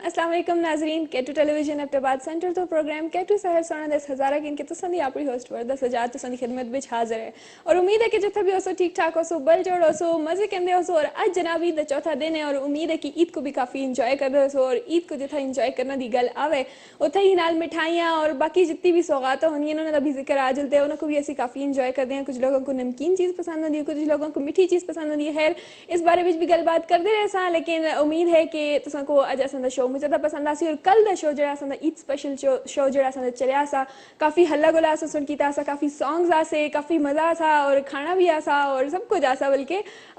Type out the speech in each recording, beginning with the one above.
अस्सलाम वालेकुम नाजरीन केटू टेलीविजन अब्टाबाद सेंटर तो प्रोग्राम केटू सहर सोना 10,000 के इनके तसंदी आपरी होस्ट वर 10,000 तसंदी खिदमत बिच हाजिर है और उम्मीद है कि जिथे भी होसो ठीक ठाक होसो बल जोड़ होसो मजे कहते होसो और आज जनाब ईद चौथा दिन है और उम्मीद है कि ईद को भी काफ़ी इंजॉय कर रहे होसो और ईद को जिथे इंजॉय करने की गल आवे उथे ही नाल मिठाइयाँ और बाकी जितनी भी सौगात होनी उन्होंने भी जिक्र आ जलते हैं उनको भी ऐसी काफ़ी इंजॉय करते हैं। कुछ लोगों को नमकीन चीज़ पसंद होती है, कुछ लोगों को मीठी चीज़ पसंद होती है। खैर इस बारे में भी गलबात करते रहे सा लेकिन उम्मीद है कि तुमको अज असा शो मुझे ज़्यादा पसंद आसी और कल दा शो जरा असा ईद स्पेशल शो जरा असा चलिया सा काफ़ी हल्ला गुला असा सुन कीता सा काफ़ी सॉन्ग्स आसे काफ़ी मज़ा सा और खाना भी आसा और सब कुछ आसा बल्कि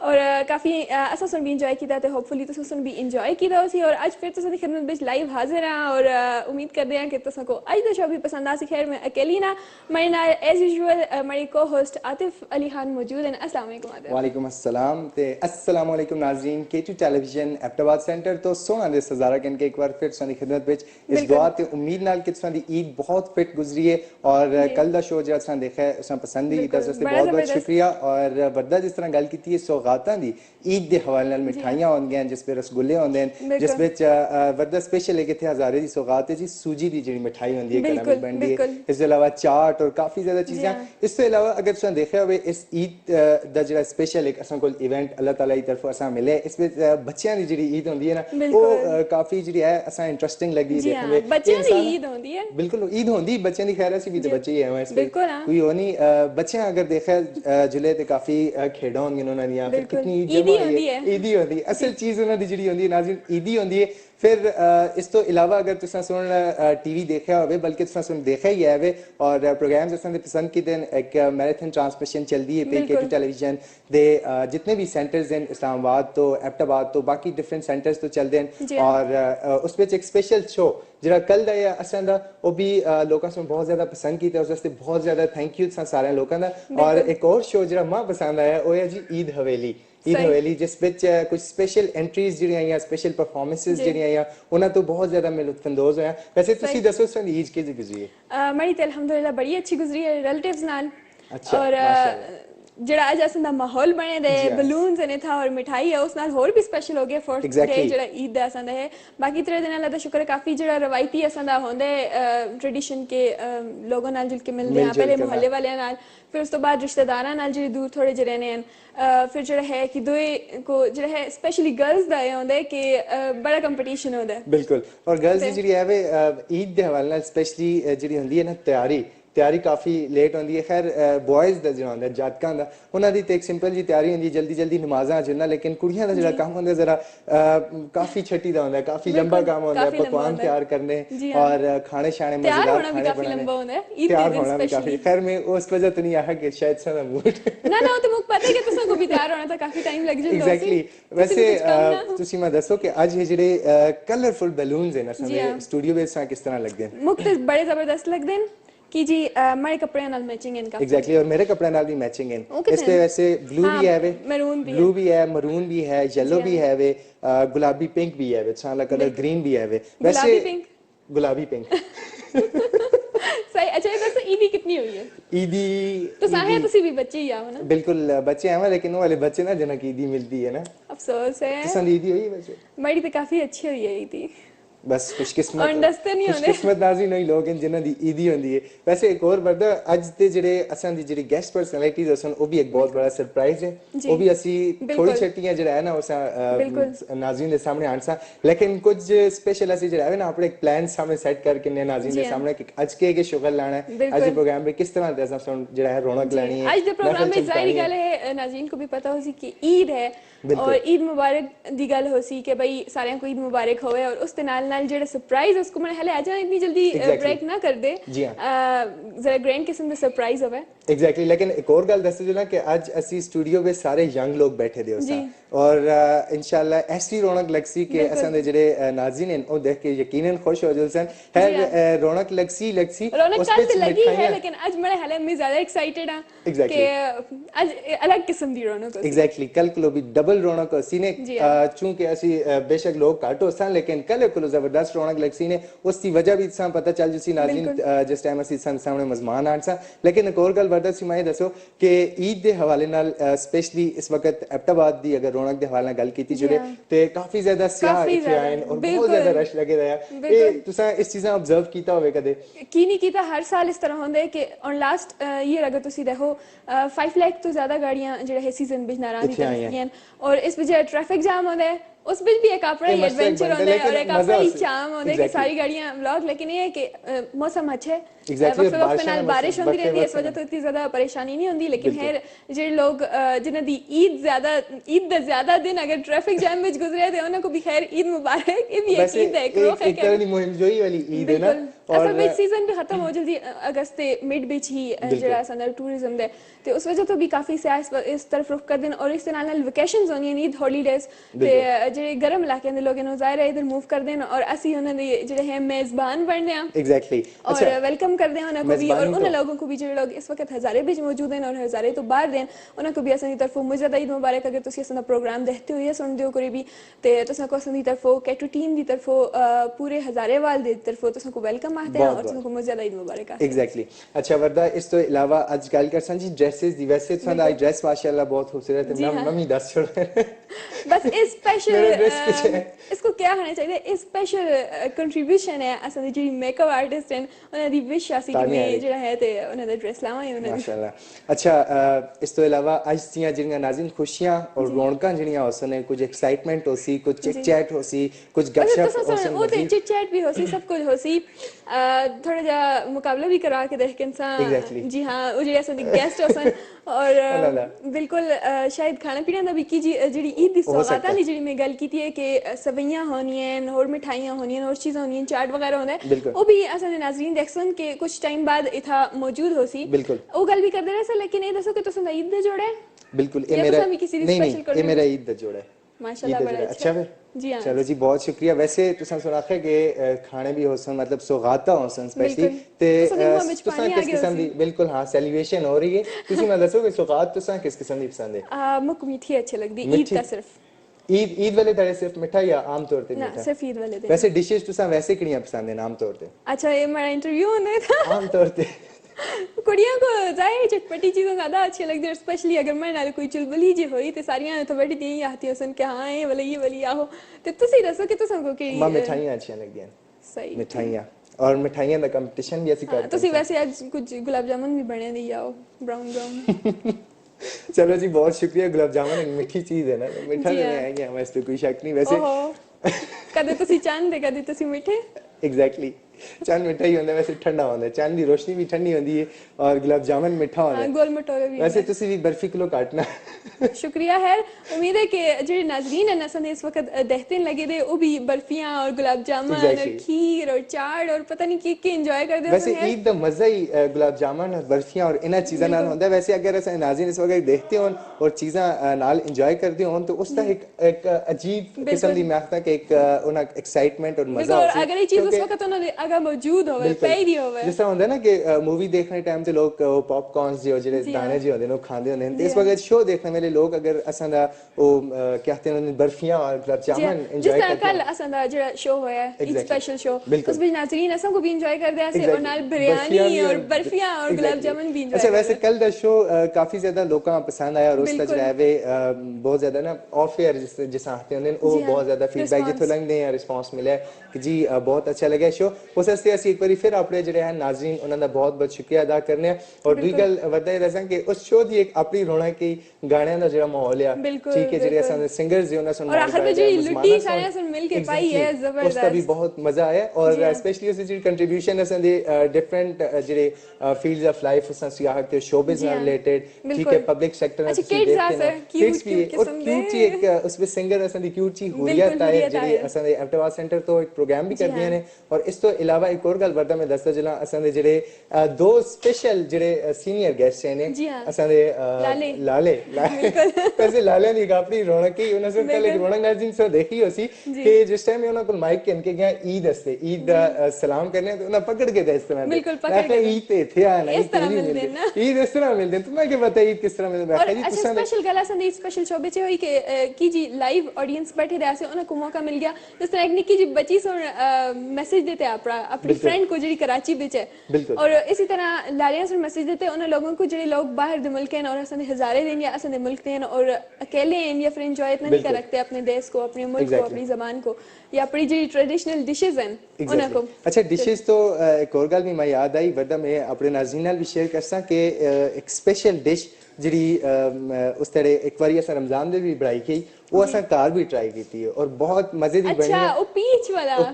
और काफ़ी असा सुन भी इंजॉय किया तो होपफुली तुम सुन भी इंजॉय किया उसी और आज फिर तुम खिदमत बिच लाइव हाजिर हाँ और उम्मीद करते हैं कि तुमको अज दा शो भी पसंद आसी। खैर मैं अकेली ना मेरे नाल एज यूजुअल मेरी को होस्ट आतिफ अली खान मौजूद हैं। अस्सलाम वालेकुम आतिफ। वालेकुम अस्सलाम ते अस्सलाम वालेकुम नाज़रीन केटू टेलीविजन अब्टाबाद सेंटर तो सोना दे सजारा के एक बार फिर साडी खिदमत विच इस दुआ ते उम्मीद नाल कि तुसां दी ईद बहुत फिट गुजरी है और कल दा शो जेड़ा तुसां देखा है उसां पसंद ही कीता उसते बहुत बहुत शुक्रिया। और बरदा जिस तरह गल कीती है सौगातां दी ईद दे हवाले नाल मिठाइयां होंदियां जिस पे रसगुल्ले होंदे हैं जिस विच बरदा स्पेशल है कि हज़ारे दी सौगात है जी सूजी दी जेड़ी मिठाई होंदी है कलम विच बनदी है। इसके अलावा चाट और काफी ज्यादा चीजें इसके अलावा अगर तुसां देखा होवे इस ईद दा जेड़ा स्पेशल एक असां कोल इवेंट अल्लाह ताला दी तरफों असां मिले इस विच बच्चियां दी जेड़ी ईद होंदी है ना वो काफी जेड़ी है असां इंटरेस्टिंग लगदी है देखने में। बच्चियां दी ईद होंदी है बिल्कुल ईद होंदी बच्चियां दी खैर ऐसी भी तो बच्चे ही है इस पे कोई हो नहीं बच्चियां अगर देखा जुले ते काफी खेड़ा होंदियां उन्हां दी फिर कितनी ईद जमा है ईदी होंदी असल चीज उन्हां दी जेड़ी होंदी है नाज़रीन ईदी होंदी है। फिर इस तो इलावा अगर तुसा सुन टीवी देखा होवे बल्कि तुसा सुन देखा ही है और प्रोग्राम्स असां दे पसंद कीते एक मैराथन ट्रांसमिशन चलदी है पे केटू टेलीविजन दे जितने भी सेंटर्स हैं इस्लामाबाद तो एबटाबाद तो बाकी डिफरेंट सेंटर्स तो चलते हैं और उस विच एक स्पेशल शो जरा कल दा या असां दा वो भी लोकां से बहुत ज्यादा पसंद कीता उस वास्ते बहुत ज्यादा थैंक यू सारे लोकां दा। और एक और शो जरा मां पसंद आया वो है जी ईद हवेली जिस विच कुछ स्पेशल एंट्रीज जिहड़ी आईयां स्पेशल परफॉर्मेंसेस जिहड़ी आईयां उन्हां तो बहुत ज्यादा मैं लुत्फअंदोज होया। वैसे तुसी दसो सन ईद किस गुजरी है? मेरी तो अल्हम्दुलिल्लाह बड़ी अच्छी गुजरी है रिलेटिव्स नाल। अच्छा, और जड़ा अज असां माहौल बने दे बलून्स ने था और मिठाई है उस नाल होर भी स्पेशल हो गया फर्स्ट डे जड़ा ईद दा असां दा है। बाकी तरह दिन अल्लाह दा शुक्र है काफी जड़ा रवायती असां दा होंदे ट्रेडिशन के लोगों नाल जुल के मिलदे हैं पहले मोहल्ले वाले नाल फिर उस तो बाद रिश्तेदारां नाल जेह्ड़े दूर थोड़े जे रहने हैं फिर जड़ा है कि दोए को जड़ा है स्पेशली गर्ल्स दा होंदा कि बड़ा कंपटीशन होंदा है। बिल्कुल और गर्ल्स दी जेह्ड़ी है वे ईद दे हवाले नाल स्पेशली जेह्ड़ी होंदी है ना तैयारी काफ़ी लेट होंदी है। खैर बॉयज़ दा जो होंदा जातकां दा उन्हां दी ते एक सिंपल जी तैयारी होंदी जल्दी जल्दी नमाज़ां जुलना लेकिन कुड़ियां दा जेह्ड़ा काम होंदा जरा काफ़ी छट्टी दा होंदा काफ़ी लंबा काम होंदा पकवान तैयार करने और खाने शाने मज़ेदार खाने बनाने तैयार होना भी काफ़ी। खैर मैं उस वजह तो नहीं आया कि शायद सा मूड ना ना तो मुझे पता है कि तुसां को भी तैयार होना था काफ़ी टाइम लग जांदा एग्जैक्टली। वैसे तुसी मैं दसो कि आज ये जेह्ड़े कलरफुल बैलून्स हैं असां दे स्टूडियो विच किस तरह लगदे हैं? मुख्तलिफ बड़े जबरदस्त लगदे हैं कि जी मेरे कपड़े नाल मैचिंग है इनका एग्जैक्टली और मेरे कपड़े नाल भी मैचिंग है। इस पे वैसे ब्लू भी है वे ब्लू भी है मरून भी है येलो भी है वे गुलाबी पिंक भी है वे साला कलर ग्रीन भी है वे वैसे गुलाबी पिंक सही। अच्छा वैसे ईदी कितनी हुई है? ईदी तो साहे तुसी भी बच्चे ही आओ ना? बिल्कुल बच्चे हैं लेकिन वो वाले बच्चे ना जिन्हें की ईदी मिलती है ना अफसोस है। तुसां दी ईदी हुई है वैसे? मेरी तो काफी अच्छी हुई है ईदी बस खुशकिस्मत नाज़रीन वही लोग हैं जिन्हां दी ईदी होंदी है। वैसे एक और बरदा अज दे जेह्ड़े असां दी जेह्ड़ी गेस्ट पर्सनैलिटीज असन वो भी एक बहुत बड़ा सरप्राइज है वो भी असी थोड़ी छट्टियां जेह्ड़ा है ना उस नाज़रीन दे सामने आनसा लेकिन कुछ स्पेशल असी जेह्ड़ा है ना अपने एक प्लान सामने सेट करके ने नाज़रीन दे सामने कि आज के शुगल लाना है आज दे प्रोग्राम में किस तरह दे असां जेह्ड़ा है रौनक लानी है। आज दे प्रोग्राम में जाहिर गल है नाज़रीन को भी पता होसी कि ईद है और ईद मुबारक दी गल होसी कि भाई सारे को ईद मुबारक होवे और उस नाल नाल जेड़ा सरप्राइज उसको मैंने हले आजा इतनी जल्दी ब्रेक ना कर दे जरा ग्रैंड किस्म दा सरप्राइज होवे एग्जैक्टली। लेकिन एक और गल दस देना कि आज असी स्टूडियो में सारे यंग लोग बैठे दे होसा और इंशाल्लाह ऐसी रौनक लगसी कि असां दे जेड़े नाज़रीन हैं ओ देख के यकीनन खुश हो जलसन। खैर रौनक लगसी रौनक काफी लगी है लेकिन आज मेरे हले मैं ज्यादा एक्साइटेड हां कि आज अलग किस्म दी रौनक होसी। एग्जैक्टली कल को भी डबल रौनक होसी ने चूंकि ਅਸੀਂ बेशक लोग घट होसां लेकिन कल कोलो जबरदस्त रौनक लगसी ने उसकी वजह भी सा पता चल जुसी नाज़रीन जिस टाइम ਅਸੀਂ सामने मेहमान आन सा लेकिन एक और गल वरदा सी मैं दसो कि ईद दे हवाले नाल स्पेशली इस वक्त एबटाबाद दी अगर रौनक दे हवाले नाल गल कीती जुले ते काफी ज्यादा सियाह इत्थे आए और बहुत ज्यादा रश लगे रहा ये तुसा इस चीज़ां ऑब्जर्व कीता होवे कदे की नहीं कीता हर साल इस तरह होंदा है कि और लास्ट ईयर अगर तुसी देखो 5 लाख तो ज्यादा गाड़ियां जेड़ा है सीजन बिच नाराज थी और इस वजह ट्रैफिक जाम होंदा है उस बीच भी एक अपना ही एडवेंचर होता है और एक अपना ही चार्म होता है कि सारी गाड़ियां व्लॉग लेकिन ये है कि मौसम अच्छे वक्त नाल बारिश होती रहती है इस वजह तो इतनी ज्यादा परेशानी नहीं होती लेकिन खैर जेडे लोग जिन्हां दी ईद दा ज्यादा दिन अगर ट्रैफिक जैम विच गुजरे ते उन्हां को भी खैर ईद मुबारक ये भी एक ईद है एक रोक है एक तरह दी मुहिम जोई वाली ईद है ना असल में सीजन भी खत्म हो जल्दी अगस्त ते मिड बिच ही जेड़ा संदर टूरिज्म दे ते उस वजह तो भी काफी सियाह इस तरफ रुख कर देन और इस नाल वेकेशंस होनी ईद हॉलीडेज ते जेडे गर्म इलाके दे लोग ने ज़ाहिर है इधर मूव कर देन और असि उन्हां दे जेडे है मेजबान बनने आ एग्जैक्टली और वेलकम कर दे उन्हां को भी और उन लोगों को भी जो लोग इस वक्त हजारे बिच मौजूद हैं और हजारे तो बाहर देन उन्हां को भी असनी तरफों मुझे ईद मुबारक अगर तुसी असना प्रोग्राम देखते हो या सुनदे हो करी भी ते तुसा को असनी तरफों कैटू टीम दी तरफों पूरे हजारे वाल दे तरफों तुसा को वेलकम आते हैं और तुसा को मुझे ईद मुबारक एग्जैक्टली अच्छा वरदा इस तो अलावा आज गल कर सन जी ड्रेसेस दी वैसे तुसा दा ड्रेस माशाल्लाह बहुत खूबसूरत है मम्मी दस छोड़ बस इस स्पेशल इसको क्या होना चाहिए इस स्पेशल कंट्रीब्यूशन है असली जी मेकअप आर्टिस्ट हैं उन्हें दी विश आसी कि मैं जो है ते उन्हें दा ड्रेस लावा ही उन्हें माशाल्लाह अच्छा इस तो अलावा आज जियां जिन्ना नाज़रीन खुशियां और रौनकां जिन्नियां होसन कुछ एक्साइटमेंट होसी कुछ चिट चैट होसी कुछ गपशप होसन वो ते चिट चैट भी होसी सब कुछ होसी थोड़ा जा मुकाबला भी करा के देख के इंसान जी हां वो जो असली गेस्ट होसन और बिल्कुल शायद खाना पीना दा भी की जी ईद दी सौगातां दी जेडी मैं गल कीती है कि सवैयां होनियां और मिठाइयां होनियां और चीज़ां होनियां चाट वगैरह होंदा है वो भी असल नाज़रीन देखसन के कुछ टाइम बाद इथा मौजूद होसी वो गल भी कर दे रहे लेकिन ये दसो कि तुम ईद दे जोड़े बिल्कुल ये मेरा नहीं ये मेरा ईद दा जोड़ा है माशाल्लाह बड़ा अच्छा फिर जी हां चलो जी बहुत शुक्रिया वैसे तुसा सुना है कि खाने भी होसन मतलब सौगाता होसन स्पेशली ते तुसा किस किस्म दी बिल्कुल हां सेलिब्रेशन हो रही है तुसी मैं दसो कि सौगात तुसा किस किस्म दी पसंद है मुझे मीठी अच्छी लगदी ईद का सिर्फ ईद वाले तड़े सिर्फ मिठाई या आम तौर पे ना सिर्फ ईद वाले दिन वैसे डिशेस तुसा वैसे किड़ियां पसंद है आम तौर पे अच्छा ये मेरा इंटरव्यू होने था आम तौर पे कुड़ियों को जाहिर चटपटी चीज़ें ज़्यादा अच्छी लगती है स्पेशली अगर मैं नाल कोई चुलबुली जी होई ते सारियां तो बड़ी दी आती है सुन के हां ये वाली आहो ते तुसी दसो कि तुसा को की मिठाइयां अच्छी लगदी हैं सही मिठाइयां और मिठाइयां दा कंपटीशन भी ऐसी करते हैं तुसी वैसे आज कुछ गुलाब जामुन भी बने दी आओ ब्राउन चलो जी बहुत शुक्रिया गुलाब जामुन एक मीठी चीज है ना मीठा नहीं है हमें इस पे कोई शक नहीं वैसे कदे तुसी चांद दे कदे तुसी मीठे एग्जैक्टली चांद मीठा ही होता है वैसे ठंडा होता है चांद की रोशनी भी ठंडी होती है और गुलाब जामुन मीठा होता है गोल मटोरे भी वैसे तुसी भी बर्फी किलो काटना शुक्रिया है उम्मीद है कि जो नाज़रीन है नसन इस वक्त देखते लगे दे वो भी बर्फियां और गुलाब जामुन और खीर और चाट और पता नहीं की एंजॉय कर दे वैसे ईद दा मजा ही गुलाब जामुन और बर्फियां और इन चीज़ों नाल होता है वैसे अगर ऐसे नाज़रीन इस वक्त देखते हो और चीज़ां नाल एंजॉय करते हो तो उसका एक अजीब किस्म दी महत्ता के एक उना एक्साइटमेंट और मजा होता है अगर ये चीज उस वक्त उन्होंने अगर मौजूद होवे पैदी होवे जिस तरह होता है ना कि मूवी देखने टाइम ते लोग पॉपकॉर्न्स जो जेडे दाने जी होंदे ने खांदे होंदे ने इस वक्त शो देखने वाले लोग अगर असन दा वो क्या कहते हैं बर्फियां और गुलाब जामुन एंजॉय जिस तरह कल असन दा जो शो होया ईद स्पेशल शो उस भी नाज़रीन असन को भी एंजॉय कर दे ऐसे और नाल बिरयानी और बर्फियां और गुलाब जामुन भी एंजॉय अच्छा वैसे कल दा शो काफी ज्यादा लोगों पसंद आया और उसका जो है वे बहुत ज्यादा ना ऑफ एयर जिस आते हैं वो बहुत ज्यादा फीडबैक जितो लंघदे हैं रिस्पांस मिला कि जी बहुत अच्छा लगा शो उस वास्ते ਅਸੀਂ ਇੱਕ ਵਾਰੀ ਫਿਰ ਆਪਣੇ ਜਿਹੜੇ ਹੈ ਨਾਜ਼ਰੀਨ ਉਹਨਾਂ ਦਾ ਬਹੁਤ ਬਹੁਤ ਸ਼ੁਕਰੀਆ ਅਦਾ ਕਰਨੇ ਆ ਔਰ ਦੂਜੀ ਗੱਲ ਵਧਾਈ ਦੱਸਾਂ ਕਿ ਉਸ ਸ਼ੋਅ ਦੀ ਇੱਕ ਆਪਣੀ ਰੌਣਕ ਹੀ ਗਾਣਿਆਂ ਦਾ ਜਿਹੜਾ ਮਾਹੌਲ ਆ ਠੀਕ ਹੈ ਜਿਹੜੇ ਅਸਾਂ ਦੇ ਸਿੰਗਰਸ ਜੀ ਉਹਨਾਂ ਸੁਣ और आखिर में जो लुटी सारे सुन मिल के पाई है जबरदस्त उसका भी बहुत मजा आया और स्पेशली उस जी कंट्रीब्यूशन असां दे डिफरेंट ਜਿਹੜੇ फील्ड्स ऑफ लाइफ असां सियाहत ते शोबिज़ ਨਾਲ रिलेटेड ठीक है पब्लिक सेक्टर में अच्छा किड्स आर किड्स भी और क्यूट ची एक उसमें सिंगर असां दी क्यूट ची हुरियत है ਜਿਹੜੀ असां दे एबटाबाद सेंटर तो एक प्रोग्राम भी करदियां ने और इस तो इलावा एक और गल बरदा मैं दसदा चला असां दे जेड़े दो स्पेशल जेड़े सीनियर गेस्ट हैं असां दे लाले वैसे लाले दी अपनी रौनक ही उन्हां से कल एक रौनक नाज़रीन से देखी होसी कि जिस टाइम उन्हां को माइक कन के गया ईद हस्ते ईद दा सलाम करने तो उन्हां पकड़ के इस तरह बिल्कुल पकड़ के ईद ते थे आना इस तरह मिलदे ना ईद इस तरह मिलदे तुम्हें क्या पता ईद किस तरह मिलदे और अच्छा स्पेशल गल असां दी स्पेशल शो बिच होई कि जी लाइव ऑडियंस बैठे रहे से उन्हें को मौका मिल गया जिस तरह एक निक्की जी बच्ची सो मैसेज देते अपनी फ्रेंड को जी कराची बिच है और इसी तरह लालियां से मैसेज देते उन लोगों को जो लोग बाहर दे मुल्क हैं और असन हजारे दिन या असन मुल्क हैं और अकेले हैं या फिर एंजॉय इतना नहीं कर रखते अपने देश को अपने मुल्क को अपनी जबान को या अपनी जी ट्रेडिशनल डिशेस हैं उनको अच्छा डिशेस तो एक और गल भी मैं याद आई वरदा मैं अपने नाज़रीन नाल भी शेयर करसा कि एक स्पेशल डिश जी उस तरह एक बार अस रमजान दे भी बनाई की वो अस घर भी ट्राई की है और बहुत मजे दी बनी है। वो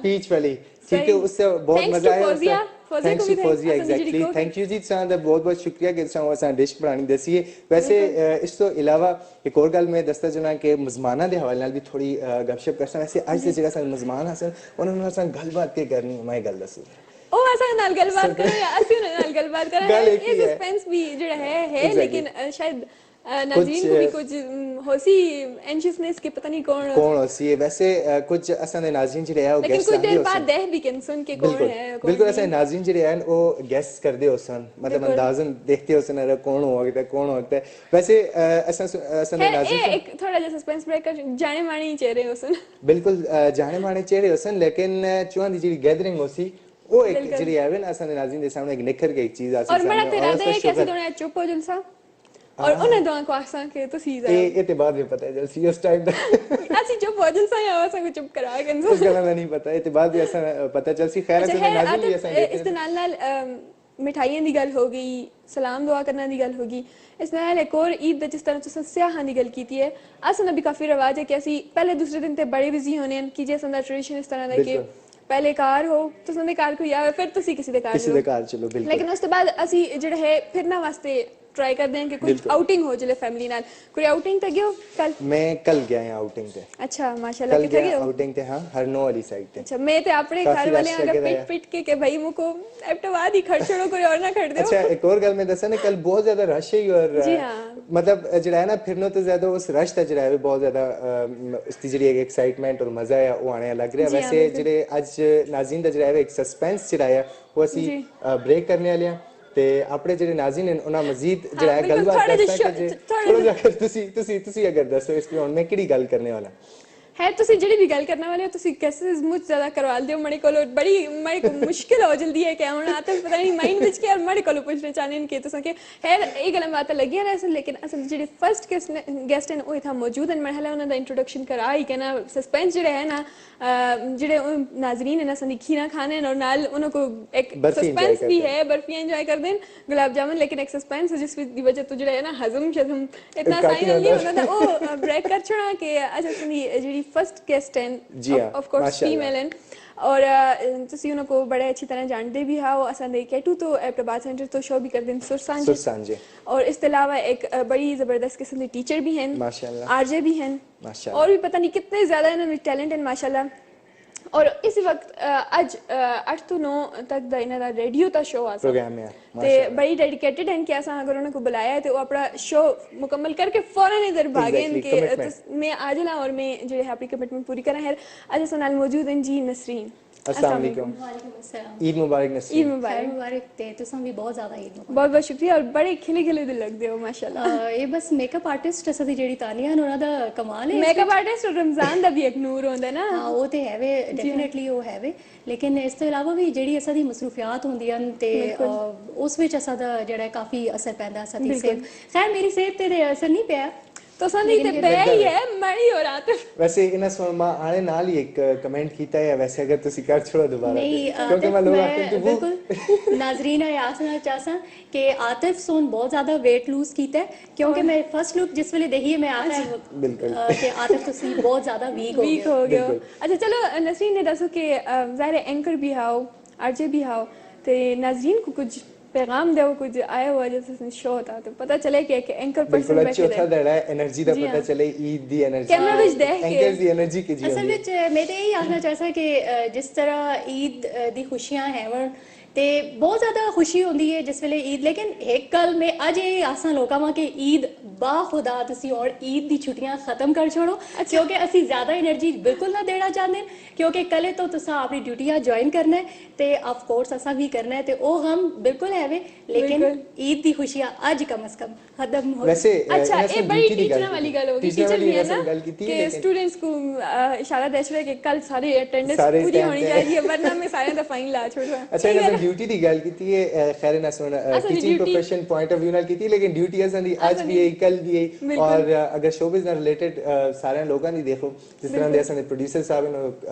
पीच वाली ठीक है उससे बहुत मजा आया thanks to Fauzia exactly thank you ji सान दा बहुत बहुत शुक्रिया कि तुसां असां डिश बनानी दसी है वैसे इस तो अलावा एक और गल मैं दसदा चला कि मेजमाना दे हवाले नाल भी थोड़ी गपशप करसा वैसे आज दे जगह सन मेजमान हसन उन्हां नाल असां गलबात के करनी मैं गल दसू ओ असां नाल गलबात करो या असीं नाल गलबात करा ये सस्पेंस भी जेड़ा है लेकिन शायद नाज़रीन को भी कुछ होसी एंशियसनेस के पता नहीं कौन होसी है वैसे कुछ असां दे नाज़रीन जेड़े है वो लेकिन कुछ देर बाद देख भी कैन सुन के कौन है बिल्कुल असां नाज़रीन जेड़े हैं वो गेस कर दे होसन मतलब अंदाजन देखते होसन अरे कौन होता है वैसे असां दे नाज़रीन एक थोड़ा जैसा सस्पेंस ब्रेक कर जाने माने ही चेहरे होसन बिल्कुल जाने माने चेहरे होसन लेकिन चुआं दी जेडी गैदरिंग होसी वो एक जेडी है ना असां दे नाज़रीन दे सामने एक निखर के एक चीज आसी और बड़ा तेरा दे कैसे दोने चुप हो जलसा और उन्हें दोनों को आसान के तो सीधा ये ते बाद में पता है जब सीरियस टाइम तक ऐसी जो भोजन सा या वैसा कुछ चुप करा के इस गला में नहीं पता है ते बाद में ऐसा पता चल सी खैर ऐसे नाज़रीन भी ऐसा इस नाल मिठाइयां दी गल हो गई सलाम दुआ करना दी गल होगी इस नाल एक और ईद दा जिस तरह तुसां स्याहां दी गल कीती है असन भी काफी रिवाज है कि असी पहले दूसरे दिन ते बड़े बिजी होने कि जे संदा ट्रेडिशन इस तरह दा कि पहले कार हो तुसां दे कार कोई आवे फिर तुसी किसी दे कार चलो बिल्कुल लेकिन उसके बाद असी जेड़ा है फिरना वास्ते ट्राई कर दें कि कुछ आउटिंग हो जले फैमिली नाल कोई आउटिंग ते गयो कल मैं कल गया है आउटिंग ते अच्छा माशाल्लाह किथे गयो आउटिंग ते हां हरनो वाली साइड ते अच्छा मैं ते अपने घर वाले अगर पिट के भाई मुको एप्ट बाद ही खर्च छोड़ो कोई और ना खड़ दो अच्छा एक और गल मैं दसा ने कल बहुत ज्यादा रश है और मतलब जेड़ा है ना फिरनो तो ज्यादा उस रश ता जेड़ा है बहुत ज्यादा उसकी जेड़ी एक एक्साइटमेंट और मजा है वो आने लग रहा है वैसे जेड़े आज नाज़रीन दा जेड़ा है एक सस्पेंस जेड़ा है वो असि ब्रेक करने वाले हैं ते अपने जेडे नाज़रीन हैं उन्हां मजीद जेड़ा है गलबात करता है थोड़ा जा तुसी अगर दसो इसकी हुन मैं केड़ी गल करने वाला है तुसी जेडी भी गल करने वाले हो तुसी गेसेस मुझ ज्यादा करवा दियो मणे कोलो बड़ी मणे को मुश्किल हो जल्दी है कि हुन आते पता नहीं माइंड विच के मणे कोलो पूछने चाहने के तुसा के है ए गल बात लगी है असल लेकिन असल जेडी फर्स्ट गेस्ट हैं वो था मौजूद हैं मरहला उन्हां दा इंट्रोडक्शन करा ही के ना सस्पेंस जेडे है ना जेडे नाज़रीन है ना संदी खीरा खाने और नाल उनको को एक सस्पेंस भी है बर्फी एंजॉय कर देन गुलाब जामुन लेकिन एक सस्पेंस है जिस वजह तो जेडे है ना हजम शजम इतना साइन नहीं होना था ओ ब्रेक कर छोड़ा के अच्छा संदी जेडी फर्स्ट गेस्ट हैं ऑफ कोर्स फीमेल हैं और ਤੁਸੀਂ ਉਹਨਾਂ को बड़े अच्छी तरह जानते भी हो असन दे केटू तो एबटाबाद सेंटर तो शो भी कर दिन सुरसांझे और इसके अलावा एक बड़ी जबरदस्त किस्म के टीचर भी हैं माशाल्लाह आरजे भी हैं माशाल्लाह और भी पता नहीं कितने ज्यादा इन्होंने टैलेंट हैं माशाल्लाह और इसी वक्त आज 8 to 9 तक दा इन्हां दा रेडियो दा शो आ प्रोग्राम है ते बड़ी डेडिकेटेड हैं कि असां अगर उन्हें को बुलाया है तो वो अपना शो मुकम्मल करके फौरन इधर भागें कि मैं आज ला और मैं जो है अपनी कमिटमेंट पूरी करा है आज असां नाल मौजूद हैं जी नसरीन अस्सलाम वालेकुम वालेकुम अस्सलाम ईद मुबारक नसरीन ईद मुबारक ते तुसां भी बहुत ज्यादा ईद मुबारक बहुत बहुत शुक्रिया और बड़े खिले खिले दिल लगदे हो माशाल्लाह ये बस मेकअप आर्टिस्ट असां दी जेडी तानिया है उन्हां दा कमाल है मेकअप आर्टिस्ट और रमजान दा भी एक नूर होंदा ना हां वो ते है वे डेफिनेटली वो है वे लेकिन इस तो इलावा भी जेडी असां दी मसरूफियात होंदियां ते उस विच असां दा जेड़ा काफी असर पैंदा असां दी सेहत खैर मेरी सेहत ते असर नहीं पिया तो संदी ते पे ही है मड़ी और आते वैसे इन सोमा आने नाल ही एक कमेंट कीता है वैसे अगर तुसी कर छोड़ो दोबारा नहीं क्योंकि मैं लोग आते हैं बिल्कुल नाज़रीन आसना चाहसा कि आतिफ सोन बहुत ज्यादा वेट लूज कीता है क्योंकि मैं फर्स्ट लुक जिस वेले देखी है मैं आता है बिल्कुल कि आतिफ तुसी बहुत ज्यादा वीक हो गए अच्छा चलो नसरीन ने दसो कि जाहिर एंकर भी हाओ आरजे भी हाओ ते नाज़रीन को कुछ पैगाम दे कुछ आया हुआ जैसे शो होता तो पता चले कि एक एंकर बिल्कुल पर्सन चौथा दड़ा है एनर्जी ਦਾ ਪਤਾ ਚਲੇ ਈਦ ਦੀ એનર્ਜੀ कैमरा विच देख के एंकर्स ਦੀ એનર્ਜੀ ਕੀ ਜੀ ਅਸਲ ਵਿੱਚ ਮੈਂ ਤਾਂ ਇਹ ਆਖਣਾ ਚਾਹਦਾ ਕਿ ਜਿਸ ਤਰ੍ਹਾਂ ਈਦ ਦੀ ਖੁਸ਼ੀਆਂ ਹੈ ਵਣ ਤੇ ਬਹੁਤ ਜ਼ਿਆਦਾ ਖੁਸ਼ੀ ਹੁੰਦੀ ਹੈ ਜਿਸ ਵੇਲੇ ਈਦ ਲੇਕਿਨ ਇੱਕ ਗੱਲ ਮੈਂ ਅੱਜ ਇਹ ਆਸਾਂ ਲੋਕਾਂ ਵਾਂ ਕਿ ਈਦ ਬਾ ਖੁਦਾ ਤੁਸੀਂ ਔਰ ਈਦ ਦੀ ਛੁੱਟੀਆਂ ਖਤਮ ਕਰ ਛੋੜੋ ਕਿਉਂਕਿ ਅਸੀਂ ਜ਼ਿਆਦਾ એનર્ਜੀ ਬਿਲਕੁਲ ਨਾ ਦੇਣਾ ਚਾਹੁੰਦੇ ਕਿਉਂਕਿ ਕੱਲੇ ਤੋਂ ਤੁਸੀਂ ਆਪਣੀ ਡਿਊਟੀਆਂ ਜੁਆਇਨ ਕਰਨਾ ਹੈ ਤੇ ਆਫ ਕੋਰਸ ਅਸਾਂ ਵੀ ਕਰਨਾ ਹੈ ਤੇ ਉਹ ਹਮ ਬਿਲਕੁਲ ਹੈਵੇ ਲੇਕਿਨ ਈਦ ਦੀ ਖੁਸ਼ੀਆਂ ਅੱਜ ਕਮ ਸੇ ਕਮ ਖਤਮ ਹੋ वैसे अच्छा ये बड़ी टीचर वाली गल होगी टीचर भी है ना गल की थी कि स्टूडेंट्स को इशारा दे रहे कि कल सारी अटेंडेंस पूरी होनी चाहिए वरना मैं सारे दा फाइन ला छोड़ूंगा अच्छा इन्होंने ड्यूटी दी गल की थी खैर ना सुन teaching profession point of view नाल की थी लेकिन ड्यूटी असां दी आज भी है कल भी है और अगर शोबिज नाल रिलेटेड सारे लोगां दी देखो जिस तरह दे असां दे प्रोड्यूसर साहब ने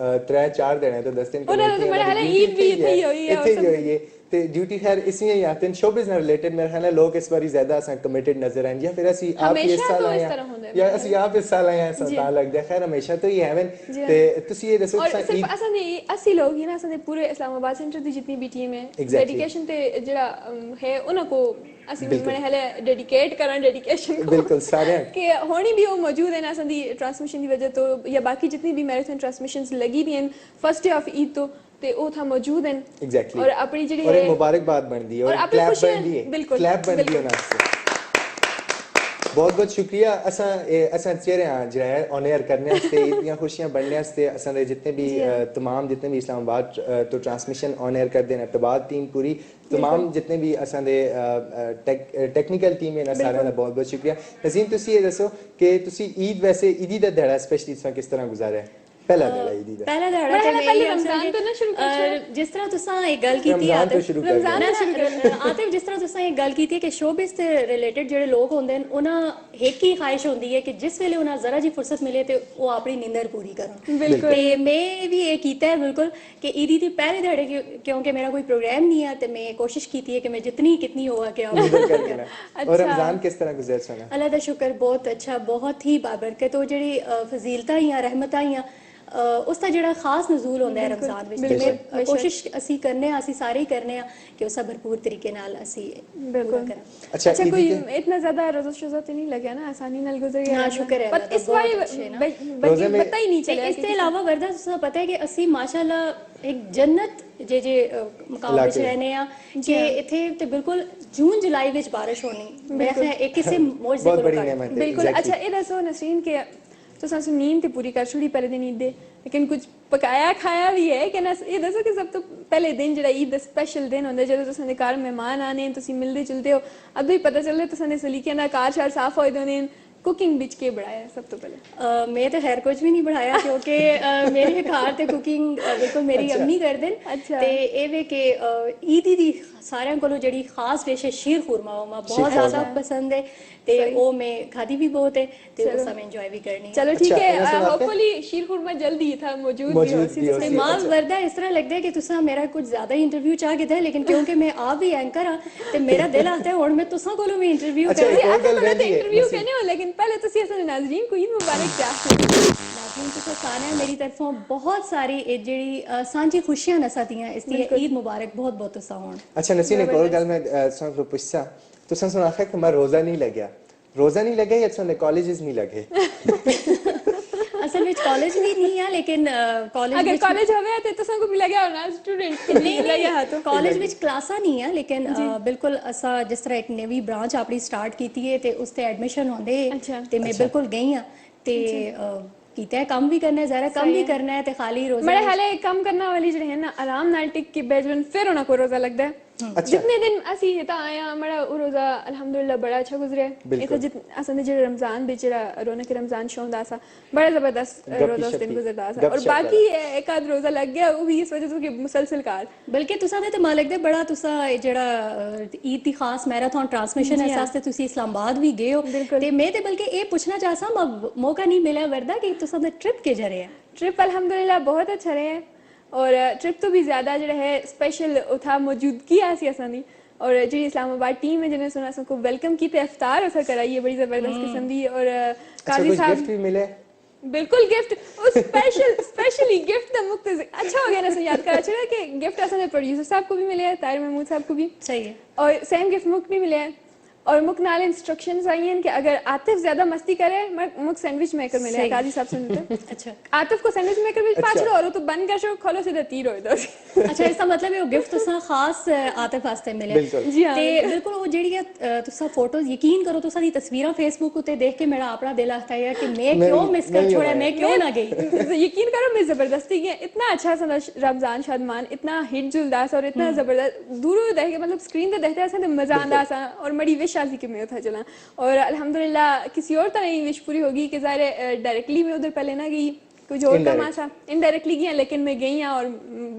3-4 दिन है तो 10 दिन उन्होंने तो बड़ा हाल ईद भी इतनी हुई है इतनी हुई है ਤੇ ਡਿਊਟੀ ਖੈਰ ਇਸੇ ਹੀ ਆਤੇ ਨੇ ਸ਼ੋਬਿਜ਼ ਨਾਲ ਰਿਲੇਟਡ ਮੇਰੇ ਖਿਆਲ ਹੈ ਲੋਕ ਇਸ ਵਾਰੀ ਜ਼ਿਆਦਾ ਅਸਾਂ ਕਮਿਟਡ ਨਜ਼ਰ ਆਏ ਜਾਂ ਫਿਰ ਅਸੀਂ ਆਪ ਇਸ ਸਾਲ ਆਏ ਜਾਂ ਅਸੀਂ ਆਪ ਇਸ ਸਾਲ ਆਏ ਤਾਂ ਲੱਗਦਾ ਖੈਰ ਹਮੇਸ਼ਾ ਤੋਂ ਹੀ ਐਵੇਂ ਤੇ ਤੁਸੀਂ ਇਹ ਦੱਸੋ ਕਿ ਸਿਰਫ ਅਸਾਂ ਨਹੀਂ ਅਸੀਂ ਲੋग ਹੀ ਨਾ ਅਸਾਂ ਦੇ ਪੂਰੇ ਇਸਲਾਮਾਬਾਦ ਸੈਂਟਰ ਦੀ ਜਿੰਨੀ ਵੀ ਟੀਮ ਹੈ ਡੈਡੀਕੇਸ਼ਨ ਤੇ ਜਿਹੜਾ ਹੈ ਉਹਨਾਂ ਕੋ ਅਸੀਂ ਮੈਨੇ ਹਲੇ ਡੈਡੀਕੇਟ ਕਰਾਂ ਡੈਡੀਕੇਸ਼ਨ ਕੋ ਬਿਲਕੁਲ ਸਾਰੇ ਕਿ ਹੋਣੀ ਵੀ ਉਹ ਮੌਜੂਦ ਹੈ ਨਾ ਅਸਾਂ ਦੀ ਟ੍ਰਾਂਸਮਿਸ਼ਨ ਦੀ ਵਜ੍ਹਾ ਤੋਂ ਜਾਂ ਬਾਕੀ ਜਿੰਨੀ ਵੀ ਮੈਰਾਥਨ ਟ੍ਰਾਂਸਮਿਸ਼ਨਸ ਲੱਗੀ ਵੀ ਹਨ ਫਸਟ ਡੇ ਆਫ ਈਦ ਤੋਂ ਤੇ ਉਹ ਥਾ ਮੌਜੂਦ ਹਨ ਐਗਜ਼ੈਕਟਲੀ और अपनी ਜਿਹੜੀ और मुबारकबाद बनती है और क्लैप बनती है बिल्कुल क्लैप बनती है ना बहुत बहुत शुक्रिया असा चेहरे हाँ जो है ऑन एयर करने इतनी खुशियां बनने असा जितने भी तमाम जितने भी इस्लामाबाद तो ट्रांसमिशन ऑन एयर करते हैं इब्तिबाद टीम पूरी तमाम जितने भी असा दे टेक्निकल टीम है ना सारे का बहुत बहुत शुक्रिया नज़ीम तुसी ये दसो कि तुसी ईद वैसे ईदी दा दिहाड़ा स्पेशली इस किस तरह गुजारा है पहला ਦਿਹਾੜਾ ਤੇ ਮੈਂ ਰਮਜ਼ਾਨ ਤੋਂ ਨਾ ਸ਼ੁਰੂ ਕਰ ਜਿਸ ਤਰ੍ਹਾਂ ਤੁਸੀਂ ਇਹ ਗੱਲ ਕੀਤੀ ਆ ਰਮਜ਼ਾਨ ਤੋਂ ਸ਼ੁਰੂ ਕਰ ਆਤੇ ਜਿਸ ਤਰ੍ਹਾਂ ਤੁਸੀਂ ਇਹ ਗੱਲ ਕੀਤੀ ਕਿ ਸ਼ੋਬਿਸ ਤੇ ਰਿਲੇਟਡ ਜਿਹੜੇ ਲੋਕ ਹੁੰਦੇ ਨੇ ਉਹਨਾਂ ਇੱਕ ਹੀ ਖਾਹਿਸ਼ ਹੁੰਦੀ ਹੈ ਕਿ ਜਿਸ ਵੇਲੇ ਉਹਨਾਂ ਜ਼ਰਾ ਜੀ ਫੁਰਸਤ ਮਿਲੇ ਤੇ ਉਹ ਆਪਣੀ ਨੀਂਦਰ ਪੂਰੀ ਕਰਨ ਤੇ ਮੈਂ ਵੀ ਇਹ ਕੀਤਾ ਹੈ ਬਿਲਕੁਲ ਕਿ ਈਦੀ ਦੀ ਪਹਿਲੇ ਦਿਹਾੜੇ ਕਿਉਂਕਿ ਮੇਰਾ ਕੋਈ ਪ੍ਰੋਗਰਾਮ ਨਹੀਂ ਹੈ ਤੇ ਮੈਂ ਕੋਸ਼ਿਸ਼ ਕੀਤੀ ਹੈ ਕਿ ਮੈਂ ਜਿਤਨੀ ਕਿਤਨੀ ਹੋਵਾ ਕਿ और रमजान किस तरह गुजर सुना अल्लाह दा शुक्र बहुत अच्छा बहुत ही बाबरकत ਉਹ ਜਿਹੜੀ ਫਜ਼ੀਲਤਾਂ ਜਾਂ ਰਹਿਮਤਾਂ ਜਾਂ ਉਸ ਦਾ ਜਿਹੜਾ ਖਾਸ ਨਜ਼ੂਲ ਹੁੰਦਾ ਹੈ ਰਮਜ਼ਾਨ ਵਿੱਚ ਮੈਂ ਕੋਸ਼ਿਸ਼ ਅਸੀਂ ਕਰਨੇ ਆ ਅਸੀਂ ਸਾਰੇ ਹੀ ਕਰਨੇ ਆ ਕਿ ਉਸ ਦਾ ਭਰਪੂਰ ਤਰੀਕੇ ਨਾਲ ਅਸੀਂ ਬਿਲਕੁਲ अच्छा कोई इतना ज्यादा रोजा शोजा तो नहीं लगा ना आसानी नाल गुजर गया ना शुक्र है पर इस बार पता ही नहीं चला इसके अलावा वरदा तुझे पता है कि ਅਸੀਂ ਮਾਸ਼ਾਅੱਲਾ एक जन्नत जे मकाम ਵਿੱਚ रहने ਆ ਕਿ ਇੱਥੇ ਤੇ ਬਿਲਕੁਲ ਜੂਨ ਜੁਲਾਈ ਵਿੱਚ ਬਾਰਿਸ਼ ਹੋਣੀ ਮੈਂ ਕਿਹਾ ਇੱਕ ਕਿਸੇ ਮੌਜੂਦ बहुत बड़ी नेमत है बिल्कुल अच्छा ये दसो नसरीन के तो सासू नींद ते पूरी कर छोड़ी पहले दिन ईद दे लेकिन कुछ पकाया खाया भी है कि ना ये दसो कि सब तो पहले दिन जेड़ा ईद दा स्पेशल दिन होंदा जदों तुसां दे घर मेहमान आने तुसी मिलदे जुलदे हो अदों ही पता चलदा तुसां दे सलीकियां दा कार शार साफ होए दे कुकिंग बिच के बढ़ाया सब तो पहले मैं तो खैर कुछ भी नहीं बढ़ाया क्योंकि मेरे घर ते कुकिंग बिल्कुल मेरी अम्मी कर देन ते ए वे के ईद दी सारियां कोलों जेड़ी खास डिश है शीर खुरमा वो मैं बहुत ज्यादा पसंद है ते वो मैं खादी भी बहुत है ते उस समय एंजॉय भी करनी है चलो ठीक है होपफुली शीर खुरमा जल्दी था मौजूद भी हो से माल वरदा इस तरह लगदा है कि तुसा मेरा कुछ ज्यादा इंटरव्यू चाह के था लेकिन क्योंकि मैं आप भी एंकर हां ते मेरा दिल आता है हुन मैं तुसा कोलों भी इंटरव्यू कर इंटरव्यू कहने हो लेकिन पहले तुसी असल नाज़रीन को ईद मुबारक क्या नाज़रीन तुसा सारे मेरी तरफों बहुत सारी जेड़ी सांझी खुशियां नसातियां इसलिए ईद मुबारक बहुत बहुत तुसा होण अच्छा नसीन एक और गल मैं सुन को पूछसा तुसा सुना है कि मैं रोजा नहीं लगे या तुने कॉलेजेस नहीं लगे असल में कॉलेज भी नहीं है लेकिन कॉलेज अगर कॉलेज होवे ते तुसा को मिल गया होना स्टूडेंट नहीं लगे हां तो कॉलेज ਵਿੱਚ ਕਲਾਸਾਂ ਨਹੀਂ ਹੈ लेकिन ਬਿਲਕੁਲ ਅਸਾ ਜਿਸ ਤਰ੍ਹਾਂ ਇੱਕ ਨਵੀਂ ਬ੍ਰਾਂਚ ਆਪਣੀ ਸਟਾਰਟ ਕੀਤੀ ਹੈ ਤੇ ਉਸ ਤੇ ਐਡਮਿਸ਼ਨ ਹੁੰਦੇ ਤੇ ਮੈਂ ਬਿਲਕੁਲ ਗਈ ਆ ਤੇ ਕੀਤਾ ਹੈ ਕੰਮ ਵੀ ਕਰਨਾ ਹੈ ਜ਼ਰਾ ਕੰਮ ਵੀ ਕਰਨਾ ਹੈ ਤੇ ਖਾਲੀ ਰੋਜ਼ਾ मेरे हाले काम करना वाली ਜਿਹੜੇ ਹੈ ਨਾ आराम ਨਾਲ टिक के बैठन फिर होना को रोजा लगता है जितने दिन ਅਸੀਂ ਤਾਂ ਆਇਆ ਮੜਾ ਉਹ ਰੋਜ਼ਾ ਅਲਹਮਦੁਲਿਲਾ ਬੜਾ ਅੱਛਾ ਗੁਜ਼ਰਿਆ ਇਹ ਜਿਤ ਅਸਾਂ ਦੇ ਜਿਹੜੇ ਰਮਜ਼ਾਨ ਵਿੱਚ ਜਿਹੜਾ ਰੌਣਕ ਰਮਜ਼ਾਨ ਸ਼ੌਂਦਾ ਸਾ ਬੜਾ ਜ਼ਬਰਦਸਤ ਰੋਜ਼ਾ ਉਸ ਦਿਨ ਗੁਜ਼ਰਦਾ ਸਾ ਔਰ ਬਾਕੀ ਇੱਕ ਆਦ ਰੋਜ਼ਾ ਲੱਗ ਗਿਆ ਉਹ ਵੀ ਇਸ ਵਜ੍ਹਾ ਤੋਂ ਕਿ ਮੁਸਲਸਲ ਕਾਰ ਬਲਕਿ ਤੁਸਾਂ ਦੇ ਤੇ ਮਾਲਕ ਦੇ ਬੜਾ ਤੁਸਾਂ ਜਿਹੜਾ ਈਦ ਦੀ ਖਾਸ ਮੈਰਾਥਨ ਟ੍ਰਾਂਸਮਿਸ਼ਨ ਹੈ ਸਾਸਤੇ ਤੁਸੀਂ ਇਸਲਾਮਾਬਾਦ ਵੀ ਗਏ ਹੋ ਤੇ ਮੈਂ ਤੇ ਬਲਕਿ ਇਹ ਪੁੱਛਣਾ ਚਾਹਸਾਂ ਮੌਕਾ ਨਹੀਂ ਮਿਲਿਆ ਵਰਦਾ ਕਿ ਤੁਸਾਂ ਦਾ ट्रिप के जरिए ट्रिप अल्हम्दुलिल्लाह बहुत अच्छा रहे और ट्रिप तो भी ज़्यादा जो है स्पेशल उठा मौजूदगी ऐसी असानी और जी इस्लामाबाद टीम है जिन्हें सुना सबको वेलकम की इफ्तार उसे कराई है बड़ी ज़बरदस्त किस्म दी और काजी साहब गिफ्ट भी मिले बिल्कुल गिफ्ट स्पेशली गिफ्ट द मुक्त अच्छा हो गया ना सही याद करा चला कि गिफ्ट असल प्रोड्यूसर साहब को भी मिले हैं, ताहिर महमूद साहब को भी सही है, और सेम गिफ्ट मुक भी मिले हैं। और मुक नाल इंस्ट्रक्शंस आई हैं कि अगर आतिफ ज्यादा मस्ती करे मुक सैंडविच मेकर मिले हैं काजी साहब से मिलते अच्छा आतिफ को सैंडविच मेकर भी पाँच और तो बंद कर शो खोलो सीधा तीर हो इधर अच्छा इसका मतलब है वो गिफ्ट तुसा खास आतिफ वास्ते मिले जी हाँ ते बिल्कुल वो जेड़ी तुसा फोटोज यकीन करो तुसा दी तस्वीरां फेसबुक उते देख के मेरा अपना दिल आता है कि मैं क्यों मिस कर छोड़ा, मैं क्यों ना गई। यकीन करो मैं जबरदस्ती गई, इतना अच्छा सा रमजान शादमान इतना हिट जुलदास और इतना जबरदस्त दूर देख के मतलब स्क्रीन पे देखते ऐसा मजा आंदा सा और बड़ी विश आती कि मैं था चला और अल्हम्दुलिल्लाह किसी और तरह की विश पूरी होगी कि ज़ाहिर डायरेक्टली मैं उधर पहले ना गई कुछ और कमा सा इनडायरेक्टली गई लेकिन मैं गई और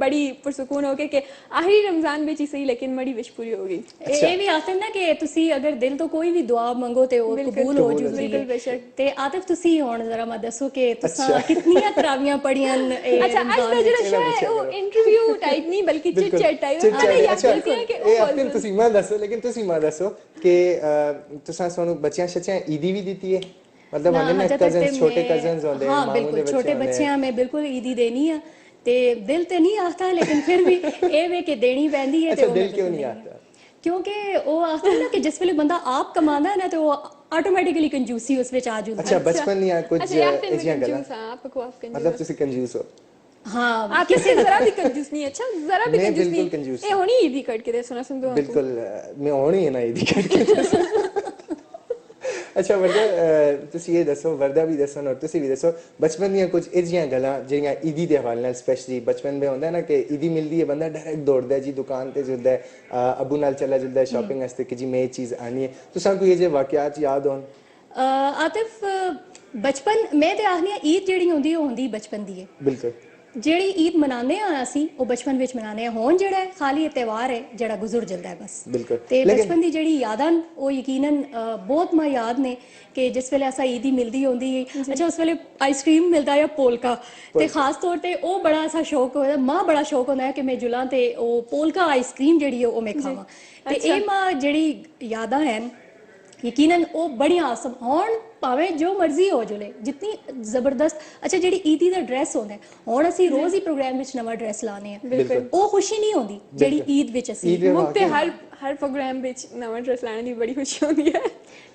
बड़ी पुरसुकून होके कि आखिरी रमजान में ही सही लेकिन बड़ी विश पूरी हो गई। ये भी आते ना कि तुसी अगर दिल तो कोई भी दुआ मंगो ते वो कबूल हो जूगी। बिल्कुल बेशक। ते आतिफ तुसी हुन जरा मैं दसो कि तुसा कितनियां तरावियां पढ़ियां अच्छा आज का जो शो है वो इंटरव्यू टाइप नहीं बल्कि चिट चैट टाइप है। अच्छा ये अपने तुसी मैं दसो लेकिन तुसी मैं दसो कि तुसा सोनू बच्चियां शच्चियां ईदी भी देती है मतलब हमने ना कजन्स छोटे कजन्स होंदे हैं हाँ बिल्कुल छोटे बच्चे में बिल्कुल ईदी देनी है ते दिल ते नहीं आता लेकिन फिर भी ए वे के देनी पैंदी है। अच्छा दिल क्यों नहीं आता? क्योंकि वो आता है ना कि जिस वेले बंदा आप कमांदा है ना तो ऑटोमेटिकली कंजूसी उस विच आ जांदी। अच्छा बचपन या कुछ एजियां गल्लां मतलब तुसी कंजूस हो? हाँ आप किसी जरा भी कंजूस नहीं अच्छा जरा भी कंजूस नहीं कंजूस ए होनी ईदी कट के दे सुना सुन दो बिल्कुल मैं होनी है ना ईदी कट के अच्छा वर्दा तुसी ये दसो वर्दा भी दसन और तुसी भी दसो बचपन दी कुछ इजियां गल्लां जेड़ियां ईदी दे हवाले नाल स्पेशली बचपन में होंदा है ना कि ईदी मिलदी है बंदा डायरेक्ट दौड़दा है जी दुकान ते जुलदा है अबू नाल चला जुलदा है शॉपिंग वास्ते कि जी मैं ये चीज आनी है तुसा कोई ये जे वाकयात याद होन? आतिफ बचपन मैं ते आखनी ईद जेड़ी होंदी बचपन दी है बिल्कुल ਜਿਹੜੀ ਈਦ ਮਨਾਉਂਦੇ ਆ ਅਸੀਂ ਉਹ ਬਚਪਨ ਵਿੱਚ ਮਨਾਉਂਦੇ ਆ ਹੁਣ ਜਿਹੜਾ ਹੈ ਖਾਲੀ ਇਹ ਤਿਉਹਾਰ ਹੈ ਜਿਹੜਾ ਗੁਜ਼ਰ ਜਾਂਦਾ ਹੈ ਬਸ ਬਿਲਕੁਲ ਤੇ ਬਚਪਨ ਦੀ ਜਿਹੜੀ ਯਾਦਾਂ ਉਹ ਯਕੀਨਨ ਬਹੁਤ ਮੈਂ ਯਾਦ ਨੇ ਕਿ ਜਿਸ ਵੇਲੇ ਅਸਾਂ ਈਦੀ ਮਿਲਦੀ ਹੁੰਦੀ ਅੱਛਾ ਉਸ ਵੇਲੇ ਆਈਸਕ੍ਰੀਮ ਮਿਲਦਾ ਹੈ ਪੋਲਕਾ ਤੇ ਖਾਸ ਤੌਰ ਤੇ ਉਹ ਬੜਾ ਅਸਾ ਸ਼ੌਕ ਹੋਇਆ ਮਾਂ ਬੜਾ ਸ਼ੌਕ ਹੁੰਦਾ ਹੈ ਕਿ ਮੈਂ ਜੁਲਾਂ ਤੇ ਉਹ ਪੋਲਕਾ ਆਈਸਕ੍ਰੀਮ ਜਿਹੜੀ ਹੈ ਉਹ ਮੈਂ ਖਾਵਾਂ ਤੇ ਇਹ ਮਾਂ ਜਿਹੜੀ ਯਾਦਾਂ ਹਨ यकीनन वो बड़ी आसम होन भावे जो मर्जी हो जुले जितनी जबरदस्त अच्छा जेडी ईदी दा ड्रेस होंदा है हुन असि रोज ही प्रोग्राम विच नवा ड्रेस लाने हैं बिल्कुल ओ खुशी नहीं होंदी जेडी ईद विच असि मुक्ते हर प्रोग्राम विच नवा ड्रेस लाने दी बड़ी खुशी होंदी है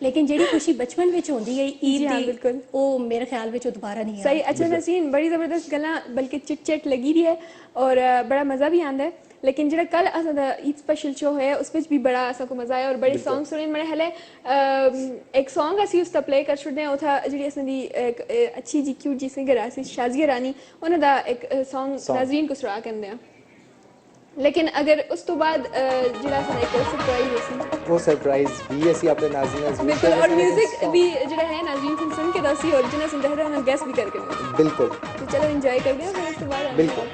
लेकिन जेडी खुशी बचपन विच होंदी है ईद दी बिल्कुल ओ मेरे ख्याल विच दोबारा नहीं सही अच्छा नसीन बड़ी जबरदस्त गल्लां बल्कि चिट चैट लगी रही है और बड़ा मजा भी आंदा है लेकिन जो कल असा ईद स्पेशल शो है उस भी बड़ा असा को मजा आया और बड़े सॉन्ग सुने मैंने हले एक सॉन्ग असी उसका प्ले कर छुड़ने वो था जी असदी एक अच्छी जी क्यूट जी सिंगर आसी शाजिया रानी उन्हों दा एक सॉन्ग नाज़रीन को सुना करते हैं लेकिन अगर उस तो बाद जिला सा एक सरप्राइज असी वो सरप्राइज भी असी अपने नाज़रीन बिल्कुल और म्यूजिक भी जो है नाज़रीन सुन के दसी और जिन्हें सुन रहे हैं गेस भी करके बिल्कुल तो चलो एंजॉय कर गए फिर उस तो बाद बिल्कुल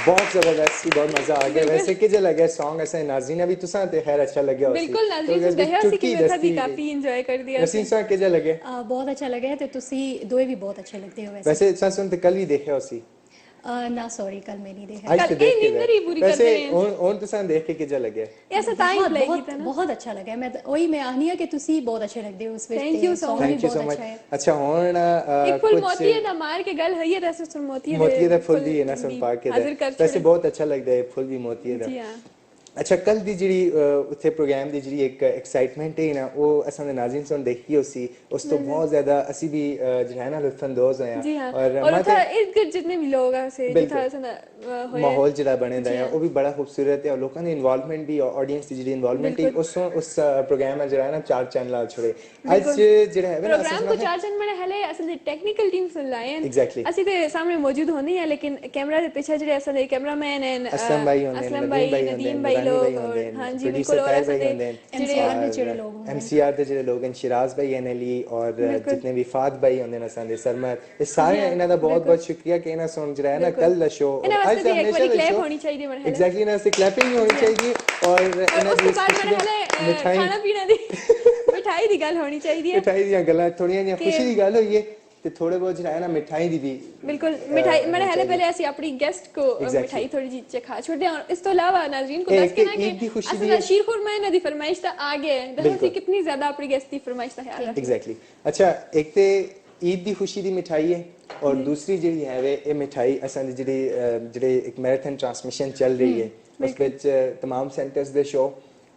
बहुत जबरदस्त सी, बहुत मजा आ गया। वैसे किजे लगे सॉन्ग ऐसे नाज़रीन अभी तुसा ते खैर अच्छा लगे होसी बिल्कुल नाज़रीन दहिया सी कि मैं भी काफी एंजॉय कर दिया नसीम सा किजे लगे बहुत अच्छा लगे ते तुसी दोए भी बहुत अच्छे लगते हो वैसे वैसे सा सुन ते कल भी देखे होसी ना सॉरी कल मैं नहीं देखा आज कल तो देख के नींद ही पूरी कर वैसे देने on तुसा देख के किजे लगे ऐसा टाइम प्ले बहुत कीता ना बहुत अच्छा लगा मैं वही मैं आखनी है कि तुसी बहुत अच्छे लगते हो उस Thank you so thank you so बहुत मच अच्छा है अच्छा हुन एक फुल मोती है ना मार के गल है ये सुन मोती मोती फुल भी है ना सुन पा के वैसे बहुत अच्छा लगता है फुल भी मोती जी हां अच्छा कल दी ਜਿਹੜੀ ਉੱਥੇ ਪ੍ਰੋਗਰਾਮ ਦੀ ਜਿਹੜੀ ਇੱਕ ਐਕਸਾਈਟਮੈਂਟ ਹੈ ਨਾ ਉਹ ਅਸਾਂ ਦੇ ਨਾਜ਼ਰੀਨ ਸੁਣ ਦੇਖੀ ਹੋਸੀ ਉਸ ਤੋਂ ਬਹੁਤ ਜ਼ਿਆਦਾ ਅਸੀਂ ਵੀ ਜਿਹੜਾ ਹੈ ਨਾ ਲੁਤਫਅੰਦੋਜ਼ ਹੋਏ जी हां और और उधर इर्द गिर्द जितने भी लोग हैं से बिल्कुल। जिथा होए ਮਾਹੌਲ ਜਿਹੜਾ ਬਣਦਾ ਹੈ ਉਹ ਵੀ ਬੜਾ ਖੂਬਸੂਰਤ ਹੈ ਔਰ ਲੋਕਾਂ ਦੀ ਇਨਵੋਲਵਮੈਂਟ ਵੀ ਆਡੀਅנס ਦੀ ਜਿਹੜੀ ਇਨਵੋਲਵਮੈਂਟ ਹੈ ਉਸ ਪ੍ਰੋਗਰਾਮ ਹੈ ਜਿਹੜਾ ਹੈ ਨਾ ਚਾਰ ਚੰਨ ਲਾ ਛੋੜੇ ਅੱਜ ਜਿਹੜਾ ਹੈ ਨਾ प्रोग्राम को चार चंद मैंने हले असल टेक्निकल टीम सुन लाए हैं Exactly. ਅਸੀਂ ਤੇ ਸਾਹਮਣੇ ਮੌਜੂਦ ਹੁੰਦੇ हैं लेकिन कैमरा ਦੇ ਪਿੱਛੇ ਜਿਹੜੇ ਅਸਲ ਦੇ ਕੈਮਰਾਮੈਨ ਹਨ असलम भाई होंगे असलम भाई नदीम भाई लोग हाँ जी बिल्कुल और असल होंगे MCR ਦੇ ਜਿਹੜੇ ਲੋਕ ਹੁੰਦੇ एमसीआर ਦੇ ਜਿਹੜੇ ਲੋਕ ਹਨ ਸ਼ਿਰਾਜ਼ ਭਾਈ ਹਨ ਅਲੀ ਔਰ ਜਿੰਨੇ ਵੀ ਫਾਦ ਭਾਈ ਹੁੰਦੇ ਨੇ ਸਾਡੇ ਸਰਮਦ ਇਹ ਸਾਰੇ ਇਹਨਾਂ ਦਾ ਬਹੁਤ ਬਹੁਤ ਸ਼ੁਕਰੀਆ ਕਿ ਇਹਨਾਂ ਸੁਣ ਜਿਹੜਾ ਹੈ ਨਾ ਕੱਲ ਦਾ ਸ਼ੋ ਇਹਨਾਂ ਵਾਸਤੇ ਵੀ ਇੱਕ ਵਾਰੀ ਕਲੈਪ ਹੋਣੀ ਚਾਹੀਦੀ ਹੈ ਮਰਹਲੇ एग्जैक्टली ਇਹਨਾਂ से क्लैपिंग भी होनी चाहिए और ਇਹਨਾਂ उसके बाद मरहले खाना पीना दी मिठाई दी गल होनी चाहिए ਮਿਠਾਈ ਦੀਆਂ ਗੱਲਾਂ ਥੋੜੀਆਂ ਜਿਹੀਆਂ ਖੁਸ਼ੀ ਦੀ ਗੱਲ ਹੋਈ ਹੈ ਤੇ ਥੋੜੇ ਬਹੁਤ ਜਿਹੜਾ ਹੈ ਨਾ ਮਿਠਾਈ ਦੀ ਵੀ बिल्कुल मिठाई मैंने हले पहले ऐसी अपनी गेस्ट को मिठाई थोड़ी जी चखा छोड़ दे और इस तो अलावा नाज़रीन को दस के ना कि असल शीर खुरमा है ना दी फरमाइश तो आगे दस कितनी ज्यादा अपनी गेस्ट की फरमाइश का ख्याल रखते एग्जैक्टली अच्छा एक ते ईद ਦੀ ਖੁਸ਼ੀ ਦੀ ਮਿਠਾਈ ਹੈ ਔਰ ਦੂਸਰੀ ਜਿਹੜੀ ਹੈ ਵੇ ਇਹ ਮਿਠਾਈ ਅਸਾਂ ਦੀ ਜਿਹੜੀ ਇੱਕ ਮੈਰਾਥਨ ਟ੍ਰਾਂਸਮਿਸ਼ਨ ਚੱਲ ਰਹੀ ਹੈ ਉਸ ਵਿੱਚ तमाम सेंटर्स ਦੇ ਸ਼ੋ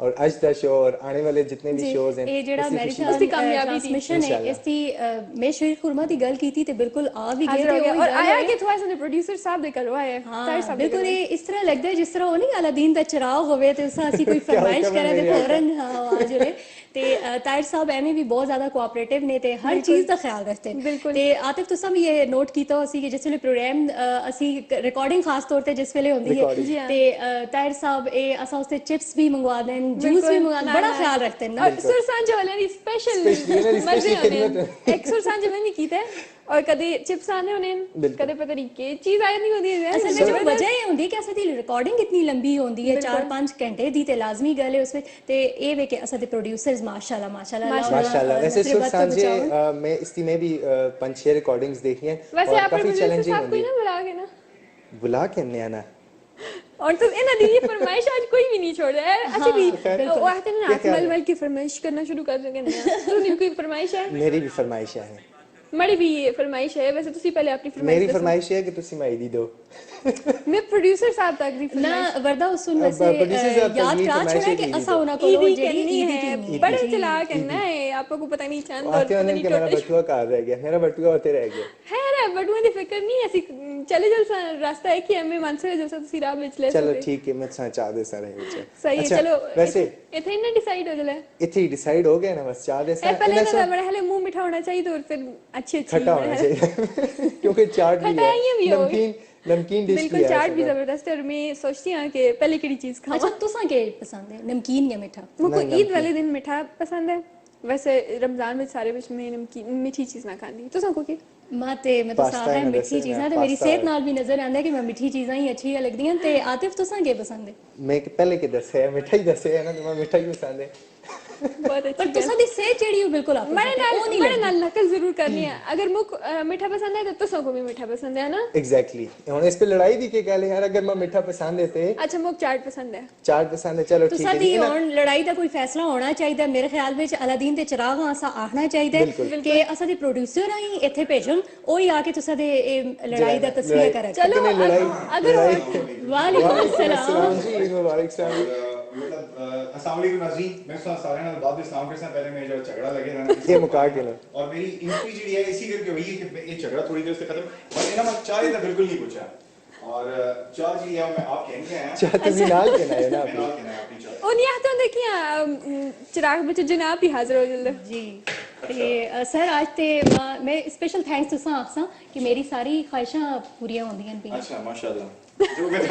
और आज का शो और आने वाले जितने भी शोज हैं ਇਹ ਜਿਹੜਾ इसी ਮੇਰੀ खुशी उसकी कामयाबी ट्रांसमिशन है ਇਸ ਦੀ ਮੈਂ ਸ਼ੀਰ खुरमा ਦੀ ਗੱਲ ਕੀਤੀ ਤੇ ਬਿਲकुल ਆ ਵੀ हाजिर हो ਗਏ गया और आया कि थोड़ा सा प्रोड्यूसर साहब दे करवाए ताहिर साहब ਬਿਲਕੁਲ ਇਹ ਇਸ ਤਰ੍ਹਾਂ ਲੱਗਦਾ ਹੈ ਜਿਸ ਤਰ੍ਹਾਂ ਉਹ ਨਹੀਂ ਅਲਾਦੀਨ ਦਾ ਚਿਰਾਗ ਹੋਵੇ ਤੇ ਉਸਾ ਅਸੀਂ ਕੋਈ ਫਰਮਾਇਸ਼ ਕਰੇ ਤੇ ਫੌਰਨ ਆ ਜਾਵੇ ਤੇ ਤਾਹਿਰ ਸਾਹਿਬ ਐਵੇਂ ਵੀ ਬਹੁਤ ਜ਼ਿਆਦਾ ਕੋਆਪਰੇਟਿਵ ਨੇ ਤੇ ਹਰ ਚੀਜ਼ ਦਾ ਖਿਆਲ ਰੱਖਦੇ ਨੇ ਤੇ ਆਤਿਫ ਤੁਸੀਂ ਵੀ ਇਹ ਨੋਟ ਕੀਤਾ ਹੋਸੀ ਕਿ ਜਿਸ ਵੇਲੇ ਪ੍ਰੋਗਰਾਮ ਅਸੀਂ ਰਿਕਾਰਡਿੰਗ ਖਾਸ ਤੌਰ ਤੇ ਜਿਸ ਵੇਲੇ ਹੁੰਦੀ ਹੈ ਤੇ ਤਾਹਿਰ ਸਾਹਿਬ ਇਹ ਅਸਾਂ ਉਸਤੇ ਚਿਪਸ ਵੀ ਮੰਗਵਾ ਦੇਣ ਜੂਸ ਵੀ ਮੰਗਵਾ बड़ा ख्याल रखते हैं ना और सुरसांझ वाले ने स्पेशल मजे होने एक सुरसांझ में नहीं कीते और कदे चिप्स आने होने कदे पता नहीं के चीज आई नहीं होती है असल में जो वजह ये होंदी कि असां दी रिकॉर्डिंग इतनी लंबी होंदी है 4-5 घंटे दी ते लाजमी गल है उसमें ते ए वे के असां दे प्रोड्यूसर्स माशाल्लाह वैसे सुरसांझ मैं इसकी में भी 5-6 रिकॉर्डिंग्स देखी हैं वैसे और काफी चैलेंजिंग होंगी ना बुला के ना बुला के नहीं आना और तो इन दी ये फरमाइश आज कोई भी नहीं छोड़ रहा है अच्छा भी वो आते हैं ना मल की फरमाइश करना शुरू कर देंगे ना तो दी कोई फरमाइश है मेरी भी फरमाइश है मेरी भी फरमाइश है वैसे तुसी पहले अपनी फरमाइश मेरी फरमाइश है कि तुसी माई दी दो मैं प्रोड्यूसर साहब तक दी ना फरमाइश वरदा उसन वैसे याद करा छोड़ा कि असा होना को जेडी ईदी की बड़े चालाक है ना आपको को पता नहीं चंद और आते होने कि मेरा बटुआ कार रह गया मेरा बटुआ होते रह गया है रे बटुआ दी फिक्र नहीं ऐसी चले जल रास्ता है कि हमें मनसरे जो सा तुसी राह विच ले चलो ठीक है मैं चाह दे सारे विच सही है चलो वैसे इथे ना डिसाइड हो जले इथे डिसाइड हो गया ना बस चाह दे सारे पहले ना मेरा हले मुंह मिठा होना चाहिए तो फिर अच्छी खट्टा होना चाहिए क्योंकि चाट भी है नमकीन डिश बिल्कुल चाट भी जबरदस्त है और मैं सोचती हूं कि पहले केड़ी चीज खाऊं अच्छा तुसा के पसंद है नमकीन या मीठा मुझको ईद वाले दिन मीठा पसंद है वैसे रमजान में सारे विच में नमकीन मीठी चीज ना खांदी तुसा को की माते मैं तो साथ है मिठी चीज़ां ते मेरी सेहत नाल भी नजर आंदा है कि मैं मिठी चीज़ां ही अच्छी लगदियां ते आतिफ तुसा के पसंद है मैं पहले के दसे है मिठाई दसे है ना तो मैं मिठाई पसंद है बहुत अच्छी पर तुसा दी सेहत जेडी बिल्कुल आप मेरे नाल नकल जरूर करनी है अगर मुक मीठा पसंद है तो तुसा को भी मीठा पसंद है ना एग्जैक्टली हुन इस पे लड़ाई दी के कहले यार अगर मैं मीठा पसंद है ते अच्छा मुक चाट पसंद है चाट पसंद है चलो ठीक है तुसा दी हुन लड़ाई दा कोई फैसला होना चाहिए मेरे ख्याल विच अलादीन ते चिराग असा आखना चाहिए कि असा दे प्रोड्यूसर ही इथे भेजन ओही आके तुसा दे लड़ाई दा तस्वीर करे चलो अगर वालेकुम अस्सलाम जी मुबारक साहब मतलब अस्सलाम वालेकुम नाज़रीन मैं सारे नाल बाद इस्लाम के साथ पहले मैं जो झगड़ा लगे ना ये मुका के लो और मेरी इंट्री जी है इसी करके हुई है कि ये झगड़ा थोड़ी देर से खत्म और इन्हें मैं चाय तो बिल्कुल नहीं पूछा और चाय जी है मैं आप कह के आया चाय तो नाल के ना है ना मैं नाल के ना अपनी चाय और यहाँ तो देखिए चिराग में जनाब भी हाजिर हो जल्दी जी ते सर आज ते मैं स्पेशल थैंक्स तुसा आखसां कि मेरी सारी ख्वाहिशां पूरियां होंदियां न अच्छा माशाल्लाह जो मैं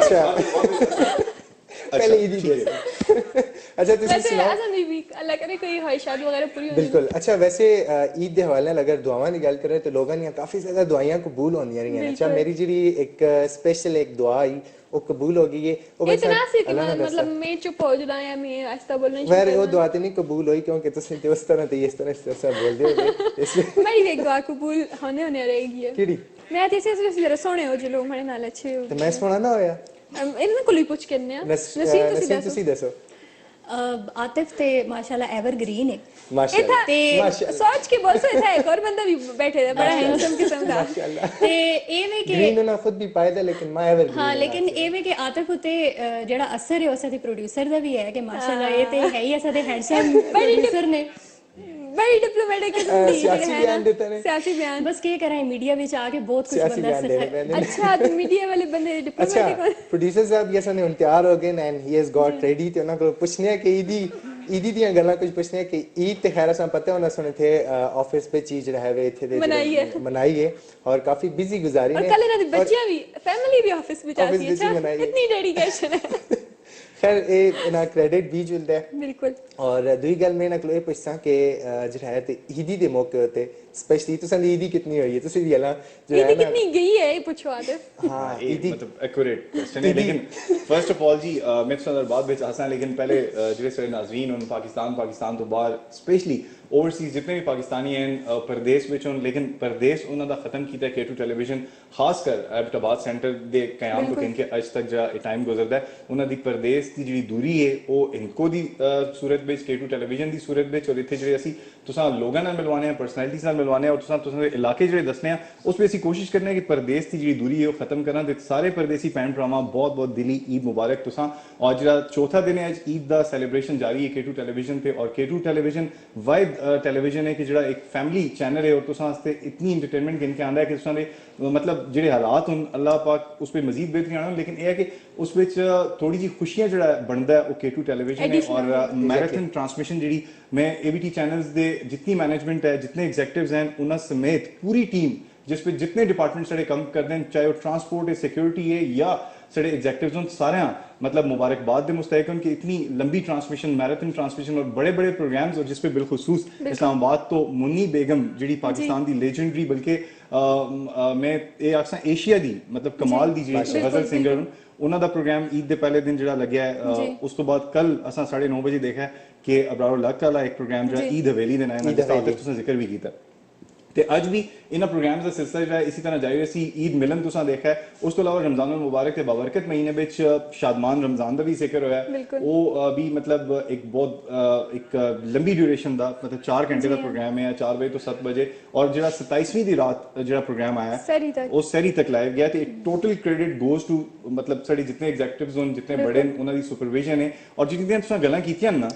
पहले ईदी दे अच्छा ਤੁਸੀਂ वैसे ਸੁਣਾਓ असन दी भी अल्लाह करे कोई ख्वाहिशात वगैरह पूरी हो ਬਿਲਕੁਲ ਅੱਛਾ ਵੈਸੇ ਈਦ ਦੇ ਹਵਾਲੇ ਨਾਲ ਅਗਰ ਦੁਆਵਾਂ ਦੀ ਗੱਲ ਕਰੇ ਤਾਂ ਲੋਕਾਂ ਦੀਆਂ ਕਾਫੀ ਜ਼ਿਆਦਾ ਦੁਆਵਾਂ ਕਬੂਲ ਹੁੰਦੀਆਂ ਰਹੀਆਂ ਨੇ ਅੱਛਾ ਮੇਰੀ ਜਿਹੜੀ ਇੱਕ ਸਪੈਸ਼ਲ ਇੱਕ ਦੁਆ ਆਈ ਉਹ ਕਬੂਲ ਹੋ ਗਈ ਹੈ ਉਹ ये इतना सी कि अल्लाह ने मतलब दसा मैं चुप हो जाना या मैं आहिस्ता बोलना शुरू मेरे वो करना दुआ तो नहीं कबूल हुई क्योंकि तुम तो उस तरह इस तरह बोल दे इसलिए मेरी एक दुआ कबूल होने रहेगी है ਕਿਹੜੀ मैं तो इसे जरा सोने हो जो लोग हमारे नाल अच्छे हो ਤੇ ਮੈਂ ਸੁਣਾ ਨਾ ਹੋਇਆ ਇਹਨਾਂ ਕੋਲ ਹੀ ਪੁੱਛ ਕੇ ਨੇ ਨਸੀਬ ਨਸੀਮ ਤੁਸੀਂ ਤੁਸੀਂ ਦੱਸੋ आतिफ ते माशाल्लाह एवरग्रीन है माशाल्लाह ਤੇ ਸੋਚ ਕੇ ਬੋਲ ਸੋ ਇੱਥੇ ਇੱਕ ਹੋਰ ਬੰਦਾ ਵੀ ਬੈਠੇ ਦਾ ਬੜਾ ਹੈਂਡਸਮ ਕਿਸਮ ਦਾ ਤੇ ਇਹ ਵੇ ਕਿ ग्रीन ਉਹਨਾਂ ਖੁਦ ਵੀ ਪਾਇਦਾ ਲੇਕਿਨ ਮੈਂ एवरग्रीन ਹਾਂ ਲੇਕਿਨ ਇਹ ਵੇ ਕਿ ਆਤਿਫ ਉਤੇ ਜਿਹੜਾ ਅਸਰ ਹੈ ਉਸ ਦੇ ਪ੍ਰੋਡਿਊਸਰ ਦਾ ਵੀ ਹੈ ਕਿ ਮਾਸ਼ਾਅੱਲਾ ਇਹ ਤੇ ਹੈ ਹੀ ਅਸਾਂ ਦੇ ਹੈਂਡਸਮ ਪ੍ਰੋਡਿਊਸਰ ਨੇ ਬੜੀ ਡਿਪਲੋਮੈਟਿਕ ਕਿਸਮ ਦੀ ਸਿਆਸੀ ਬਿਆਨ ਦਿੱਤੇ ਨੇ ਸਿਆਸੀ ਬਿਆਨ ਬਸ ਕੀ ਕਰਾਂ ਮੀਡੀਆ ਵਿੱਚ ਆ ਕੇ ਬਹੁਤ ਕੁਝ ਸਿਆਸੀ ਬੰਦਾ ਬਿਆਨ ਦੇ ਰਹੇ ਨੇ ਅੱਛਾ ਤੇ ਮੀਡੀਆ ਵਾਲੇ ਬੰਦੇ अच्छा ਡਿਪਲੋਮੈਟਿਕ प्रोड्यूसर साहब ये सने ਤਿਆਰ ਹੋ ਗਏ and he has Gat ready ਤੇ ਉਹਨਾਂ ਕੋਲ ਪੁੱਛਨੇ ਕਿ ਈਦੀ ਦੀਆਂ ਗੱਲਾਂ ਕੁਝ ਪੁੱਛਨੇ ਕਿ ਈਦ ਤੇ ਖੈਰ ਅਸਾਂ ਪਤਾ ਉਹਨਾਂ ਸੁਣੇ ਥੇ ਆਫਿਸ ਵਿੱਚ ਚੀਜ਼ ਜਿਹੜਾ ਹੈ ਵੇ ਇੱਥੇ ਦੇ ਮਨਾਈ ਹੈ और काफी बिजी गुजारी और ने कल इन्होंने बच्चियां भी फैमिली भी ऑफिस में जाती है ऑफिस में अच्छा इतनी डेडिकेशन है खैर ਇਹ ਨਾ ਕ੍ਰੈਡਿਟ ਵੀ ਜੁਲਦਾ ਹੈ बिल्कुल ਔਰ ਦੂਜੀ ਗੱਲ ਮੈਂ ਨਾ ਕੋਲ ਇਹ ਪੁੱਛਾਂ ਕਿ ਜਿਹੜਾ ਹੈ ਤੇ ਈਦੀ ਦੇ ਮੌਕੇ ਤੇ ਸਪੈਸ਼ਲੀ ਤੁਸੀਂ ਦੀ ਈਦੀ ਕਿੰਨੀ ਹੋਈ ਹੈ ਤੁਸੀਂ ਵੀ ਹਲਾ ये कितनी गई है ये पूछो आतिफ हाँ ईदी मतलब एक्यूरेट क्वेश्चन है लेकिन फर्स्ट ऑफ ऑल जी मैं तो बाद ਵਿੱਚ ਆਸਾਂ लेकिन पहले ਜਿਹੜੇ ਸਾਰੇ ਨਾਜ਼ਰੀਨ और पाकिस्तान ਤੋਂ ਬਾਹਰ स्पेशली ओवरसीज जितने भी पाकिस्तानी हैं परदेश ਵਿੱਚ ਹੋਣ लेकिन परदेश ਉਹਨਾਂ ਦਾ ਖਤਮ ਕੀਤਾ K2 ਟੈਲੀਵਿਜ਼ਨ ਖਾਸ ਕਰ ਐਬਟਾਬਾਦ ਸੈਂਟਰ ਦੇ ਕਿਆਮ ਤੋਂ ਕਿੰਕੇ ਅੱਜ ਤੱਕ ਜਿਹੜਾ ਟਾਈਮ ਗੁਜ਼ਰਦਾ ਹੈ ਉਹਨਾਂ ਦੀ परदेश ਦੀ ਜਿਹੜੀ ਦੂਰੀ ਹੈ ਉਹ ਇਨਕੋ ਦੀ ਸੂਰਤ ਵਿੱਚ K2 ਟੈਲੀਵਿਜ਼ਨ ਦੀ ਸੂਰਤ ਵਿੱਚ ਔਰ ਇੱਥੇ ਜਿਹੜੇ ਅਸੀਂ ਤੁਸੀਂ ਲੋਕਾਂ ਨਾਲ ਮਿਲਵਾਣੇ ਆ ਪਰਸਨੈਲਿਟੀਜ਼ ਨਾਲ ਮਿਲਵਾਣੇ ਆ ਔਰ ਤੁਸੀਂ ਦੇ ਇਲਾਕੇ ਜਿਹੜੇ ਦੱਸਨੇ ਆ ਉਸ ਵਿੱਚ ਅਸੀਂ ਕੋਸ਼ਿਸ਼ ਕਰਨੇ ਆ ਕਿ परदेश ਦੀ ਜਿਹੜੀ ਦੂਰੀ ਹੈ ਉਹ ਖਤਮ ਕਰਨਾ ਤੇ ਸਾਰੇ ਪਰਦੇਸੀ ਭੈਣ ਭਰਾਵਾਂ ਬਹੁਤ ਬਹੁਤ ਦਿਲੀ ਈਦ ਮੁਬਾਰਕ ਤੁਸੀਂ ਔਰ ਜਿਹੜਾ ਚੌਥਾ ਦਿਨ ਹੈ ਅੱਜ ਈਦ ਦਾ ਸੈਲੀਬ੍ਰੇਸ਼ਨ ਜਾਰੀ ਹੈ K2 ਟੈਲੀਵਿਜ਼ਨ ਤੇ ਔਰ K2 ਟੈਲੀਵਿਜ਼ਨ ਵਾਇਦ ਟੈਲੀਵਿਜ਼ਨ ਹੈ ਕਿ ਜਿਹੜਾ ਇੱਕ ਫੈਮਿਲੀ ਚੈਨਲ ਹੈ ਔਰ ਤੁਸੀਂ ਵਾਸਤੇ ਇਤਨੀ ਐਂਟਰਟੇਨਮੈਂਟ ਗਿਣ ਕੇ ਆਂਦਾ ਹੈ ਕਿ ਤੁਸੀਂ ਦੇ मतलब ਜਿਹੜੇ ਹਾਲਾਤ ਹੁਣ ਅੱਲਾਹ ਪਾਕ ਉਸ पे ਮਜ਼ੀਦ ਬਿਹਤਰੀ ਆਉਣ ਲੇਕਿਨ ਇਹ ਹੈ ਕਿ ਉਸ ਵਿੱਚ ਥੋੜੀ ਜੀ ਖੁਸ਼ੀਆਂ ਜਿਹੜਾ ਬਣਦਾ ਹੈ ਉਹ K2 ਟੈਲੀਵਿਜ਼ਨ ਹੈ ਔਰ ਮੈਰਾਥਨ ट्रांसमिशन ਜਿਹੜੀ मैं ABT चैनल्स ਦੇ जितनी मैनेजमेंट है जितने एग्जीक्यूटिव्स हैं उन्हें समेत पूरी टीम जिस पे जितने डिपार्टमेंट साढ़े काम करते हैं चाहे वो ट्रांसपोर्ट है सिक्योरिटी है या साढ़े एग्जीक्यूटिव्स उन सारे मतलब मुबारकबाद दे मुस्तहिक उनकी इतनी लंबी ट्रांसमिशन मैराथन ट्रांसमिशन और बड़े बड़े प्रोग्राम्स और जिस पे बिलखुसूस इस्लामाबाद तो मुन्नी बेगम जी पाकिस्तान की लेजेंडरी बल्कि मैं ये आखसा एशिया दी मतलब कमाल दी जी गजल सिंगर ਉਹਨਾਂ ਦਾ ਪ੍ਰੋਗਰਾਮ ਈਦ ਦੇ ਪਹਿਲੇ ਦਿਨ ਜਿਹੜਾ ਲੱਗਿਆ ਹੈ ਉਸ ਤੋਂ ਬਾਅਦ ਕੱਲ ਅਸਾਂ 9:30 ਵਜੇ ਦੇਖਿਆ ਕਿ ਅਬਰਾਰ ਲੱਕ ਵਾਲਾ ਇੱਕ ਪ੍ਰੋਗਰਾਮ ਜਿਹੜਾ ਈਦ ਹਵੇਲੀ ਦੇ ਨਾਮ ਨਾਲ ਜਿਸ ਦਾ ਤੁਸੀਂ ਜ਼ਿਕਰ ਵੀ ਕੀਤਾ ਤੇ ਅੱਜ ਵੀ ਇਹਨਾਂ ਪ੍ਰੋਗਰਾਮਸ ਦਾ ਸਿਲਸਿਲਾ ਜਿਹੜਾ ਇਸੇ ਤਰ੍ਹਾਂ ਜਾਰੀ ਸੀ ਈਦ ਮਿਲਨ ਤੁਸੀਂ ਦੇਖਿਆ ਉਸ ਤੋਂ ਇਲਾਵਾ ਰਮਜ਼ਾਨ ਮੁਬਾਰਕ ਤੇ ਬਾਬਰਕਤ ਮਹੀਨੇ ਵਿੱਚ ਸ਼ਾਦਮਾਨ ਰਮਜ਼ਾਨ ਦਾ ਵੀ ਜ਼ਿਕਰ ਹੋਇਆ ਉਹ ਵੀ ਮਤਲਬ ਇੱਕ ਬਹੁਤ ਇੱਕ ਲੰਬੀ ਡਿਊਰੇਸ਼ਨ ਦਾ ਮਤਲਬ 4 ਘੰਟੇ ਦਾ ਪ੍ਰੋਗਰਾਮ ਹੈ 4 ਵਜੇ ਤੋਂ 7 ਵਜੇ ਔਰ ਜਿਹੜਾ 27ਵੀਂ ਦੀ ਰਾਤ ਜਿਹੜਾ ਪ੍ਰੋਗਰਾਮ ਆਇਆ ਉਹ ਸਹਿਰੀ ਤੱਕ ਲਾਇਆ ਗਿਆ ਤੇ ਟੋਟਲ ਕ੍ਰੈਡਿਟ ਗੋਜ਼ ਟੂ ਮਤਲਬ ਸਾਡੇ ਜਿੰਨੇ ਐਗਜ਼ੀਕਟਿਵਸ ਹੋਣ ਜਿੰਨੇ ਬੜੇ ਉਹਨਾਂ ਦੀ ਸੁਪਰਵਿਜ਼ਨ ਹੈ ਔਰ ਜਿੰਨੀਆਂ ਤੁਸੀਂ ਗੱਲਾਂ ਕੀਤੀਆਂ ਨਾ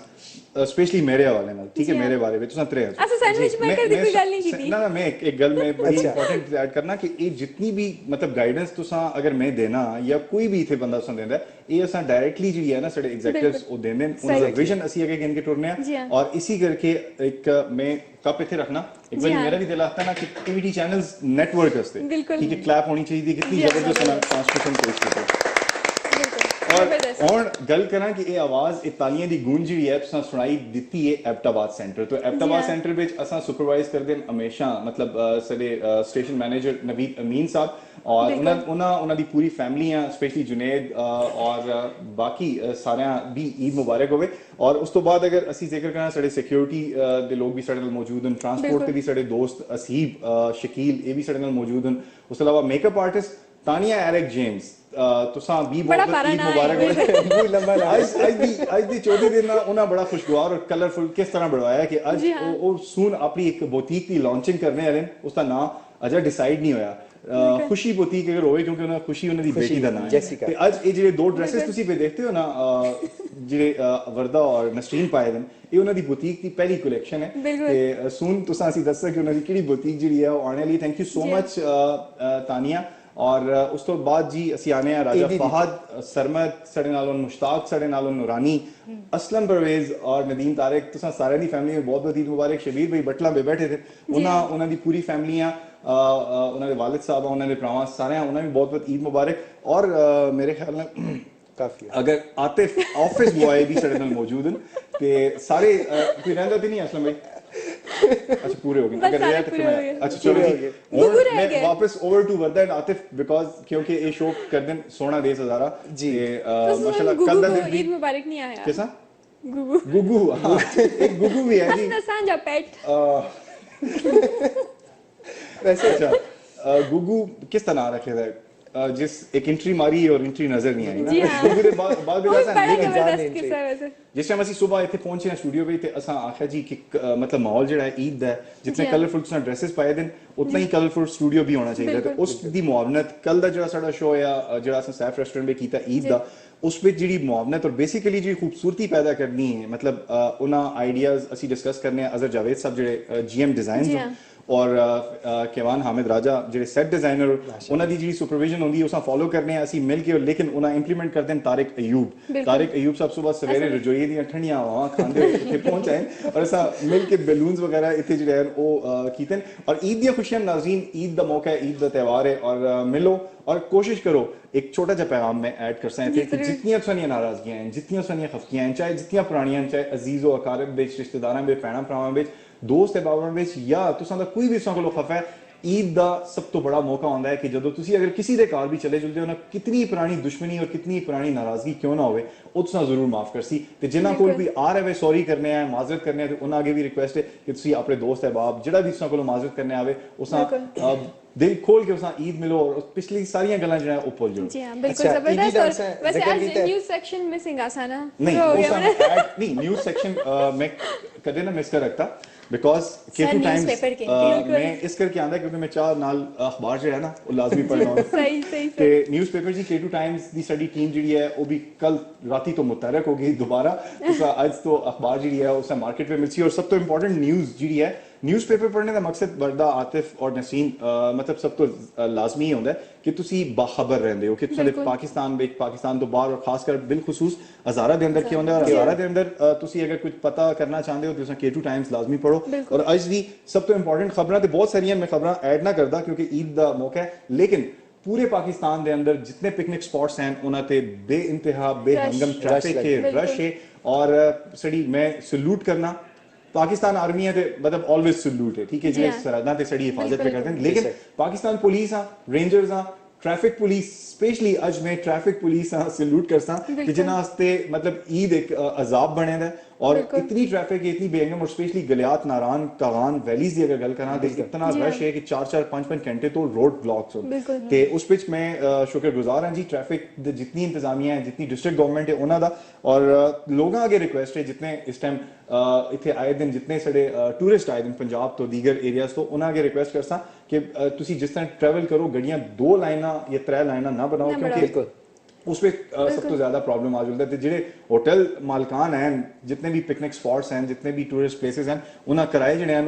स्पेशली मेरे हवाले नाल ठीक है मेरे बारे में तुसा त्रे अच्छा सैंडविच मेकर दी कोई गल नहीं कीती ना मैं एक गल में बड़ी इंपॉर्टेंट ऐड करना कि ये जितनी भी मतलब गाइडेंस तुसा अगर मैं देना या कोई भी इथे बंदा तुसा देंदा ये असा डायरेक्टली जी है ना साडे एग्जीक्यूटिव्स ओ देंदे उनका विजन ਅਸੀਂ अगे गिन के टुरने और इसी करके एक मैं कप इथे रखना एक बार मेरा भी दिल आता है ना कि टीवी चैनल्स नेटवर्क हस्ते ठीक है क्लैप होनी चाहिए कितनी जबरदस्त ट्रांसमिशन पेश की और गल करा कि ये आवाज ये तालियां दी गूंज जी है तुसा सुनाई दिती है एबटाबाद सेंटर तो एबटाबाद सेंटर विच असा सुपरवाइज करदे हमेशा मतलब साडे स्टेशन मैनेजर नवीद अमीन साहब और उन्हां दी पूरी फैमिली है स्पेशली जुनेद और बाकी सारे भी ईद मुबारक होवे और उस तो बाद अगर असी जिक्र करा साडे सिक्योरिटी दे लोग भी साडे नाल मौजूद हैं ट्रांसपोर्ट ते भी साडे दोस्त असीब शकील ये भी साडे नाल मौजूद हैं उस तो अलावा makeup artist Tania Eric James तुसा भी बहुत ईद मुबारक आज दी 14 दिन उन्हें बड़ा खुशगवार और कलरफुल किस तरह बढ़वाया कि आज वो सून अपनी एक बुटीक की लॉन्चिंग करने वाले उसका नाम अजा डिसाइड नहीं होया खुशी बुटीक अगर होवे क्योंकि उन्हें खुशी उन्हें दी बेटी का नाम है ते आज ये ਜਿਹੜੇ दो ड्रेसेस ਤੁਸੀਂ पे देखते हो ना ਜਿਹੜੇ ਵਰਦਾ और नसरीन ਪਾਏ ਨੇ ਇਹ ਉਹਨਾਂ ਦੀ बुटीक ਦੀ ਪਹਿਲੀ ਕਲੈਕਸ਼ਨ ਹੈ ਤੇ सून तुसा ਅਸੀਂ ਦੱਸਿਆ ਕਿ ਉਹਨਾਂ ਦੀ ਕਿਹੜੀ बुटीक ਜਿਹੜੀ ਹੈ ਉਹ ਆਉਣ ਵਾਲੀ thank you so much Tania और उस तो बाद जी असी आने राजा फहद सरमद साडे नालों मुश्ताक साडे नालों नूरानी असलम परवेज और नदीम तारिक तुसा सारे दी फैमिली में बहुत बहुत ईद मुबारक शबीर भाई बटला पे बैठे थे उन्हां दी पूरी फैमिलियां उन्हां दे वालिद साहब उन्हां दे भरावां सारे उन्हां भी बहुत बहुत ईद मुबारक और मेरे ख्याल में ਕਾਫੀ अगर आतिफ ऑफिस बॉय भी साढ़े नाल मौजूद हैं ते सारे कोई रहंदा ते नहीं असलम भाई अच्छा पूरे हो गए बस अगर सारे रहे तो पूरे फिर हो मैं गए। अच्छा चलो पूरे हो जी गए। गुगू और रह मैं गए। वापस over to Warda and Atif because क्योंकि ये शो कर दिन सोना देस हजारा जी। तो माशाल्लाह गुगू कल दा को दिन भी ईद मुबारक नहीं आया कैसा गुगू गुगू हाँ एक गुगू भी है जी सांझा पेट वैसे अच्छा गुगू किस तरह रखे थे जिस एक एंट्री मारी और एंट्री नजर नहीं आई जी ना हाँ। गुगू दे बाद वो भी बड़ा लेकिन जबरदस्त नहीं किस्सा है वैसे जिस टाइम ਅਸੀਂ ਸਵੇਰ ਇੱਥੇ ਪਹੁੰਚੇ ਹਾਂ ਸਟੂਡੀਓ ਵਿੱਚ ਤੇ ਅਸਾਂ ਆਖਿਆ ਜੀ ਕਿ मतलब ਮਾਹੌਲ ਜਿਹੜਾ ਹੈ ਈਦ ਦਾ ਹੈ, ਜਿਤਨੇ ਜੀ। ਕਲਰਫੁਲ ਤੁਸੀਂ ਡਰੈਸਸ ਪਾਏ ਦਿਨ ਉਤਨਾ ਹੀ ਕਲਰਫੁਲ ਸਟੂਡੀਓ ਵੀ ਹੋਣਾ ਚਾਹੀਦਾ ਤੇ ਉਸ ਦੀ ਮੁਆਵਨਤ ਕੱਲ ਦਾ ਜਿਹੜਾ ਸਾਡਾ ਸ਼ੋਅ ਆ ਜਿਹੜਾ ਅਸੀਂ ਸੈਫ ਰੈਸਟੋਰੈਂਟ ਵਿੱਚ ਕੀਤਾ ਈਦ ਦਾ ਉਸ ਵਿੱਚ ਜਿਹੜੀ ਮੁਆਵਨਤ ਔਰ ਬੇਸਿਕਲੀ ਜਿਹੜੀ ਖੂਬਸੂਰਤੀ ਪੈਦਾ ਕਰਨੀ ਹੈ मतलब ਉਹਨਾਂ ਆਈਡੀਆਜ਼ ਅਸੀਂ ਡਿਸਕਸ ਕਰਨੇ ਆ ਅਜ਼ਰ ਜਾਵੇਦ ਸਾਹਿਬ ਜਿਹੜੇ ਜੀਐਮ ਜੀ ਡਿਜ਼ਾਈਨਸ ਹਾਂ। और केवान हामिद राजा ਜਿਹੜੇ ਸੈਟ ਡਿਜ਼ਾਈਨਰ ਉਹਨਾਂ ਦੀ ਜਿਹੜੀ ਸੁਪਰਵਿਜ਼ਨ ਹੁੰਦੀ ਹੈ ਉਸਾਂ ਫੋਲੋ ਕਰਨੇ ਆ ਅਸੀਂ ਮਿਲ ਕੇ ਲੇਕਿਨ ਉਹਨਾਂ ਇੰਪਲੀਮੈਂਟ ਕਰਦੇ ਹਨ ਤਾਰਿਕ ਅਯੂਬ ਤਾਰਿਕ ਅਯੂਬ ਸਾਹਿਬ ਸਵੇਰ ਸਵੇਰੇ ਰਜੋਈ ਦੀਆਂ ਠੰਡੀਆਂ ਹਵਾਵਾਂ ਖਾਂਦੇ ਹੋਏ ਇੱਥੇ ਪਹੁੰਚ ਆਏ ਔਰ ਅਸਾਂ ਮਿਲ ਕੇ ਬੈਲੂਨਸ ਵਗੈਰਾ ਇੱਥੇ ਜਿਹੜੇ ਹਨ ਉਹ ਕੀਤੇ ਔਰ ਈਦ ਦੀਆਂ ਖੁਸ਼ੀਆਂ ਨਾਜ਼ਰੀਨ ईद ਦਾ मौका है ईद ਦਾ त्यौहार है और मिलो और कोशिश करो एक छोटा सा पैगाम मैं ऐड कर सकता है कि जितनी सानियां नाराजगियां हैं जितनी सानियां खफकियां हैं चाहे जितनी पुरानियां हैं चाहे अजीज व अकारब विच रिश्तेदारां विच भैणां भरावां विच दोस्त अहबाबां विच या तुसां दा कोई भी तुसां कोलों खफा है ईद का सब तो बड़ा मौका होता है कि जो तुसी अगर किसी दे घर भी चले जुलते हो ना कितनी पुरानी दुश्मनी और कितनी पुरानी नाराजगी क्यों ना होवे ਉਹ ਤੁਸੀਂ ਜ਼ਰੂਰ ਮਾਫ ਕਰਸੀ ਤੇ ਜਿਨ੍ਹਾਂ ਕੋਲ ਕੋਈ ਆ ਰਹੇ ਸੌਰੀ ਕਰਨੇ ਆ ਮਾਜ਼ਰਤ ਕਰਨੇ ਆ ਤੇ ਉਹਨਾਂ ਅੱਗੇ ਵੀ ਰਿਕੁਐਸਟ ਹੈ ਕਿ ਤੁਸੀਂ ਆਪਣੇ ਦੋਸਤ ਅਹਿਬਾਬ ਜਿਹੜਾ ਵੀ ਤੁਸੀਂ ਕੋਲੋਂ ਮਾਜ਼ਰਤ ਕਰਨੇ ਆਵੇ ਉਸਾਂ ਦਿਲ ਖੋਲ ਕੇ ਉਸਾਂ ਈਦ ਮਿਲੋ ਔਰ ਪਿਛਲੀ ਸਾਰੀਆਂ ਗੱਲਾਂ ਜਿਹੜਾ ਉਹ ਭੁੱਲ ਜਾਓ जी हाँ बिल्कुल अच्छा, जबरदस्त ईदी और डांस है, वैसे जिक्र आज कीता है। न्यूज़ सेक्शन मिसिंग आसा ना नहीं पूरा हो वो गया सब मैंने। ऐड नहीं न्यूज़ सेक्शन मैं कदे ना मिस कर रखता बिकॉज के टू newspaper के, टाइम्स मैं इस करके आंदा क्योंकि मैं चाह नाल अखबार जो है ना वो लाजमी पढ़ना होता सही सही ਤੇ सही ਨਿਊਜ਼ਪੇਪਰ ਜੀ K2 ਟਾਈਮਸ ਦੀ ਸਾਡੀ ਟੀਮ ਜਿਹੜੀ ਹੈ ਉਹ ਵੀ ਕੱਲ ਰਾਤੀ ਤੋਂ ਮੁਤਹਰਕ ਹੋ ਗਈ ਦੁਬਾਰਾ ਉਸ ਅੱਜ ਤੋਂ ਅਖਬਾਰ ਜਿਹੜੀ ਹੈ ਉਸ ਮਾਰਕੀਟ ਵਿੱਚ ਮਿਲਸੀ और सब तो इम्पोर्टेंट न्यूज़ ਜਿਹੜੀ ਹੈ ਨਿਊਜ਼ਪੇਪਰ ਪੜ੍ਹਨੇ ਦਾ ਮਕਸਦ ਵਰਦਾ ਆਤਿਫ ਔਰ ਨਸੀਨ ਮਤਲਬ ਸਭ ਤੋਂ ਲਾਜ਼ਮੀ ਹੁੰਦਾ ਹੈ ਕਿ ਤੁਸੀਂ ਬਾਖਬਰ ਰਹਿੰਦੇ ਹੋ ਕਿ ਤੁਸੀਂ ਪਾਕਿਸਤਾਨ ਵਿੱਚ ਪਾਕਿਸਤਾਨ ਤੋਂ ਬਾਹਰ ਔਰ ਖਾਸ ਕਰ ਬਿਲਖਸੂਸ ਹਜ਼ਾਰਾ ਦੇ ਅੰਦਰ ਕੀ ਹੁੰਦਾ ਹੈ ਹਜ਼ਾਰਾ ਦੇ ਅੰਦਰ ਤੁਸੀਂ ਅਗਰ ਕੁਝ ਪਤਾ ਕਰਨਾ ਚਾਹੁੰਦੇ ਹੋ ਤਾਂ ਤੁਸੀਂ K2 ਟਾਈਮਸ ਲਾਜ਼ਮੀ ਪੜੋ ਔਰ ਅੱਜ ਦੀ ਸਭ ਤੋਂ ਇੰਪੋਰਟੈਂਟ ਖਬਰਾਂ ਤੇ ਬਹੁਤ ਸਾਰੀਆਂ ਮੈਂ ਖਬਰਾਂ ਐਡ ਨਾ ਕਰਦਾ ਕਿਉਂਕਿ ਈਦ ਦਾ ਮੌਕਾ ਹੈ ਲੇਕਿਨ पूरे पाकिस्तान के अंदर जितने पिकनिक स्पॉट्स हैं उन्होंने बेइंतहा बेहंगम ट्रैफिक है रश है और सड़ी मैं सल्यूट करना पाकिस्तान आर्मी है ते मतलब ऑलवेज सल्यूट है ठीक है जी सरहदां ते सड़ी हिफाजत पे करते हैं लेकिन पाकिस्तान पुलिस हां रेंजर्स हां ट्रैफिक पुलिस स्पेशली अज मैं ट्रैफिक पुलिस हां सल्यूट करता कि जिन्हां वास्ते मतलब ईद एक अजाब बने दा और इतनी ट्रैफिक है इतनी बेहंगम और स्पेशली गलियात नारान कागान वैलीज की अगर गल करा तो इतना रश है कि 4-4 5-5 घंटे तो रोड ब्लॉक्स हो ते उस पिच मैं शुक्रगुजार हां जी ट्रैफिक जितनी इंतजामिया है जितनी डिस्ट्रिक्ट गवर्नमेंट है उन्हों दा और लोगों आगे रिक्वेस्ट है जितने इस टाइम इतने आए दिन जितने साढ़े टूरिस्ट आए दिन पंजाब तो दीगर एरियाज तो उन्होंने आगे रिक्वेस्ट करसा कि तुसी जिस तरह ट्रैवल करो गड्डियां 2 लाइना या 3 लाइना ना बनाओ क्योंकि उस पर सब तो ज्यादा प्रॉब्लम आ जाता है जेडे होटल मालकान हैं जितने भी पिकनिक स्पॉट्स हैं जितने भी टूरिस्ट प्लेसेस हैं उन्हें किराए जड़े हैं